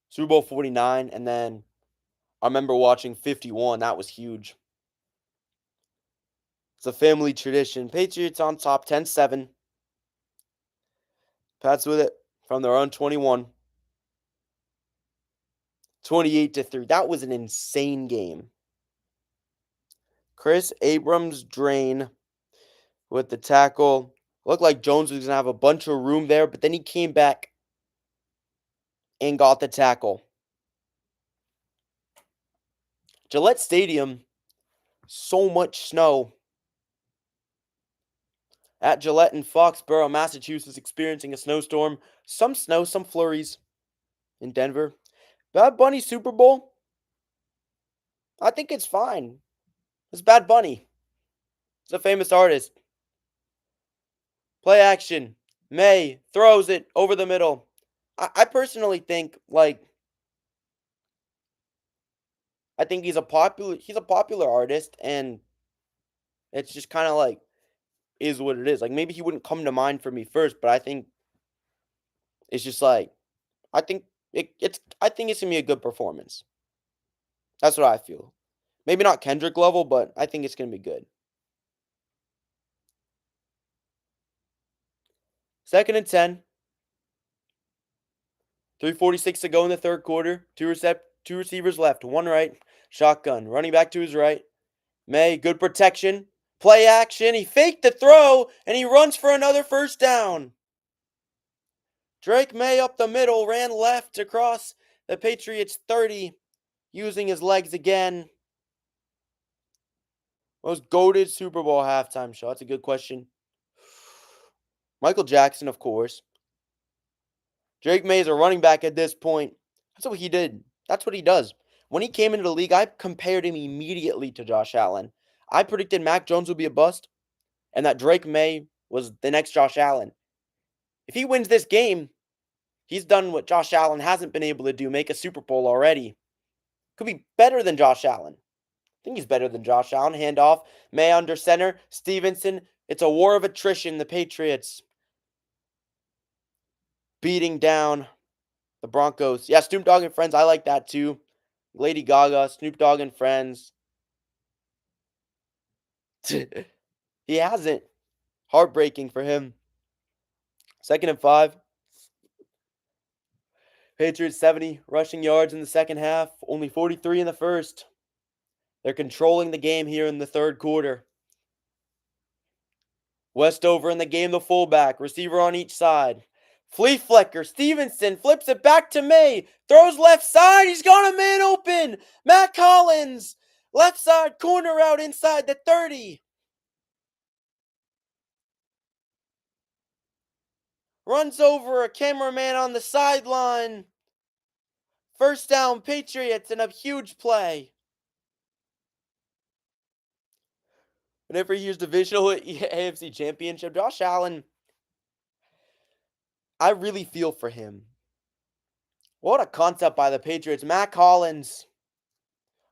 Super Bowl 49, and then I remember watching 51. That was huge. It's a family tradition. Patriots on top 10-7. Pats with it from their own 21. 28-3. That was an insane game. Chris Abrams drain with the tackle. Looked like Jones was going to have a bunch of room there, but then he came back and got the tackle. Gillette Stadium, so much snow. At Gillette in Foxborough, Massachusetts, experiencing a snowstorm. Some snow, some flurries in Denver. Bad Bunny Super Bowl? I think it's fine. It's Bad Bunny. He's a famous artist. Play action. May throws it over the middle. I personally think, I think he's a popular artist, and it's just kind of like, is what it is. Like, maybe he wouldn't come to mind for me first, but I think it's just like, I think I think it's gonna be a good performance. That's what I feel. Maybe not Kendrick level, but I think it's gonna be good. 2nd and 10. 3:46 to go in the third quarter. Two receivers left. One right. Shotgun. Running back to his right. May, good protection. Play action. He faked the throw, and he runs for another first down. Drake May up the middle, ran left across the Patriots 30, using his legs again. Most goated Super Bowl halftime show. That's a good question. Michael Jackson, of course. Drake May is a running back at this point. That's what he did. That's what he does. When he came into the league, I compared him immediately to Josh Allen. I predicted Mac Jones would be a bust and that Drake May was the next Josh Allen. If he wins this game, he's done what Josh Allen hasn't been able to do, make a Super Bowl already. Could be better than Josh Allen. I think he's better than Josh Allen. Handoff. May under center. Stevenson. It's a war of attrition. The Patriots beating down the Broncos. Yeah, Snoop Dogg and Friends. I like that too. Lady Gaga, Snoop Dogg and Friends. He hasn't. Heartbreaking for him. 2nd and 5. Patriots 70 rushing yards in the second half. Only 43 in the first. They're controlling the game here in the third quarter. Westover in the game, the fullback. Receiver on each side. Flea Flecker. Stevenson flips it back to May. Throws left side. He's got a man open. Matt Collins. Left side corner out inside the 30. Runs over a cameraman on the sideline. First down, Patriots, and a huge play. Whenever he hears divisional AFC Championship, Josh Allen, I really feel for him. What a concept by the Patriots. Matt Collins,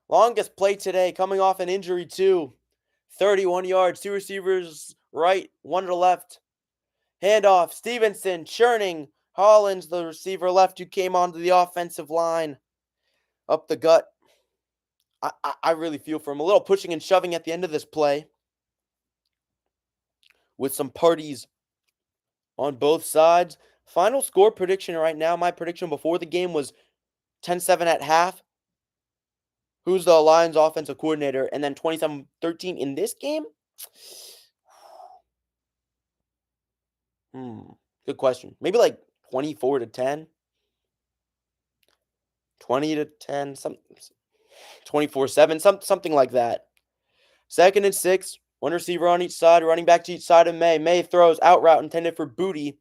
longest play today, coming off an injury too. 31 yards, two receivers right, one to the left. Handoff, Stevenson, churning. Hollins, the receiver left, who came onto the offensive line. Up the gut. I really feel for him. A little pushing and shoving at the end of this play. With some parties on both sides. Final score prediction right now. My prediction before the game was 10-7 at half. Who's the Lions offensive coordinator? And then 27-13 in this game? Good question. Maybe like 24-10. 20-10. 24-7. Something like that. 2nd and 6. One receiver on each side. Running back to each side of May. May throws out route intended for Booty.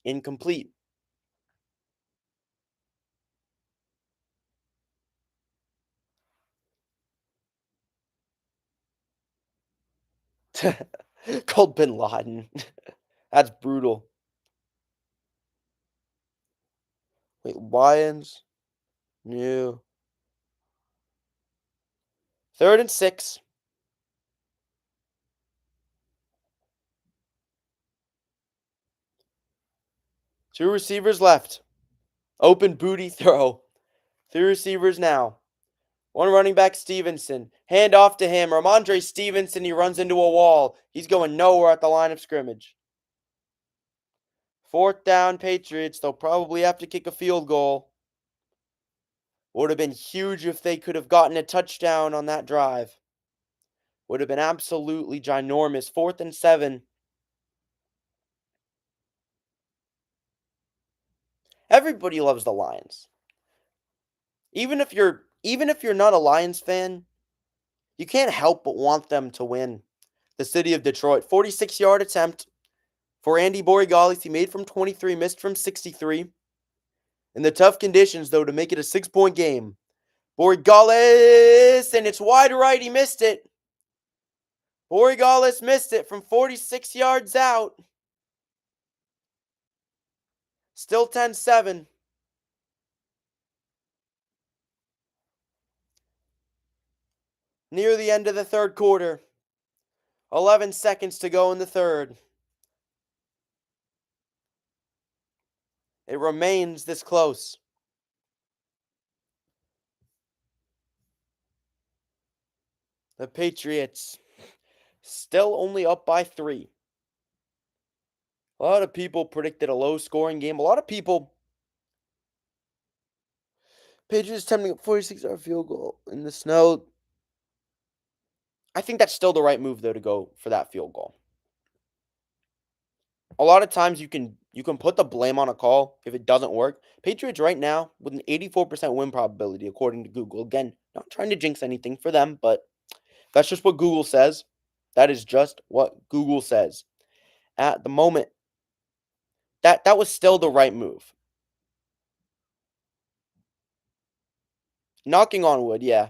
Incomplete. Called Bin Laden. That's brutal. Wait, Lions? New. 3rd and 6. Two receivers left. Open booty throw. Three receivers now. One running back, Stevenson. Hand off to him. Ramondre Stevenson, he runs into a wall. He's going nowhere at the line of scrimmage. 4th down, Patriots. They'll probably have to kick a field goal. Would have been huge if they could have gotten a touchdown on that drive. Would have been absolutely ginormous. 4th and 7. Everybody loves the Lions. Even if you're not a Lions fan, you can't help but want them to win. The city of Detroit, 46-yard attempt for Andy Borregales. He made from 23, missed from 63. In the tough conditions, though, to make it a 6-point game. Borregales, and it's wide right. He missed it. Borregales missed it from 46 yards out. Still 10-7. Near the end of the third quarter. 11 seconds to go in the third. It remains this close. The Patriots still only up by 3. A lot of people predicted a low scoring game. A lot of people. Patriots attempting a 46-yard field goal in the snow. I think that's still the right move though to go for that field goal. A lot of times you can put the blame on a call if it doesn't work. Patriots right now with an 84% win probability according to Google. Again, not trying to jinx anything for them, but that's just what Google says. That is just what Google says. At the moment, that was still the right move. Knocking on wood, yeah.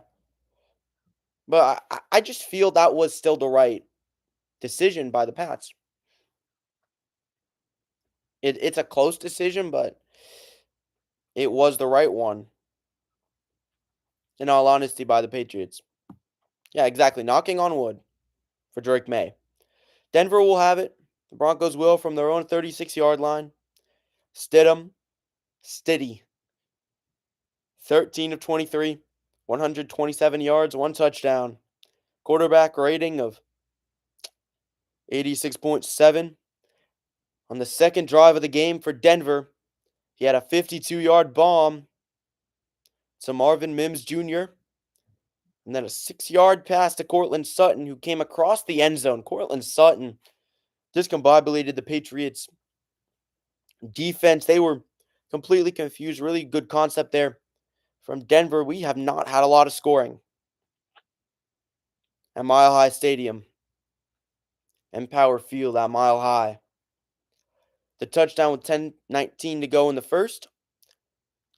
But I just feel that was still the right decision by the Pats. It's a close decision, but it was the right one, in all honesty, by the Patriots. Yeah, exactly. Knocking on wood for Drake May. Denver will have it. The Broncos will from their own 36-yard line. Stidham, Stiddy, 13 of 23, 127 yards, 1 touchdown. Quarterback rating of 86.7. On the second drive of the game for Denver, he had a 52-yard bomb to Marvin Mims Jr., and then a 6-yard pass to Courtland Sutton, who came across the end zone. Courtland Sutton discombobulated the Patriots' defense. They were completely confused. Really good concept there from Denver. We have not had a lot of scoring at Mile High Stadium and Power Field at Mile High. The touchdown with 10:19 to go in the first.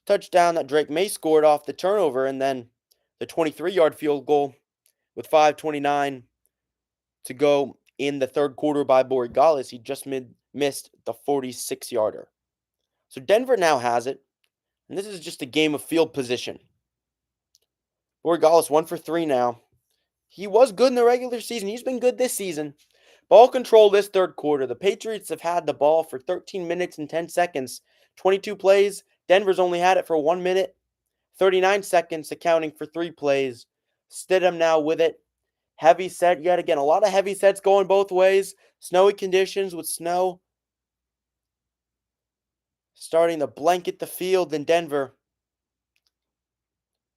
Touchdown that Drake May scored off the turnover, and then the 23-yard field goal with 5:29 to go in the third quarter by Borregales. He just missed the 46-yarder. So Denver now has it, and this is just a game of field position. Borregales 1 for 3 now. He was good in the regular season. He's been good this season. Ball control this third quarter. The Patriots have had the ball for 13 minutes and 10 seconds. 22 plays. Denver's only had it for 1 minute, 39 seconds, accounting for 3 plays. Stidham now with it. Heavy set yet again. A lot of heavy sets going both ways. Snowy conditions with snow starting to blanket the field in Denver.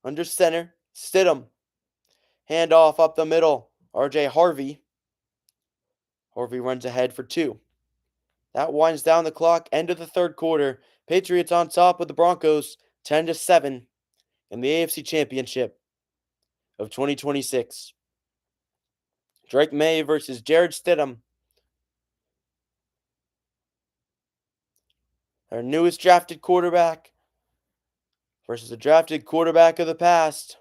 Under center, Stidham. Handoff up the middle. RJ Harvey. Harvey runs ahead for 2. That winds down the clock. End of the third quarter. Patriots on top with the Broncos, 10-7 in the AFC Championship of 2026. Drake May versus Jared Stidham. Our newest drafted quarterback versus a drafted quarterback of the past.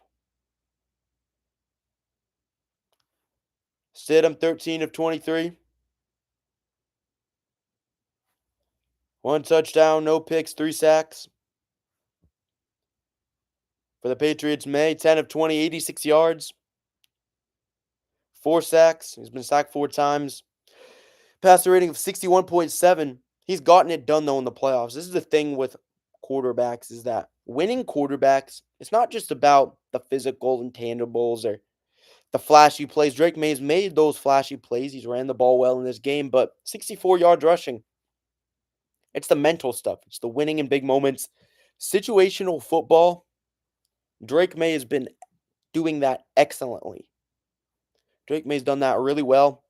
Stidham 13 of 23. 1 touchdown, no picks, 3 sacks. For the Patriots, May 10 of 20, 86 yards. 4 sacks. He's been sacked 4 times. Passer rating of 61.7. He's gotten it done, though, in the playoffs. This is the thing with quarterbacks, is that winning quarterbacks, it's not just about the physical intangibles or the flashy plays. Drake May's made those flashy plays. He's ran the ball well in this game, but 64 yards rushing. It's the mental stuff. It's the winning in big moments. Situational football, Drake May has been doing that excellently. Drake May's done that really well,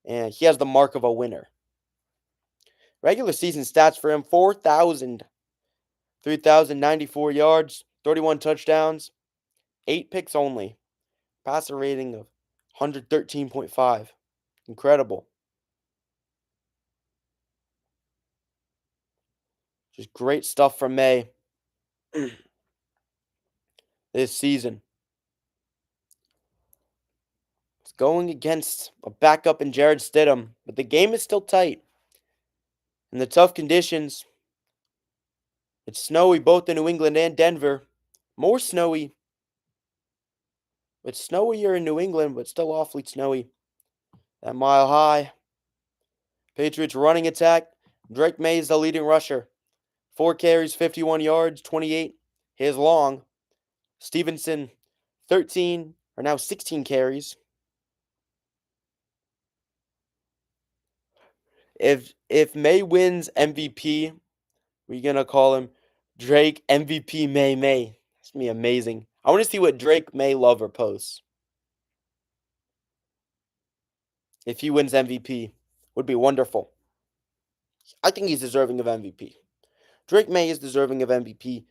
and he has the mark of a winner. Regular season stats for him, 3,094 yards, 31 touchdowns, 8 picks only. Passer rating of 113.5. Incredible. Just great stuff from May this season. It's going against a backup in Jared Stidham, but the game is still tight. In the tough conditions, it's snowy both in New England and Denver. More snowy. It's snowier in New England, but still awfully snowy That mile high. Patriots running attack. Drake May is the leading rusher. 4 carries, 51 yards, 28. His long. Stevenson, 13, or now 16 carries. If May wins MVP, we're gonna call him Drake MVP May May. That's gonna be amazing. I want to see what Drake May lover posts if he wins MVP. Would be wonderful. I think he's deserving of MVP. Drake May is deserving of MVP.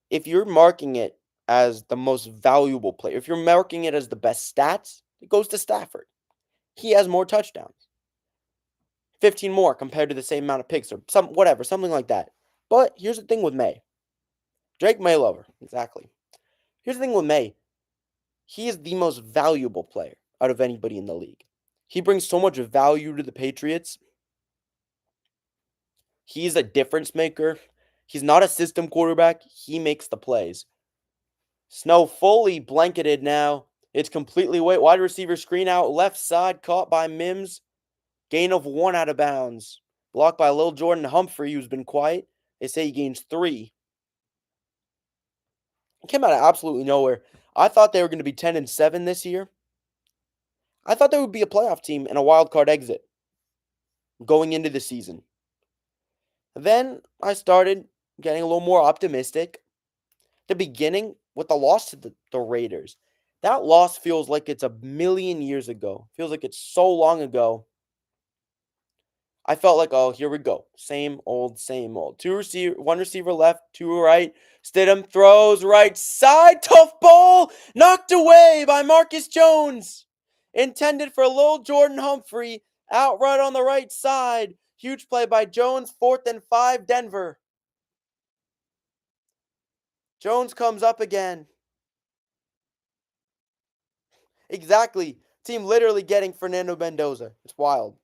If you're marking it as the most valuable player, if you're marking it as the best stats, it goes to Stafford. He has more touchdowns, 15 more compared to the same amount of picks or something like that. But here's the thing with May. Drake May lover, exactly. Here's the thing with May. He is the most valuable player out of anybody in the league. He brings so much value to the Patriots. He's a difference maker. He's not a system quarterback. He makes the plays. Snow fully blanketed now. It's completely wide receiver screen out. Left side caught by Mims. Gain of 1 out of bounds. Blocked by Lil Jordan Humphrey, who's been quiet. They say he gains 3. It came out of absolutely nowhere. I thought they were going to be 10-7 this year. I thought they would be a playoff team and a wild card exit going into the season. Then I started getting a little more optimistic. The beginning with the loss to the Raiders. That loss feels like it's a million years ago. Feels like it's so long ago. I felt like, oh, here we go. Same old, same old. One receiver left, 2 right. Stidham throws right side. Tough ball. Knocked away by Marcus Jones. Intended for Lil Jordan Humphrey. Out right on the right side. Huge play by Jones. 4th and 5, Denver. Jones comes up again. Exactly. Team literally getting Fernando Mendoza. It's wild.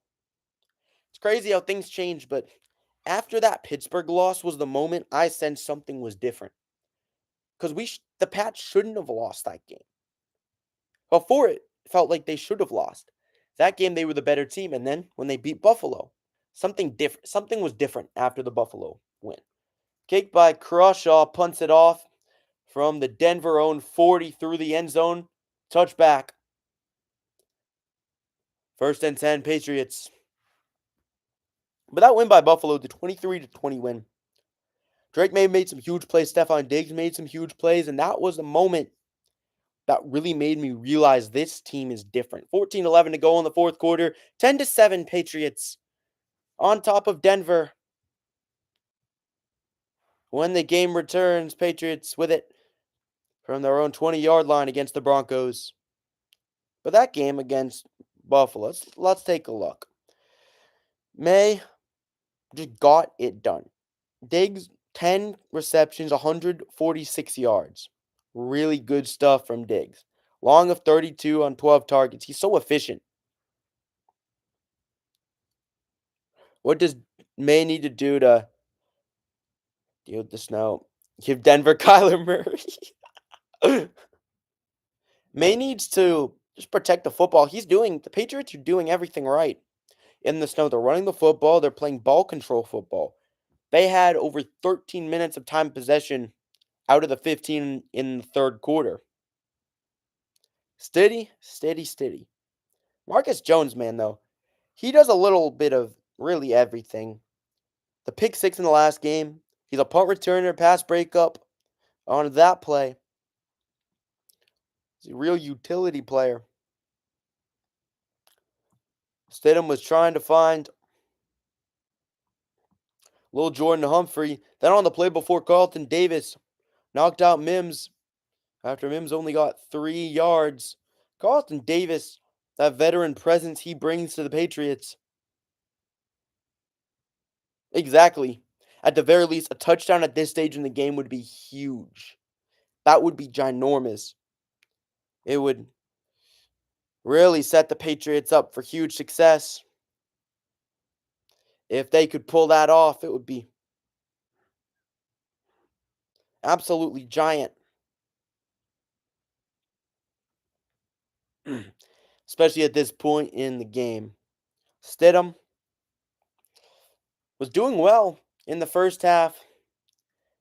It's crazy how things change, but after that Pittsburgh loss was the moment I sensed something was different. Because the Pats shouldn't have lost that game. Before it felt like they should have lost. That game they were the better team, and then when they beat Buffalo, something was different after the Buffalo win. Kicked by Croshaw, punts it off from the Denver own 40 through the end zone. Touchback. 1st and 10, Patriots. But that win by Buffalo, the 23-20 win. Drake May made some huge plays. Stephon Diggs made some huge plays. And that was the moment that really made me realize this team is different. 14-11 to go in the 4th quarter. 10-7 Patriots on top of Denver. When the game returns, Patriots with it from their own 20-yard line against the Broncos. But that game against Buffalo, let's take a look. May just got it done. Diggs, 10 receptions, 146 yards. Really good stuff from Diggs. Long of 32 on 12 targets. He's so efficient. What does May need to do to deal with the snow? Give Denver Kyler Murray. May needs to just protect the football. The Patriots are doing everything right in the snow. They're running the football. They're playing ball control football. They had over 13 minutes of time possession out of the 15 in the 3rd quarter. Steady. Marcus Jones, man, though. He does a little bit of really everything. The pick 6 in the last game. He's a punt returner, pass breakup on that play. He's a real utility player. Stidham was trying to find Lil Jordan Humphrey. Then on the play before, Carlton Davis knocked out Mims after Mims only got 3 yards. Carlton Davis, that veteran presence he brings to the Patriots. Exactly. At the very least, a touchdown at this stage in the game would be huge. That would be ginormous. It would really set the Patriots up for huge success. If they could pull that off, it would be absolutely giant. Especially at this point in the game. Stidham was doing well in the first half.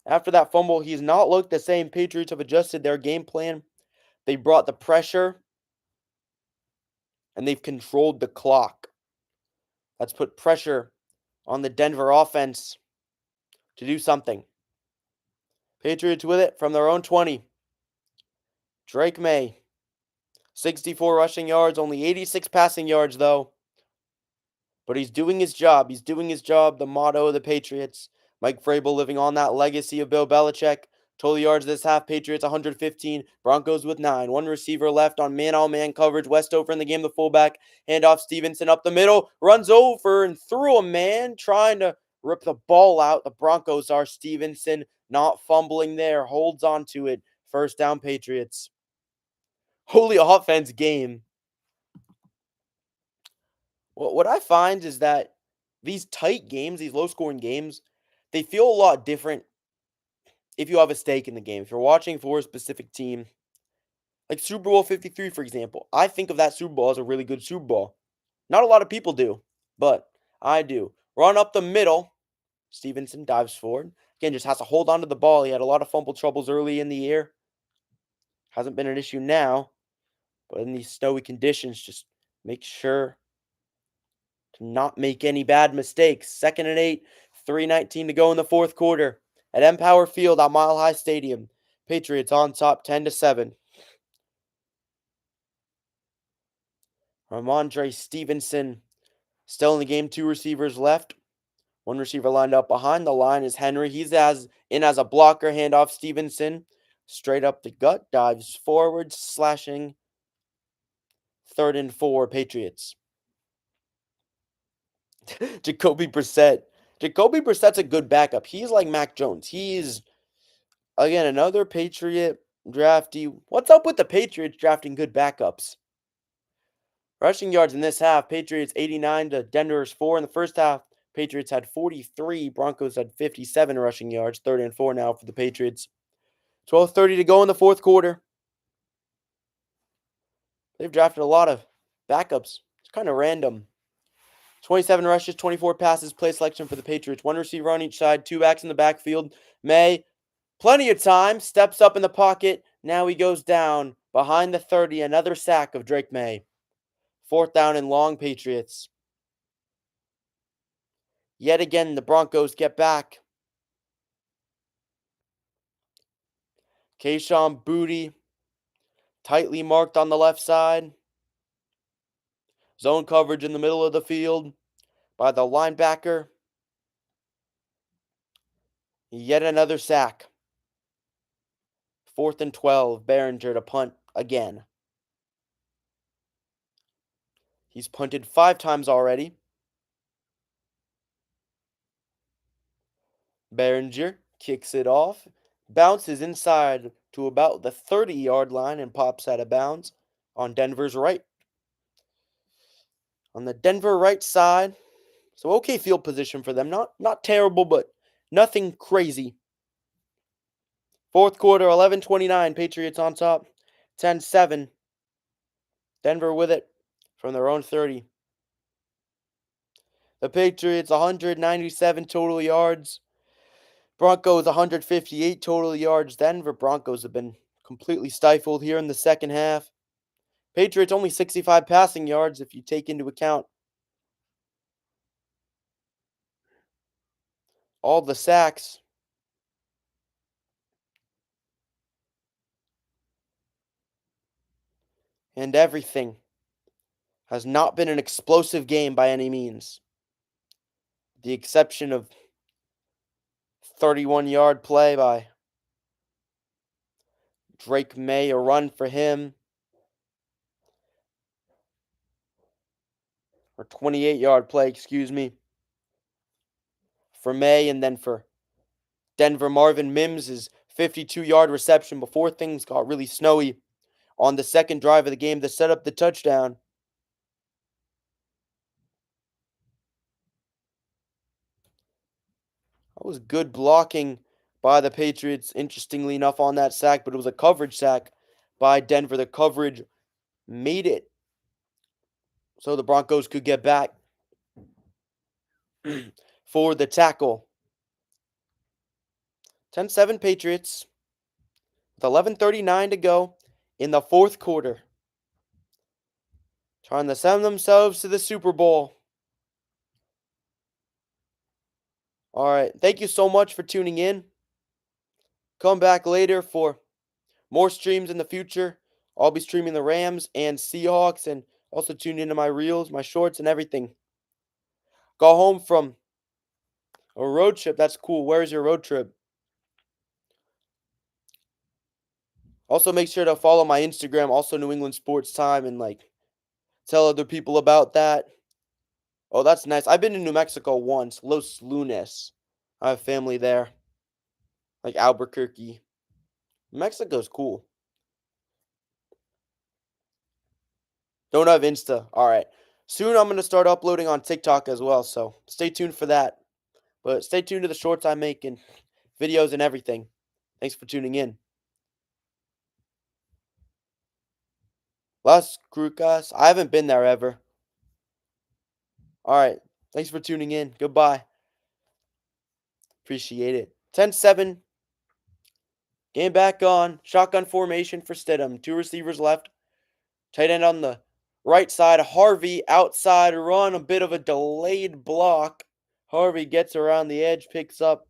After that fumble, he's not looked the same. Patriots have adjusted their game plan. They brought the pressure and they've controlled the clock. That's put pressure on the Denver offense to do something. Patriots with it from their own 20. Drake May, 64 rushing yards, only 86 passing yards though. But he's doing his job. He's doing his job, the motto of the Patriots. Mike Vrabel living on that legacy of Bill Belichick. Total yards this half, Patriots 115, Broncos with 9. One receiver left on man-on-man coverage. Westover in the game, the fullback. Handoff Stevenson up the middle. Runs over and through a man trying to rip the ball out. The Broncos are. Stevenson not fumbling there. Holds on to it. First down, Patriots. Holy offense game. Well, what I find is that these tight games, these low-scoring games, they feel a lot different if you have a stake in the game. If you're watching for a specific team, like Super Bowl 53, for example, I think of that Super Bowl as a really good Super Bowl. Not a lot of people do, but I do. Run up the middle. Stevenson dives forward. Again, just has to hold on to the ball. He had a lot of fumble troubles early in the year. Hasn't been an issue now, but in these snowy conditions, just make sure to not make any bad mistakes. 2nd and 8, 3:19 to go in the fourth quarter at Empower Field at Mile High Stadium. Patriots on top 10-7. Ramondre Stevenson still in the game. 2 receivers left. 1 receiver lined up behind the line is Henry. He's in as a blocker. Handoff Stevenson. Straight up the gut. Dives forward. Slashing. 3rd and 4 Patriots. Jacoby Brissett. Jacoby Brissett's a good backup. He's like Mac Jones. He's, again, another Patriot draftee. What's up with the Patriots drafting good backups? Rushing yards in this half, Patriots 89 to Denver's 4 in the first half. Patriots had 43. Broncos had 57 rushing yards. 3rd and 4 now for the Patriots. 12:30 to go in the fourth quarter. They've drafted a lot of backups. It's kind of random. 27 rushes, 24 passes, play selection for the Patriots. 1 receiver on each side, 2 backs in the backfield. May, plenty of time, steps up in the pocket. Now he goes down behind the 30. Another sack of Drake May. 4th down and long, Patriots. Yet again, the Broncos get back. Kayshon Boutte, tightly marked on the left side. Zone coverage in the middle of the field by the linebacker. Yet another sack. 4th and 12. Behringer to punt again. He's punted 5 times already. Behringer kicks it off. Bounces inside to about the 30-yard line and pops out of bounds on Denver's right. On the Denver right side, so okay field position for them. Not terrible, but nothing crazy. Fourth quarter, 11:29. Patriots on top, 10-7. Denver with it from their own 30. The Patriots, 197 total yards. Broncos, 158 total yards. Denver Broncos have been completely stifled here in the second half. Patriots only 65 passing yards if you take into account all the sacks. And everything. Has not been an explosive game by any means. The exception of 31-yard play by Drake May, a run for him. Or 28-yard play, excuse me. For May, and then for Denver, Marvin Mims' 52-yard reception before things got really snowy on the second drive of the game to set up the touchdown. That was good blocking by the Patriots, interestingly enough, on that sack, but it was a coverage sack by Denver. The coverage made it so the Broncos could get back. for the tackle. 10-7 Patriots with 11:39 to go in the fourth quarter. Trying to send themselves to the Super Bowl. All right. Thank you so much for tuning in. Come back later for more streams in the future. I'll be streaming the Rams and Seahawks and also tune into my reels, my shorts, and everything. Go home from a road trip. That's cool. Where's your road trip? Also, make sure to follow my Instagram, also New England Sports Time, and tell other people about that. Oh, that's nice. I've been to New Mexico once, Los Lunas. I have family there, like Albuquerque. Mexico's cool. Don't have Insta. All right. Soon I'm going to start uploading on TikTok as well, so stay tuned for that. But stay tuned to the shorts I make and videos and everything. Thanks for tuning in. Las Crucas. I haven't been there ever. All right. Thanks for tuning in. Goodbye. Appreciate it. 10-7. Game back on. Shotgun formation for Stidham. Two receivers left. Tight end on the right side. Harvey outside run. A bit of a delayed block. Harvey gets around the edge. Picks up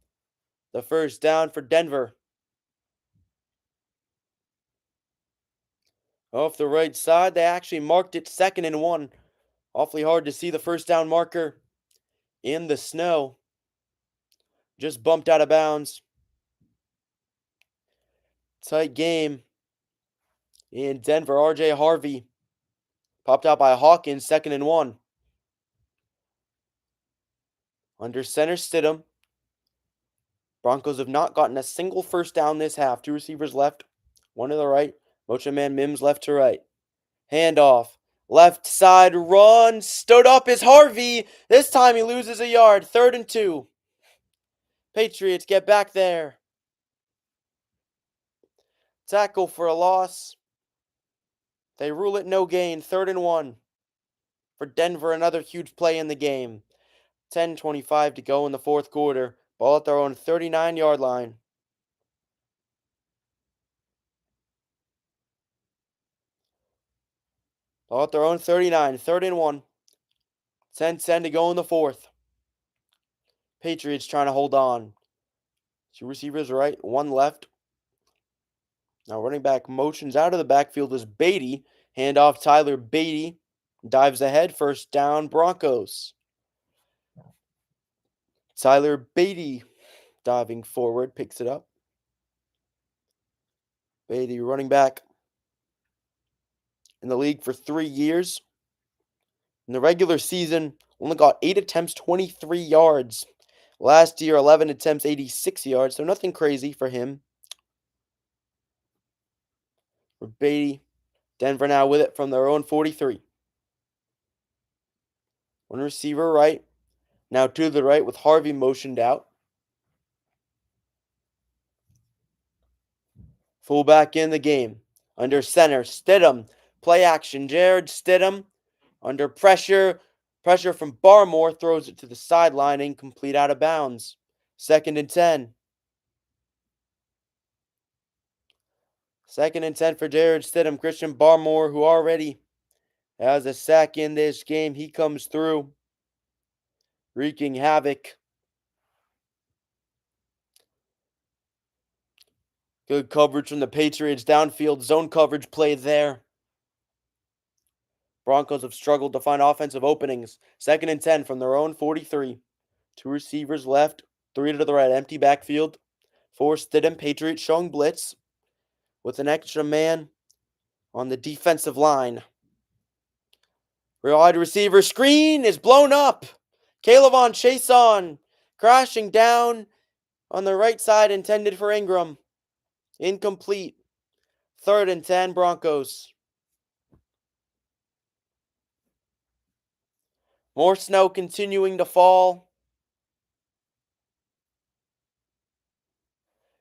the first down for Denver. Off the right side. They actually marked it 2nd and 1. Awfully hard to see the first down marker in the snow. Just bumped out of bounds. Tight game in Denver. R.J. Harvey popped out by Hawkins, 2nd and 1. Under center Stidham. Broncos have not gotten a single first down this half. Two receivers left, one to the right. Motion man Mims left to right. Handoff. Left side run. Stood up is Harvey. This time he loses a yard. 3rd and 2. Patriots get back there. Tackle for a loss. They rule it no gain. 3rd and 1. For Denver, another huge play in the game. 10:25 to go in the fourth quarter. Ball at their own 39-yard line. Ball at their own 39. 3rd and 1. 10-10 to go in the fourth. Patriots trying to hold on. Two receivers right, one left. Now running back motions out of the backfield is Beatty. Handoff Tyler Beatty. Dives ahead. First down Broncos. Tyler Beatty diving forward. Picks it up. Beatty running back in the league for 3 years. In the regular season, only got 8 attempts, 23 yards. Last year, 11 attempts, 86 yards. So nothing crazy for him. For Beatty. Denver now with it from their own 43. One receiver right. Now to the right with Harvey motioned out. Fullback in the game. Under center, Stidham. Play action, Jared Stidham. Under pressure. Pressure from Barmore. Throws it to the sideline. Incomplete, out of bounds. 2nd and 10. 2nd and 10 for Jared Stidham. Christian Barmore, who already has a sack in this game. He comes through, wreaking havoc. Good coverage from the Patriots. Downfield zone coverage play there. Broncos have struggled to find offensive openings. 2nd and 10 from their own 43. Two receivers left, 3 to the right. Empty backfield. For Stidham. Patriots showing blitz with an extra man on the defensive line. Wide receiver screen is blown up. Caleb Chason crashing down on the right side, intended for Ingram. Incomplete. 3rd and 10 Broncos. More snow continuing to fall.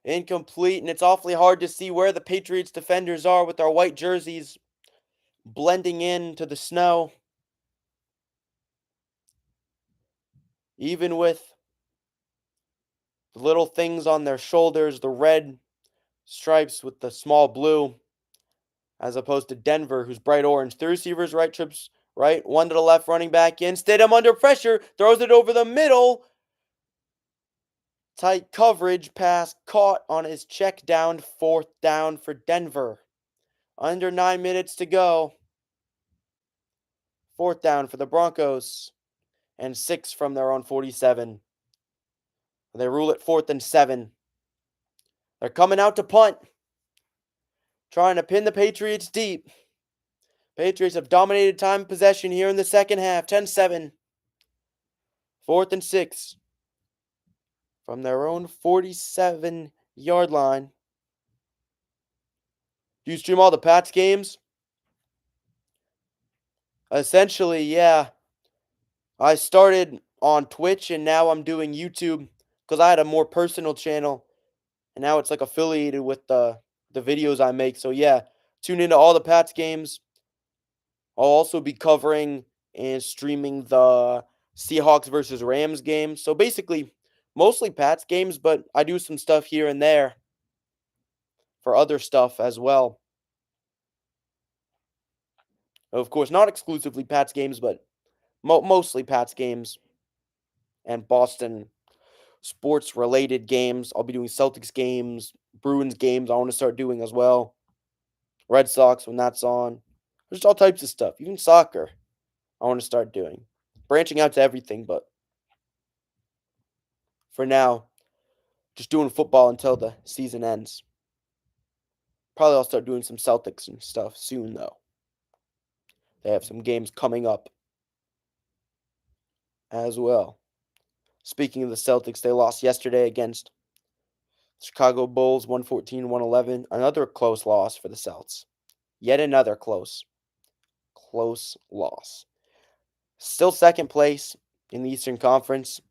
Incomplete, and it's awfully hard to see where the Patriots defenders are with their white jerseys blending into the snow. Even with the little things on their shoulders, the red stripes with the small blue, as opposed to Denver, who's bright orange. Three receivers, right, trips right, one to the left, running back in. Stidham under pressure, throws it over the middle. Tight coverage pass caught on his check down, fourth down for Denver. Under 9 minutes to go. Fourth down for the Broncos, and 6 from their own 47. They rule it 4th and 7. They're coming out to punt, trying to pin the Patriots deep. Patriots have dominated time possession here in the second half, 10-7. 4th and 6 from their own 47-yard line. Do you stream all the Pats games? Essentially, yeah. I started on Twitch and now I'm doing YouTube because I had a more personal channel and now it's like affiliated with the videos I make. So yeah, tune into all the Pats games. I'll also be covering and streaming the Seahawks versus Rams game. So basically, mostly Pats games, but I do some stuff here and there for other stuff as well. Of course, not exclusively Pats games, but mostly Pats games and Boston sports related games. I'll be doing Celtics games, Bruins games. I want to start doing as well. Red Sox when that's on. There's all types of stuff. Even soccer, I want to start doing. Branching out to everything, but for now, just doing football until the season ends. Probably I'll start doing some Celtics and stuff soon, though. They have some games coming up as well. Speaking of the Celtics, they lost yesterday against Chicago Bulls 114-111. Another close loss for the Celts. Yet another close loss. Still second place in the Eastern Conference.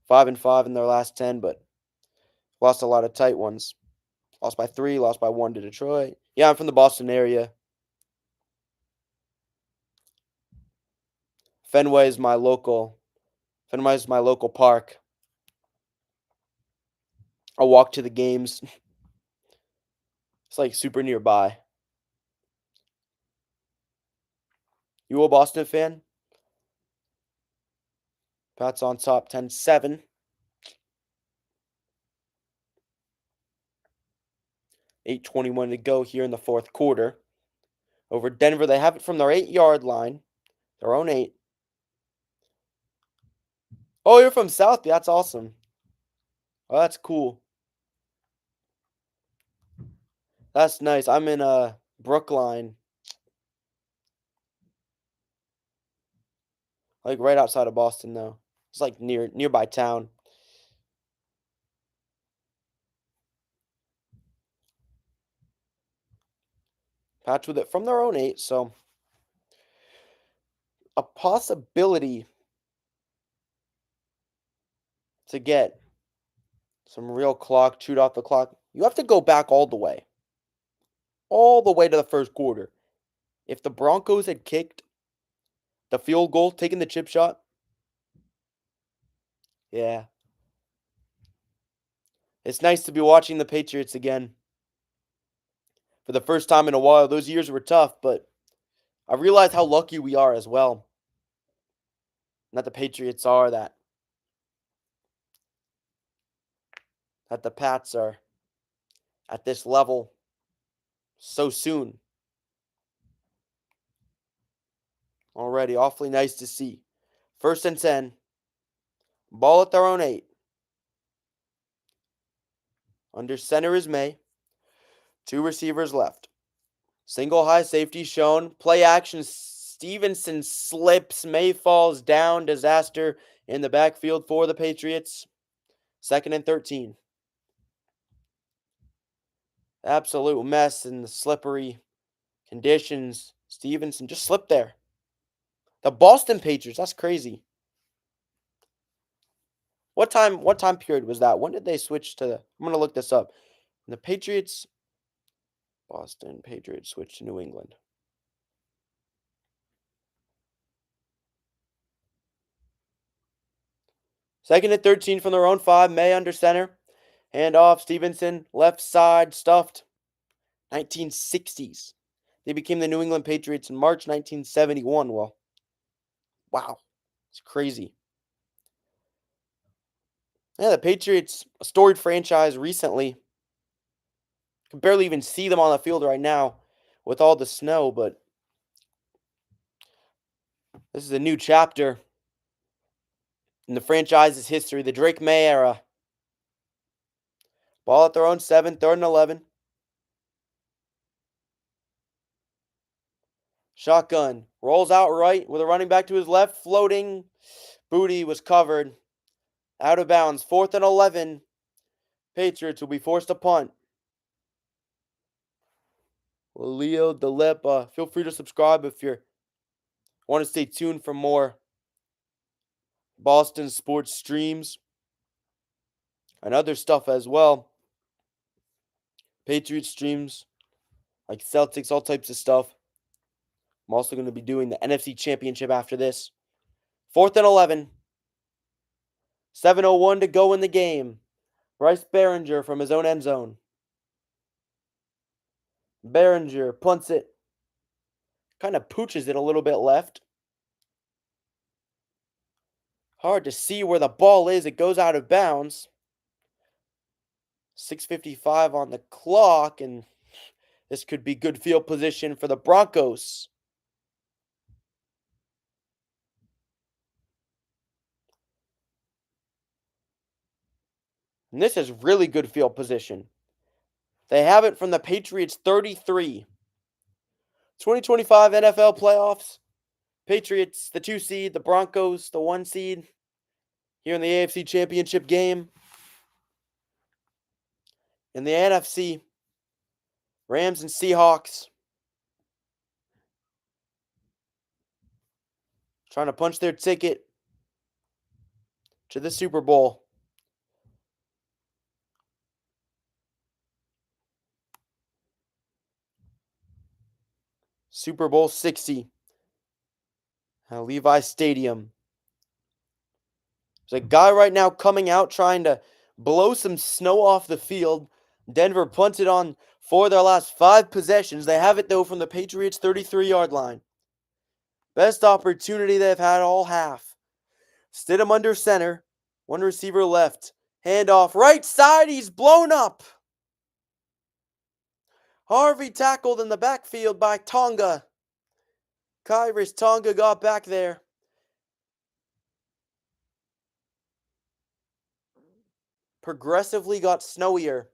5-5 in their last 10, but lost a lot of tight ones. Lost by 3, lost by 1 to Detroit. Yeah, I'm from the Boston area. Fenway is my local park. I'll walk to the games. It's like super nearby. You a Boston fan? Pats on top 10-7. 8:21 to go here in the fourth quarter. Over Denver, they have it from their 8-yard line. Their own 8. Oh, you're from South? That's awesome. Oh, that's cool. That's nice. I'm in Brookline. Like right outside of Boston though. It's like nearby town. Patch with it from their own 8, so a possibility to get some real clock chewed off the clock. You have to go back all the way. All the way to the first quarter. If the Broncos had kicked the field goal, taken the chip shot, yeah. It's nice to be watching the Patriots again. For the first time in a while. Those years were tough, but I realize how lucky we are as well. That the Patriots are, that the Pats are at this level so soon. Already awfully nice to see. 1st and 10. Ball at their own 8. Under center is May. 2 receivers left. Single high safety shown. Play action. Stevenson slips. May falls down. Disaster in the backfield for the Patriots. 2nd and 13. Absolute mess in the slippery conditions. Stevenson just slipped there. The Boston Patriots. That's crazy. What time period was that? When did they switch to I'm going to look this up. The Patriots, Boston Patriots switched to New England. Second and 13 from their own 5. May under center. Hand off. Stevenson, left side, stuffed. 1960s. They became the New England Patriots in March 1971. Well, wow. It's crazy. Yeah, the Patriots, a storied franchise recently. Can barely even see them on the field right now with all the snow, but this is a new chapter in the franchise's history, the Drake May era. Ball at their own 7, 3rd and 11. Shotgun. Rolls out right with a running back to his left, floating. Booty was covered. Out of bounds. 4th and 11. Patriots will be forced to punt. Leo DeLip, feel free to subscribe if you want to stay tuned for more Boston sports streams and other stuff as well. Patriots streams, like Celtics, all types of stuff. I'm also going to be doing the NFC Championship after this. 4th and 11. 7:01 to go in the game. Bryce Behringer from his own end zone. Behringer punts it. Kind of pooches it a little bit left. Hard to see where the ball is. It goes out of bounds. 6:55 on the clock, and this could be good field position for the Broncos. And this is really good field position. They have it from the Patriots 33. 2025 NFL playoffs. Patriots, the 2 seed, the Broncos, the 1 seed. Here in the AFC Championship Game. In the NFC, Rams and Seahawks. Trying to punch their ticket to the Super Bowl. Super Bowl 60 at Levi Stadium. There's a guy right now coming out trying to blow some snow off the field. Denver punted on 4 of their last 5 possessions. They have it, though, from the Patriots' 33-yard line. Best opportunity they've had all half. Stidham under center. 1 receiver left. Handoff right side. He's blown up. Harvey tackled in the backfield by Tonga. Khyiris Tonga got back there. Progressively got snowier.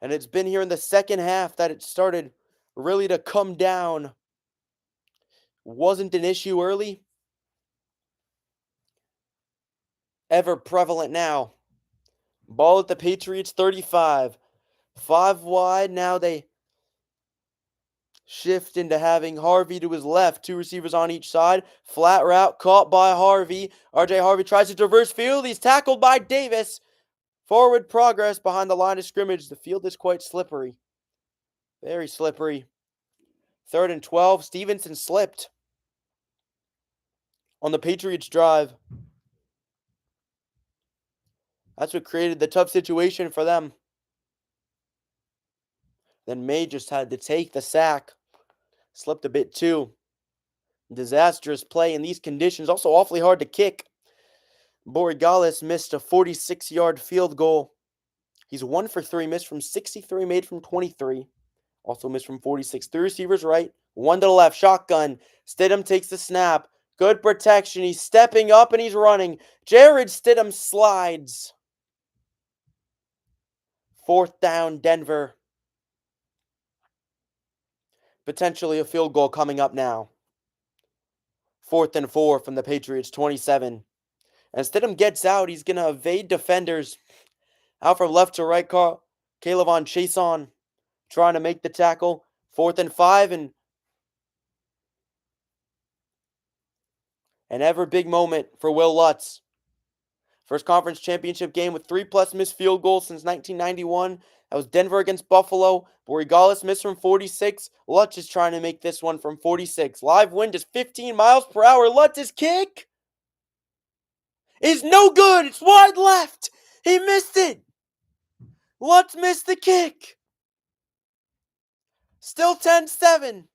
And it's been here in the second half that it started really to come down. Wasn't an issue early. Ever prevalent now. Ball at the Patriots 35. 5 wide. Now they shift into having Harvey to his left. 2 receivers on each side. Flat route caught by Harvey. RJ Harvey tries to traverse field. He's tackled by Davis. Forward progress behind the line of scrimmage. The field is quite slippery. Very slippery. 3rd and 12. Stevenson slipped on the Patriots drive. That's what created the tough situation for them. Then May just had to take the sack. Slipped a bit too. Disastrous play in these conditions. Also awfully hard to kick. Borregales missed a 46-yard field goal. He's 1 for 3. Missed from 63, made from 23. Also missed from 46. 3 receivers right. 1 to the left. Shotgun. Stidham takes the snap. Good protection. He's stepping up and he's running. Jared Stidham slides. 4th down, Denver. Potentially a field goal coming up now. 4th and 4 from the Patriots, 27. And Stidham gets out. He's going to evade defenders. Out from left to right, Calevon Chason trying to make the tackle. 4th and 5. And an ever big moment for Will Lutz. First conference championship game with 3+ missed field goals since 1991. That was Denver against Buffalo. Borregales missed from 46. Lutz is trying to make this one from 46. Live wind is 15 miles per hour. Lutz's kick is no good. It's wide left. He missed it. Lutz missed the kick. Still 10-7.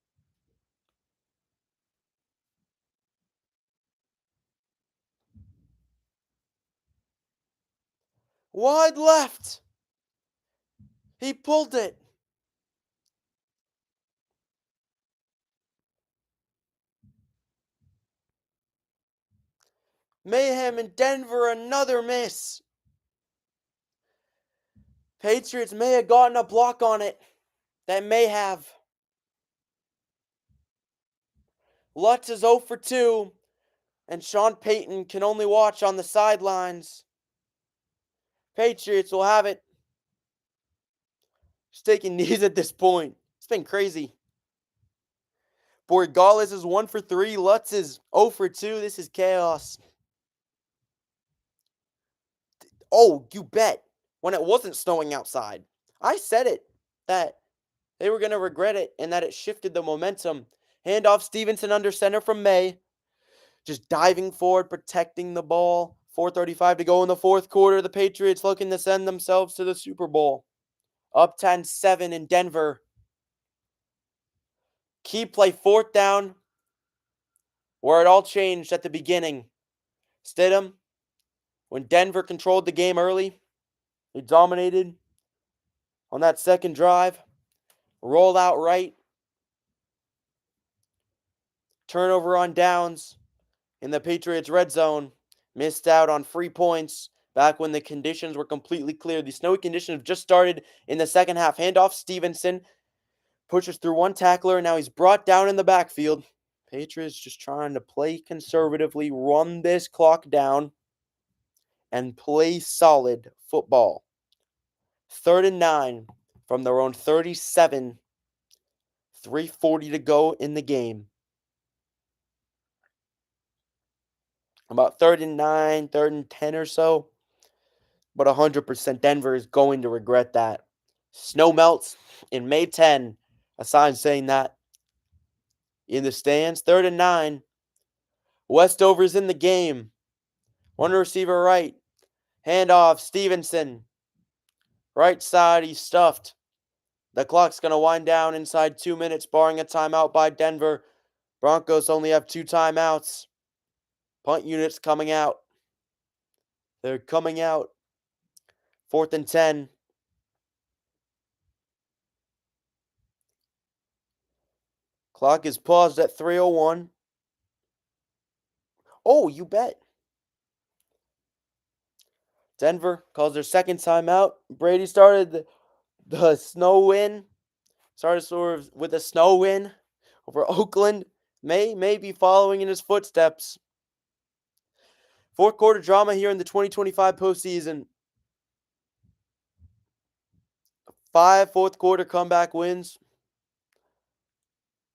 Wide left. He pulled it. Mayhem in Denver, another miss. Patriots may have gotten a block on it. That may have. Lutz is 0 for 2, and Sean Payton can only watch on the sidelines. Patriots will have it. Just taking knees at this point. It's been crazy. Borregales is 1 for 3. Lutz is 0 for 2. This is chaos. Oh, you bet. When it wasn't snowing outside, I said it. That they were going to regret it and that it shifted the momentum. Handoff Stevenson under center from May. Just diving forward, protecting the ball. 4:35 to go in the fourth quarter. The Patriots looking to send themselves to the Super Bowl. Up 10-7 in Denver. Key play, fourth down, where it all changed at the beginning. Stidham, when Denver controlled the game early, they dominated on that second drive. Roll out right. Turnover on downs in the Patriots red zone. Missed out on free points back when the conditions were completely clear. The snowy conditions have just started in the second half. Handoff Stevenson. Pushes through one tackler, and now he's brought down in the backfield. Patriots just trying to play conservatively, run this clock down, and play solid football. 3rd and 9 from their own 37. 3:40 to go in the game. About 3rd and 9, 3rd and 10 or so. But 100% Denver is going to regret that. Snow melts in May 10. A sign saying that. In the stands, 3rd and 9. Westover's in the game. One receiver right. Handoff, Stevenson. Right side, he's stuffed. The clock's going to wind down inside 2 minutes, barring a timeout by Denver. Broncos only have 2 timeouts. Punt units coming out. They're coming out. 4th and 10. Clock is paused at 3:01. Oh, you bet. Denver calls their second timeout. Brady started the snow win. Started sort of with a snow win over Oakland. May be following in his footsteps. Fourth quarter drama here in the 2025 postseason. 5 fourth quarter comeback wins.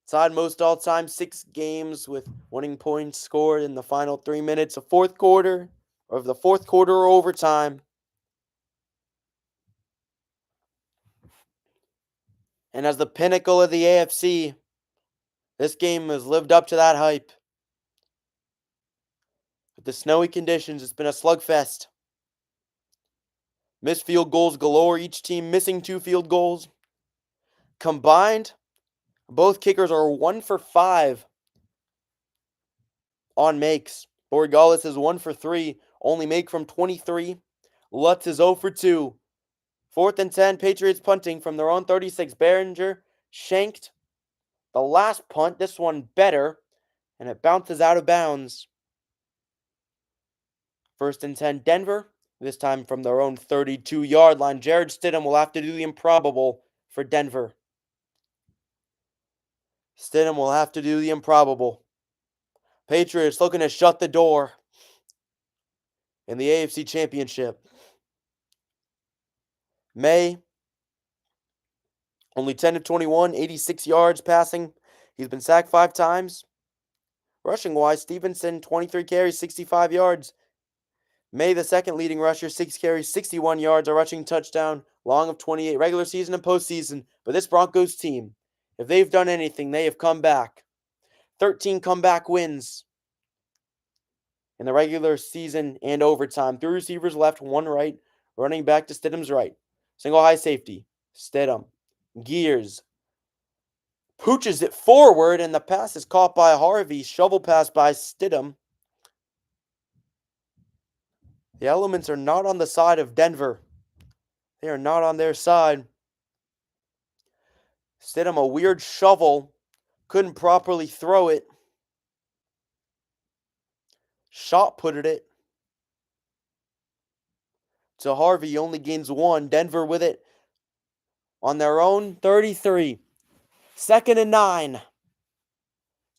Tied most all-time, 6 games with winning points scored in the final 3 minutes of fourth quarter, or of the fourth quarter or overtime. And as the pinnacle of the AFC, this game has lived up to that hype. With the snowy conditions, it's been a slugfest. Missed field goals galore, each team missing 2 field goals. Combined, both kickers are 1 for 5 on makes. Borregales is 1 for 3, only make from 23. Lutz is 0 for 2. 4th and 10, Patriots punting from their own 36. Behringer shanked the last punt, this one better, and it bounces out of bounds. 1st and 10, Denver, this time from their own 32-yard line. Jared Stidham will have to do the improbable for Denver. Stidham will have to do the improbable. Patriots looking to shut the door in the AFC Championship. May, only 10 of 21, 86 yards passing. He's been sacked 5 times. Rushing-wise, Stevenson, 23 carries, 65 yards. May, the second leading rusher, 6 carries, 61 yards, a rushing touchdown, long of 28, regular season and postseason. But this Broncos team, if they've done anything, they have come back. 13 comeback wins. in the regular season and overtime. Three receivers left, one right, running back to Stidham's right. Single high safety. Stidham gears, pooches it forward, and the pass is caught by Harvey. Shovel pass by Stidham. The elements are not on the side of Denver. They are not on their side. Stidham, a weird shovel. Couldn't properly throw it. Shot putted it. So Harvey only gains one. Denver with it on their own 33. 2nd and 9.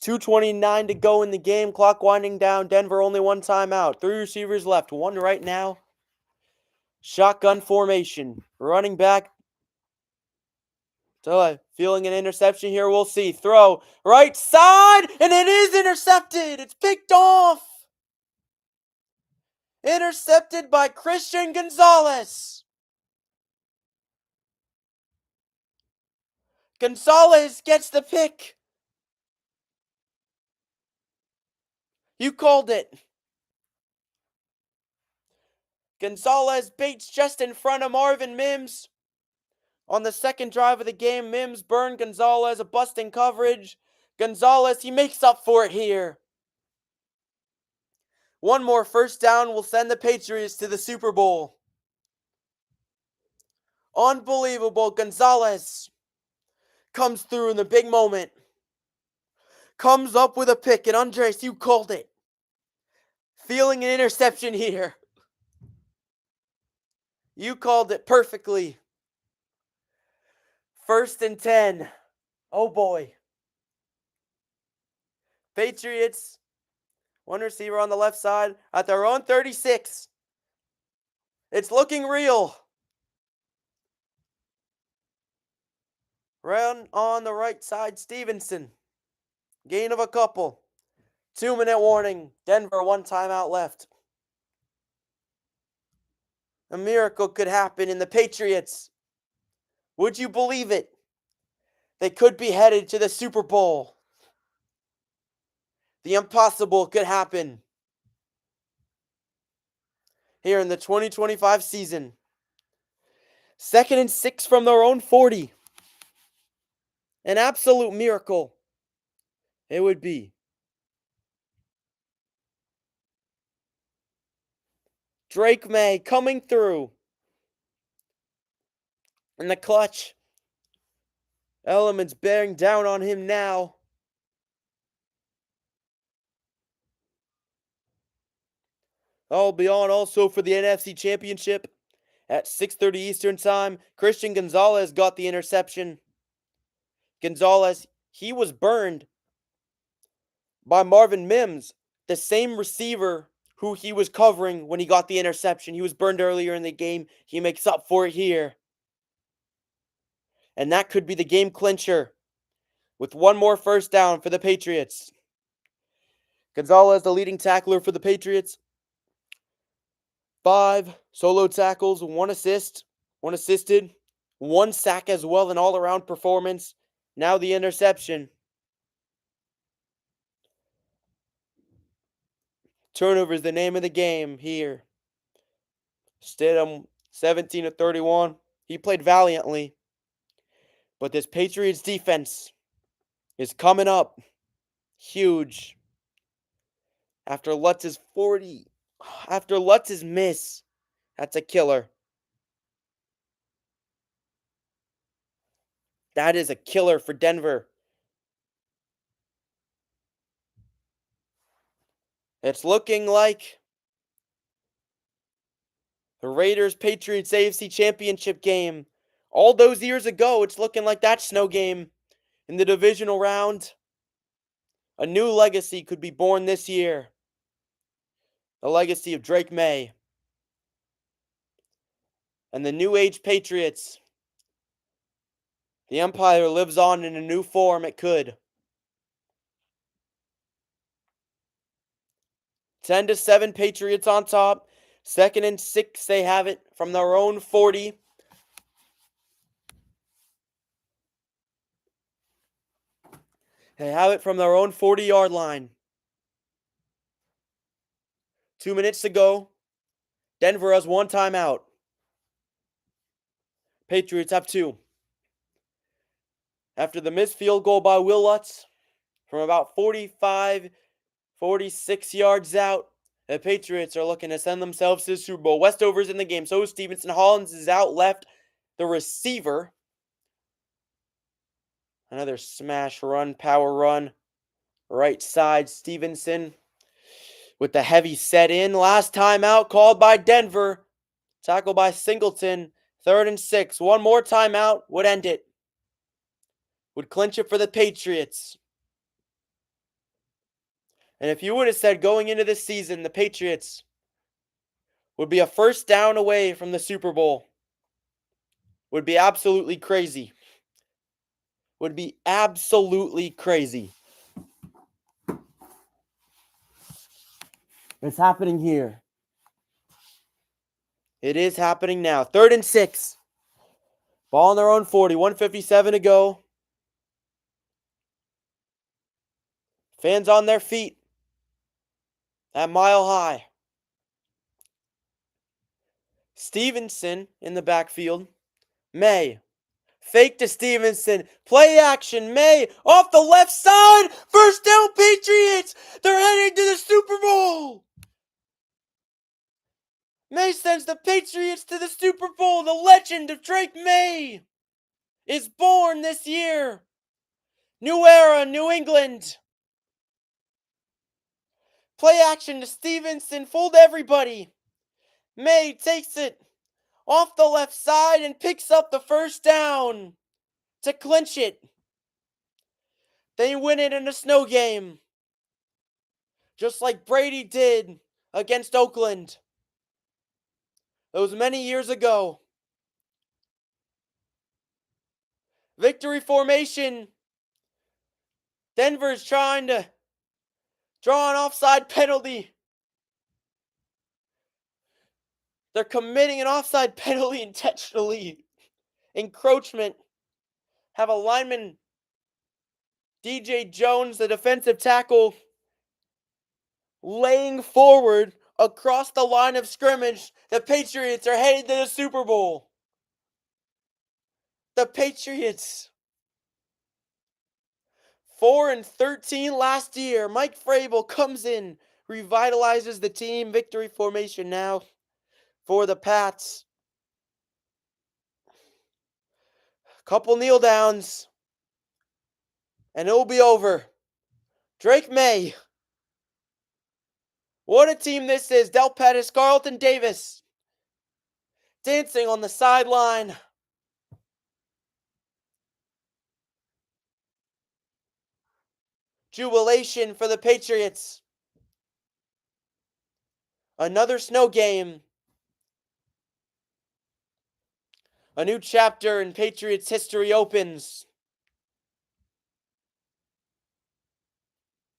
2:29 to go in the game. Clock winding down. Denver only one timeout. Three receivers left. One right now. Shotgun formation. Running back. So feeling an interception here. We'll see. Throw. Right side. And it is intercepted. It's picked off. Intercepted by Christian Gonzalez. Gonzalez gets the pick. You called it. Gonzalez baits just in front of Marvin Mims. On the second drive of the game, Mims burned Gonzalez, a busting coverage. Gonzalez, he makes up for it here. One more first down will send the Patriots to the Super Bowl. Unbelievable. Gonzalez comes through in the big moment. Comes up with a pick, and Andres, you called it. Feeling an interception here. You called it perfectly. 1st and 10. Oh boy. Patriots, one receiver on the left side at their own 36. It's looking real. Run on the right side, Stevenson. Gain of a couple. 2-minute warning. Denver, one timeout left. A miracle could happen in the Patriots. Would you believe it? They could be headed to the Super Bowl. The impossible could happen here in the 2025 season. 2nd and 6 from their own 40. An absolute miracle. It would be. Drake May coming through in the clutch. Elements bearing down on him now. I'll be on also for the NFC Championship at 6:30 Eastern Time. Christian Gonzalez got the interception. Gonzalez, he was burned by Marvin Mims, the same receiver who he was covering when he got the interception. He was burned earlier in the game. He makes up for it here. And that could be the game clincher with one more first down for the Patriots. Gonzalez, the leading tackler for the Patriots. 5 solo tackles, 1 assist, 1 assisted, 1 sack as well, an all-around performance. Now the interception. Turnover is the name of the game here. Stidham, 17 of 31. He played valiantly. But this Patriots defense is coming up huge. After Lutz's miss, that's a killer. That is a killer for Denver. It's looking like the Raiders-Patriots AFC Championship game. All those years ago, it's looking like that snow game in the divisional round. A new legacy could be born this year. The legacy of Drake May. And the New Age Patriots. The Empire lives on in a new form. It could. 10-7 Patriots on top. 2nd and 6. They have it from their own 40. They have it from their own 40-yard line. 2 minutes to go. Denver has one timeout. Patriots have two. After the missed field goal by Will Lutz from about 45, 46 yards out, the Patriots are looking to send themselves to the Super Bowl. Westover's in the game. So is Stevenson. Hollins is out left. The receiver. Another smash run, power run. Right side, Stevenson with the heavy set in. Last timeout called by Denver. Tackle by Singleton. 3rd and 6. One more timeout would end it. Would clinch it for the Patriots. And if you would have said going into this season, the Patriots would be a first down away from the Super Bowl, would be absolutely crazy. Would be absolutely crazy. It's happening here. It is happening now. 3rd and 6. Ball on their own 40. 1:57 to go. Fans on their feet. At Mile High. Stevenson in the backfield. May. Fake to Stevenson. Play action. May off the left side. First down Patriots. They're heading to the Super Bowl. May sends the Patriots to the Super Bowl. The legend of Drake May is born this year. New era, New England. Play action to Stevenson. Fooled everybody. May takes it off the left side and picks up the first down to clinch it. They win it in a snow game. Just like Brady did against Oakland. It was many years ago. Victory formation. Denver's trying to draw an offside penalty. They're committing an offside penalty intentionally. Encroachment. Have a lineman, DJ Jones, the defensive tackle, laying forward across the line of scrimmage. The Patriots are headed to the Super Bowl. The Patriots. 4-13 last year. Mike Vrabel comes in, revitalizes the team. Victory formation now for the Pats. Couple kneel downs, and it'll be over. Drake May. What a team this is. Del Pettis, Carlton Davis dancing on the sideline. Jubilation for the Patriots. Another snow game. A new chapter in Patriots history opens.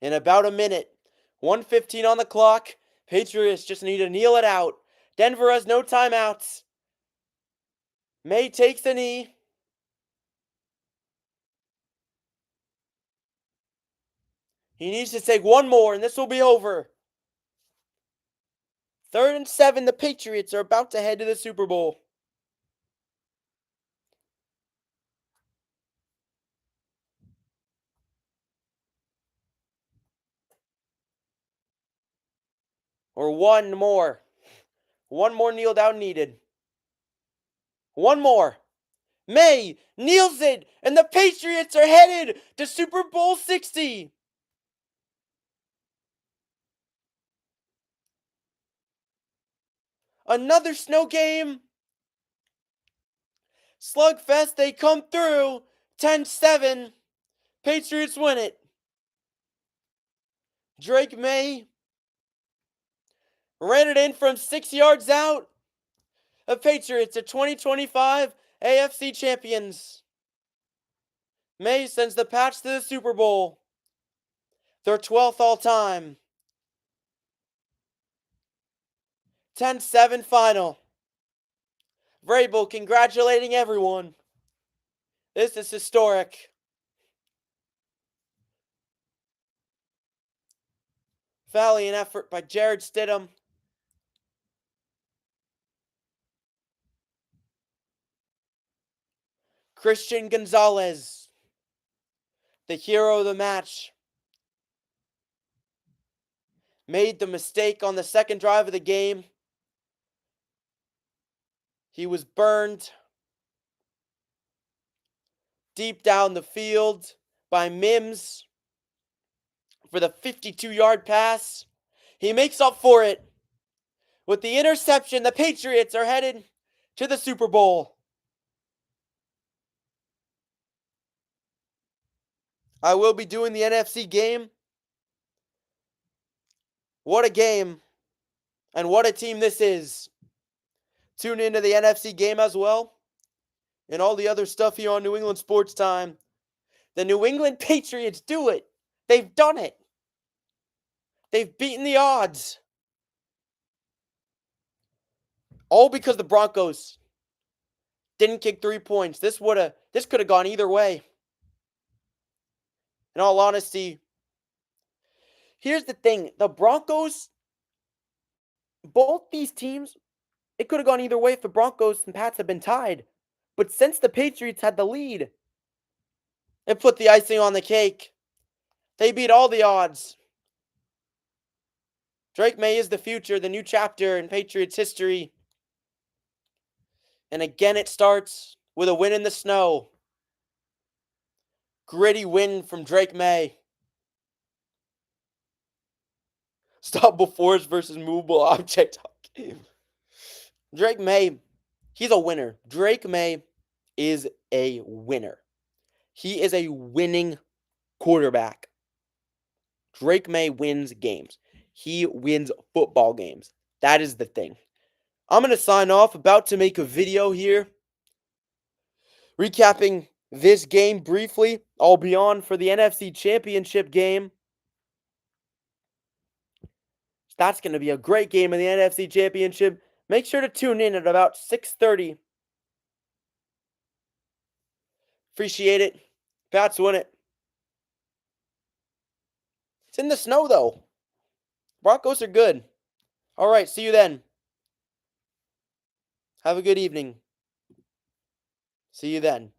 In about a minute. 1:15 on the clock. Patriots just need to kneel it out. Denver has no timeouts. May takes the knee. He needs to take one more, and this will be over. 3rd and 7. The Patriots are about to head to the Super Bowl. Or one more. One more kneel down needed. One more. May kneels it, and the Patriots are headed to Super Bowl 60. Another snow game. Slugfest, they come through. 10-7. Patriots win it. Drake May ran it in from 6 yards out. The Patriots are 2025 AFC champions. May sends the Pats to the Super Bowl. Their 12th all time. 10-7 final. Vrabel congratulating everyone. This is historic. Valiant effort by Jared Stidham. Christian Gonzalez, the hero of the match, made the mistake on the second drive of the game. He was burned deep down the field by Mims for the 52-yard pass. He makes up for it with the interception. The Patriots are headed to the Super Bowl. I will be doing the NFC game. What a game, and what a team this is. Tune into the NFC game as well, and all the other stuff here on New England Sports Time. The New England Patriots do it. They've done it. They've beaten the odds. All because the Broncos didn't kick 3 points. This could have gone either way. In all honesty, here's the thing. The Broncos, both these teams, it could have gone either way if the Broncos and Pats had been tied. But since the Patriots had the lead, it put the icing on the cake. They beat all the odds. Drake May is the future, the new chapter in Patriots history. And again, it starts with a win in the snow. Gritty win from Drake May. Stoppable force versus movable object. Drake May, he's a winner. Drake May is a winner. He is a winning quarterback. Drake May wins games. He wins football games. That is the thing. I'm going to sign off. About to make a video here, recapping this game briefly. I'll be on for the NFC Championship game. That's going to be a great game in the NFC Championship. Make sure to tune in at about 6:30. Appreciate it. Pats win it. It's in the snow, though. Broncos are good. All right, see you then. Have a good evening. See you then.